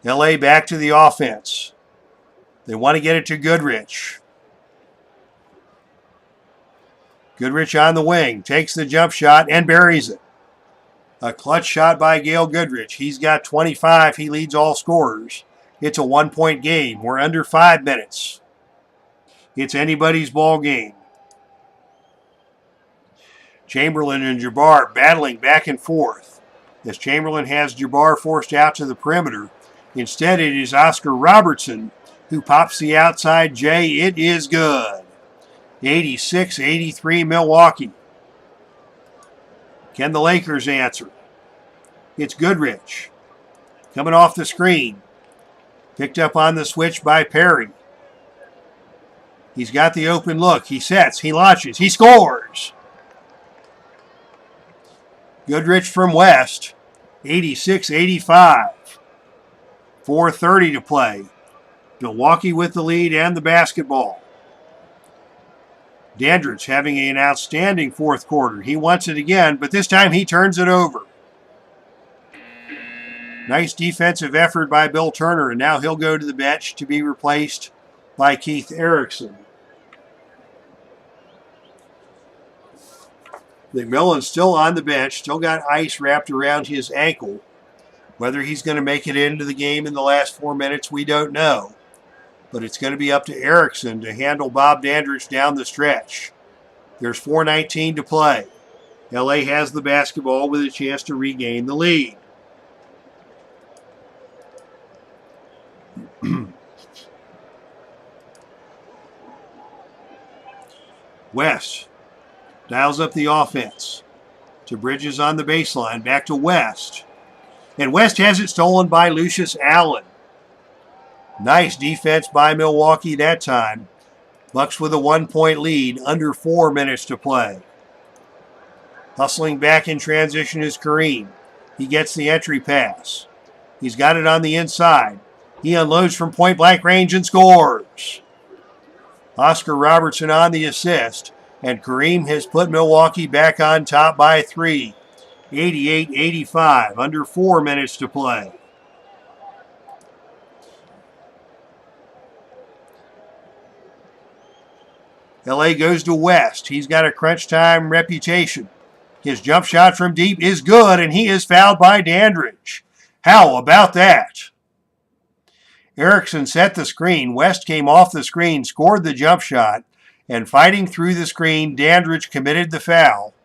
LA back to the offense. They want to get it to Goodrich. Goodrich on the wing, takes the jump shot and buries it. A clutch shot by Gail Goodrich. He's got 25. He leads all scorers. It's a 1-point game. We're under 5 minutes. It's anybody's ball game. Chamberlain and Jabbar battling back and forth. As Chamberlain has Jabbar forced out to the perimeter. Instead, it is Oscar Robertson who pops the outside J. It is good. 86-83 Milwaukee. Can the Lakers answer? It's Goodrich. Coming off the screen. Picked up on the switch by Perry. He's got the open look. He sets. He launches. He scores. Goodrich from West. 86-85. 4:30 to play. Milwaukee with the lead and the basketball. Dandridge having an outstanding 4th quarter. He wants it again, but this time he turns it over. Nice defensive effort by Bill Turner, and now he'll go to the bench to be replaced by Keith Erickson. Mcmillan's still on the bench, still got ice wrapped around his ankle. Whether he's going to make it into the game in the last 4 minutes, we don't know. But it's going to be up to Erickson to handle Bob Dandridge down the stretch. There's 4:19 to play. LA has the basketball with a chance to regain the lead. West dials up the offense to Bridges on the baseline, back to West. And West has it stolen by Lucius Allen. Nice defense by Milwaukee that time. Bucks with a 1-point lead, under 4 minutes to play. Hustling back in transition is Kareem. He gets the entry pass. He's got it on the inside. He unloads from point-blank range and scores. Oscar Robertson on the assist, and Kareem has put Milwaukee back on top by 3. 88-85, under 4 minutes to play. LA goes to West. He's got a crunch time reputation. His jump shot from deep is good, and he is fouled by Dandridge. How about that? Erickson set the screen. West came off the screen, scored the jump shot, and fighting through the screen, Dandridge committed the foul.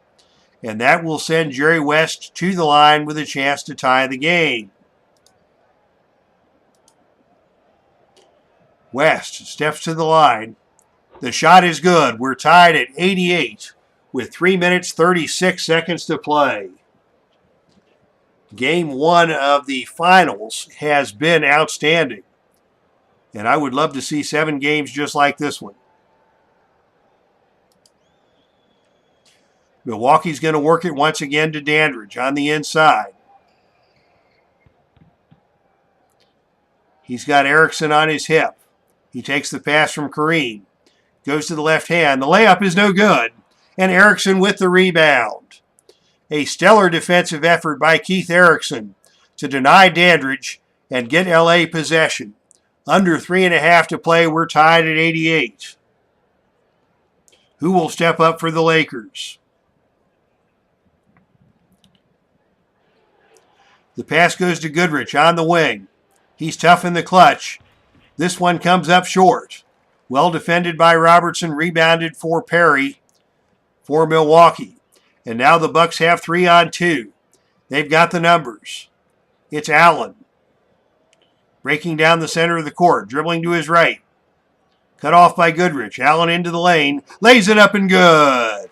And that will send Jerry West to the line with a chance to tie the game. West steps to the line. The shot is good. We're tied at 88 with 3 minutes 36 seconds to play. Game 1 of the finals has been outstanding. And I would love to see 7 games just like this one. Milwaukee's going to work it once again to Dandridge on the inside. He's got Erickson on his hip. He takes the pass from Kareem. Goes to the left hand. The layup is no good. And Erickson with the rebound. A stellar defensive effort by Keith Erickson to deny Dandridge and get LA possession. Under 3.5 to play, we're tied at 88. Who will step up for the Lakers? The pass goes to Goodrich on the wing. He's tough in the clutch. This one comes up short. Well defended by Robertson, rebounded for Perry for Milwaukee. And now the Bucks have 3-on-2. They've got the numbers. It's Allen. Breaking down the center of the court, dribbling to his right. Cut off by Goodrich. Allen into the lane. Lays it up and good.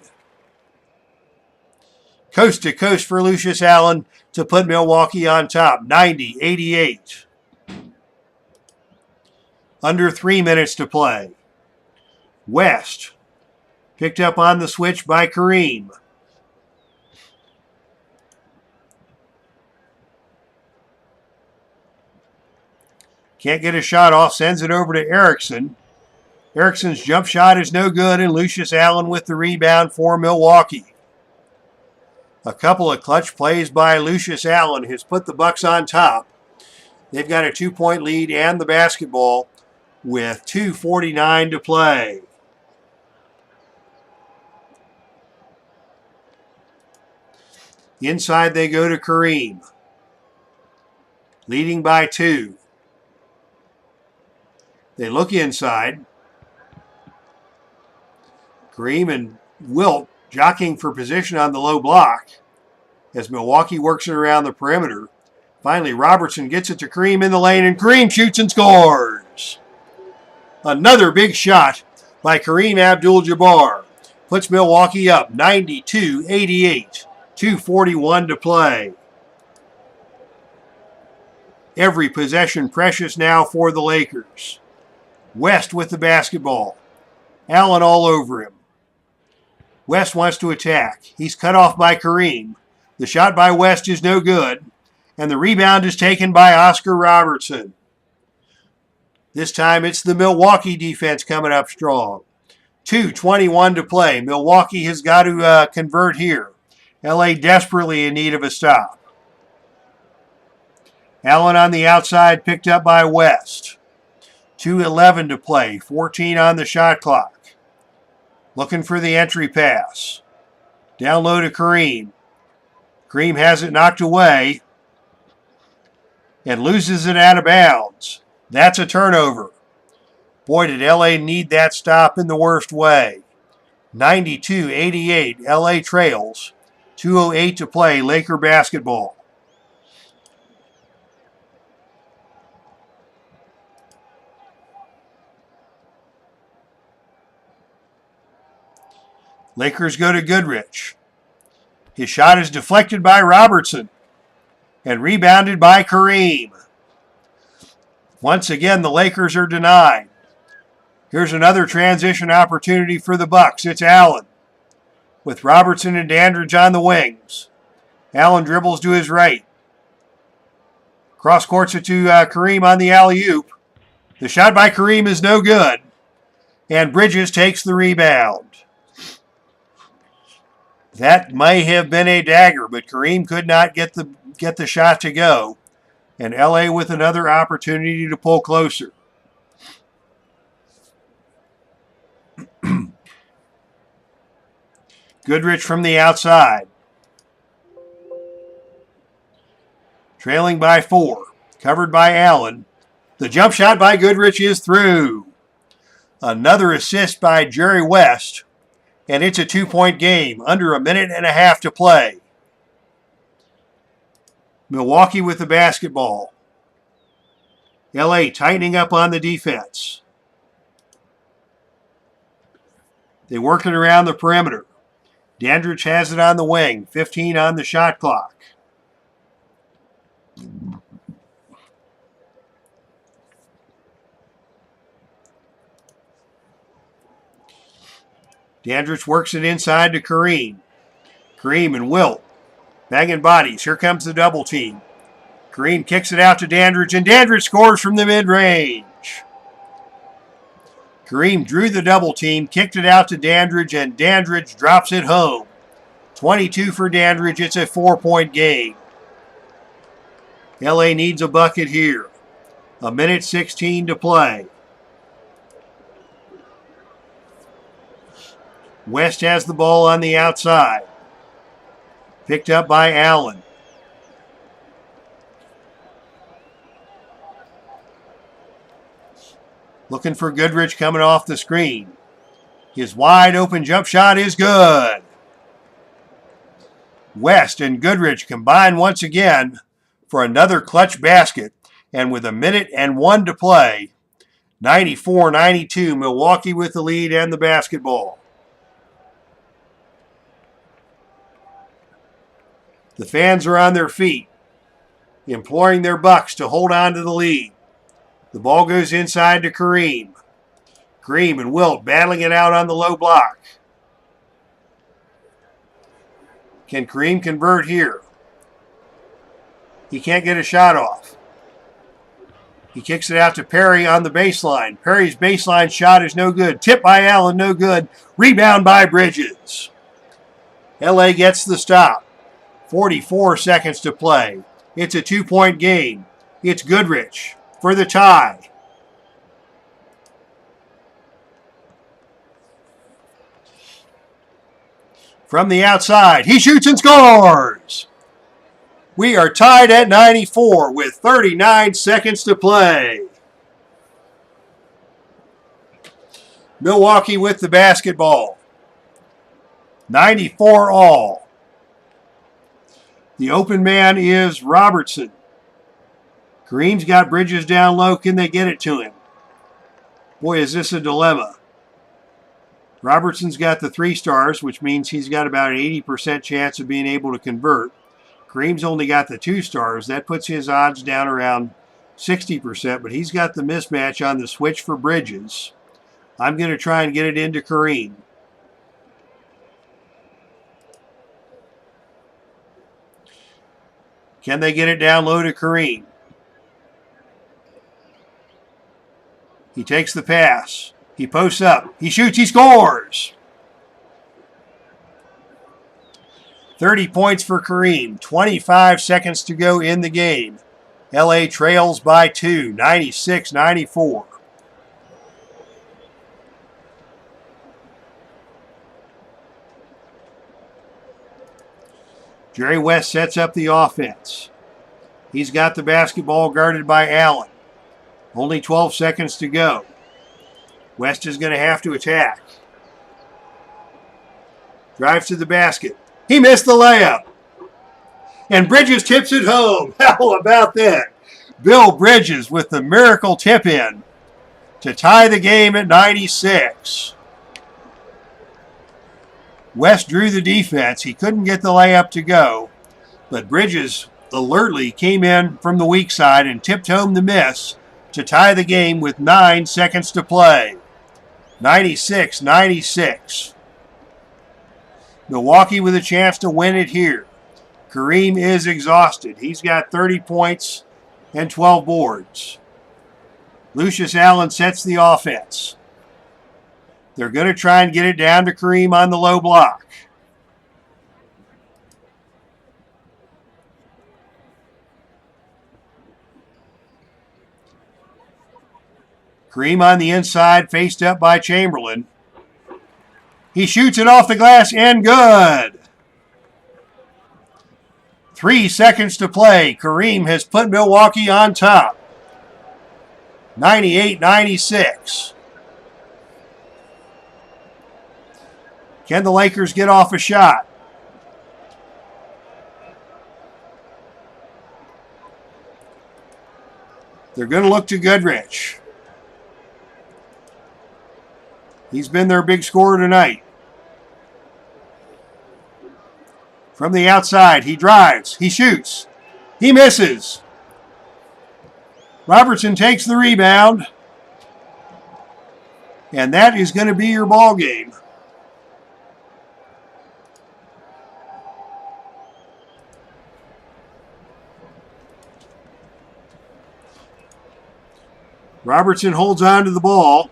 Coast to coast for Lucius Allen to put Milwaukee on top. 90-88. Under 3 minutes to play. West. Picked up on the switch by Kareem. Can't get a shot off. Sends it over to Erickson. Erickson's jump shot is no good, and Lucius Allen with the rebound for Milwaukee. A couple of clutch plays by Lucius Allen has put the Bucks on top. They've got a 2-point lead and the basketball with 2:49 to play. Inside they go to Kareem. Leading by 2. They look inside. Kareem and Wilt jockeying for position on the low block as Milwaukee works it around the perimeter. Finally, Robertson gets it to Kareem in the lane, and Kareem shoots and scores. Another big shot by Kareem Abdul-Jabbar puts Milwaukee up 92-88. 2:41 to play. Every possession precious now for the Lakers. West with the basketball. Allen all over him. West wants to attack. He's cut off by Kareem. The shot by West is no good, and the rebound is taken by Oscar Robertson. This time it's the Milwaukee defense coming up strong. 2:21 to play. Milwaukee has got to convert here. LA desperately in need of a stop. Allen on the outside, picked up by West. 2:11 to play, 14 on the shot clock. Looking for the entry pass. Down low to Kareem. Kareem has it knocked away and loses it out of bounds. That's a turnover. Boy, did LA need that stop in the worst way. 92-88, LA trails. 2:08 to play, Laker basketball. Lakers go to Goodrich. His shot is deflected by Robertson and rebounded by Kareem. Once again, the Lakers are denied. Here's another transition opportunity for the Bucks. It's Allen with Robertson and Dandridge on the wings. Allen dribbles to his right. Cross courts it to Kareem on the alley-oop. The shot by Kareem is no good, and Bridges takes the rebound. That may have been a dagger, but Kareem could not get the shot to go, and LA with another opportunity to pull closer. Goodrich from the outside. Trailing by 4. Covered by Allen. The jump shot by Goodrich is through. Another assist by Jerry West. And it's a 2-point game. Under a minute and a half to play. Milwaukee with the basketball. LA tightening up on the defense. They work it around the perimeter. Dandridge has it on the wing. 15 on the shot clock. Dandridge works it inside to Kareem. Kareem and Wilt banging bodies. Here comes the double team. Kareem kicks it out to Dandridge, and Dandridge scores from the mid-range. Kareem drew the double team, kicked it out to Dandridge, and Dandridge drops it home. 22 for Dandridge. It's a 4-point game. LA needs a bucket here. A minute 16 to play. West has the ball on the outside. Picked up by Allen. Looking for Goodrich coming off the screen. His wide open jump shot is good. West and Goodrich combine once again for another clutch basket. And with a minute and 1 to play, 94-92, Milwaukee with the lead and the basketball. The fans are on their feet, imploring their Bucks to hold on to the lead. The ball goes inside to Kareem. Kareem and Wilt battling it out on the low block. Can Kareem convert here? He can't get a shot off. He kicks it out to Perry on the baseline. Perry's baseline shot is no good. Tip by Allen, no good. Rebound by Bridges. LA gets the stop. 44 seconds to play. It's a 2-point game. It's Goodrich for the tie. From the outside, he shoots and scores. We are tied at 94 with 39 seconds to play. Milwaukee with the basketball. 94 all. The open man is Robertson. Kareem's got Bridges down low. Can they get it to him? Boy, is this a dilemma. Robertson's got the 3 stars, which means he's got about an 80% chance of being able to convert. Kareem's only got the 2 stars. That puts his odds down around 60%, but he's got the mismatch on the switch for Bridges. I'm going to try and get it into Kareem. Can they get it down low to Kareem? He takes the pass. He posts up. He shoots. He scores. 30 points for Kareem. 25 seconds to go in the game. LA trails by 2, 96-94. Jerry West sets up the offense. He's got the basketball guarded by Allen. Only 12 seconds to go. West is going to have to attack. Drives to the basket. He missed the layup. And Bridges tips it home. How about that? Bill Bridges with the miracle tip in to tie the game at 96. West drew the defense. He couldn't get the layup to go, but Bridges alertly came in from the weak side and tipped home the miss to tie the game with 9 seconds to play. 96-96. Milwaukee with a chance to win it here. Kareem is exhausted. He's got 30 points and 12 boards. Lucius Allen sets the offense. They're going to try and get it down to Kareem on the low block. Kareem on the inside, faced up by Chamberlain. He shoots it off the glass and good. 3 seconds to play. Kareem has put Milwaukee on top. 98-96. Can the Lakers get off a shot? They're going to look to Goodrich. He's been their big scorer tonight. From the outside, he drives, he shoots, he misses. Robertson takes the rebound. And that is going to be your ball game. Robertson holds on to the ball.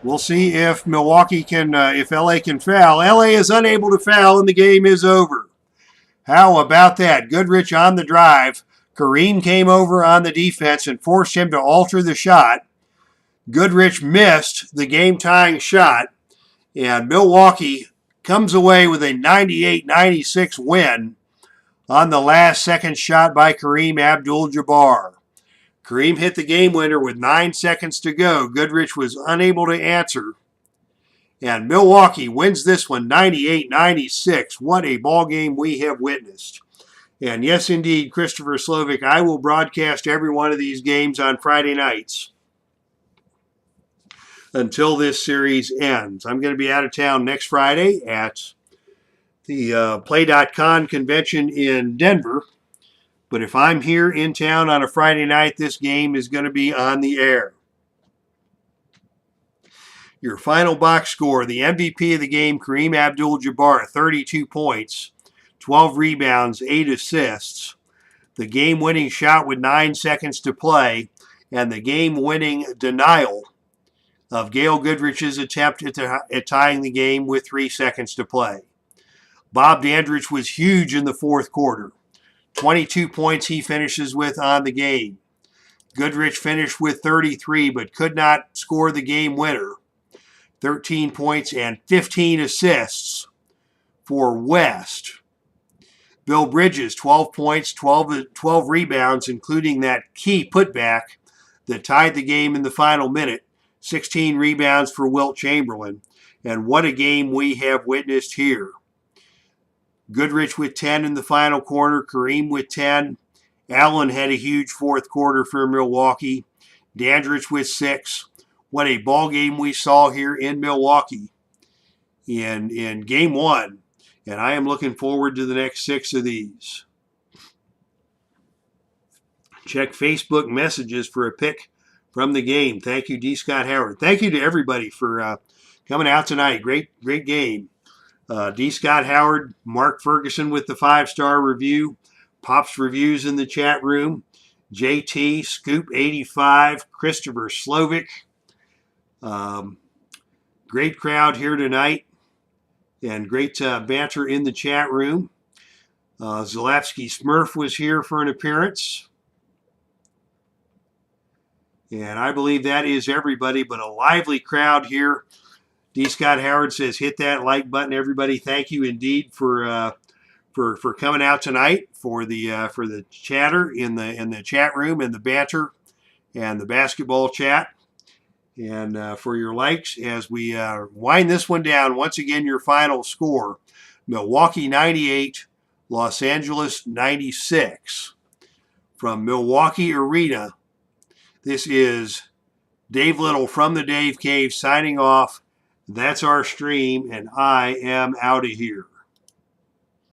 We'll see if Milwaukee can, if LA can foul. LA is unable to foul and the game is over. How about that? Goodrich on the drive. Kareem came over on the defense and forced him to alter the shot. Goodrich missed the game-tying shot, and Milwaukee comes away with a 98-96 win on the last second shot by Kareem Abdul-Jabbar. Kareem hit the game winner with 9 seconds to go. Goodrich was unable to answer. And Milwaukee wins this one 98-96. What a ball game we have witnessed. And yes, indeed, Christopher Slovic, I will broadcast every one of these games on Friday nights until this series ends. I'm going to be out of town next Friday at the Play.con convention in Denver. But if I'm here in town on a Friday night, this game is going to be on the air. Your final box score, the MVP of the game, Kareem Abdul-Jabbar, 32 points, 12 rebounds, 8 assists. The game-winning shot with 9 seconds to play, and the game-winning denial of Gail Goodrich's attempt at tying the game with 3 seconds to play. Bob Dandridge was huge in the fourth quarter. 22 points he finishes with on the game. Goodrich finished with 33 but could not score the game winner. 13 points and 15 assists for West. Bill Bridges, 12 points, 12 rebounds, including that key putback that tied the game in the final minute. 16 rebounds for Wilt Chamberlain. And what a game we have witnessed here. Goodrich with 10 in the final quarter. Kareem with 10. Allen had a huge fourth quarter for Milwaukee. Dandridge with 6. What a ball game we saw here in Milwaukee in game 1. And I am looking forward to the next 6 of these. Check Facebook messages for a pick from the game. Thank you, D. Scott Howard. Thank you to everybody for coming out tonight. Great game. D. Scott Howard, Mark Ferguson with the 5-star review. Pops Reviews in the chat room. JT, Scoop 85, Christopher Slovic, Great crowd here tonight and great banter in the chat room. Zalapsky Smurf was here for an appearance. And I believe that is everybody, but a lively crowd here. D. Scott Howard says, hit that like button, everybody. Thank you indeed for coming out tonight for the chatter in the chat room and the banter and the basketball chat, and for your likes as we wind this one down. Once again, your final score: Milwaukee 98, Los Angeles 96. From Milwaukee Arena, this is Dave Little from the Dave Cave signing off. That's our stream, and I am out of here.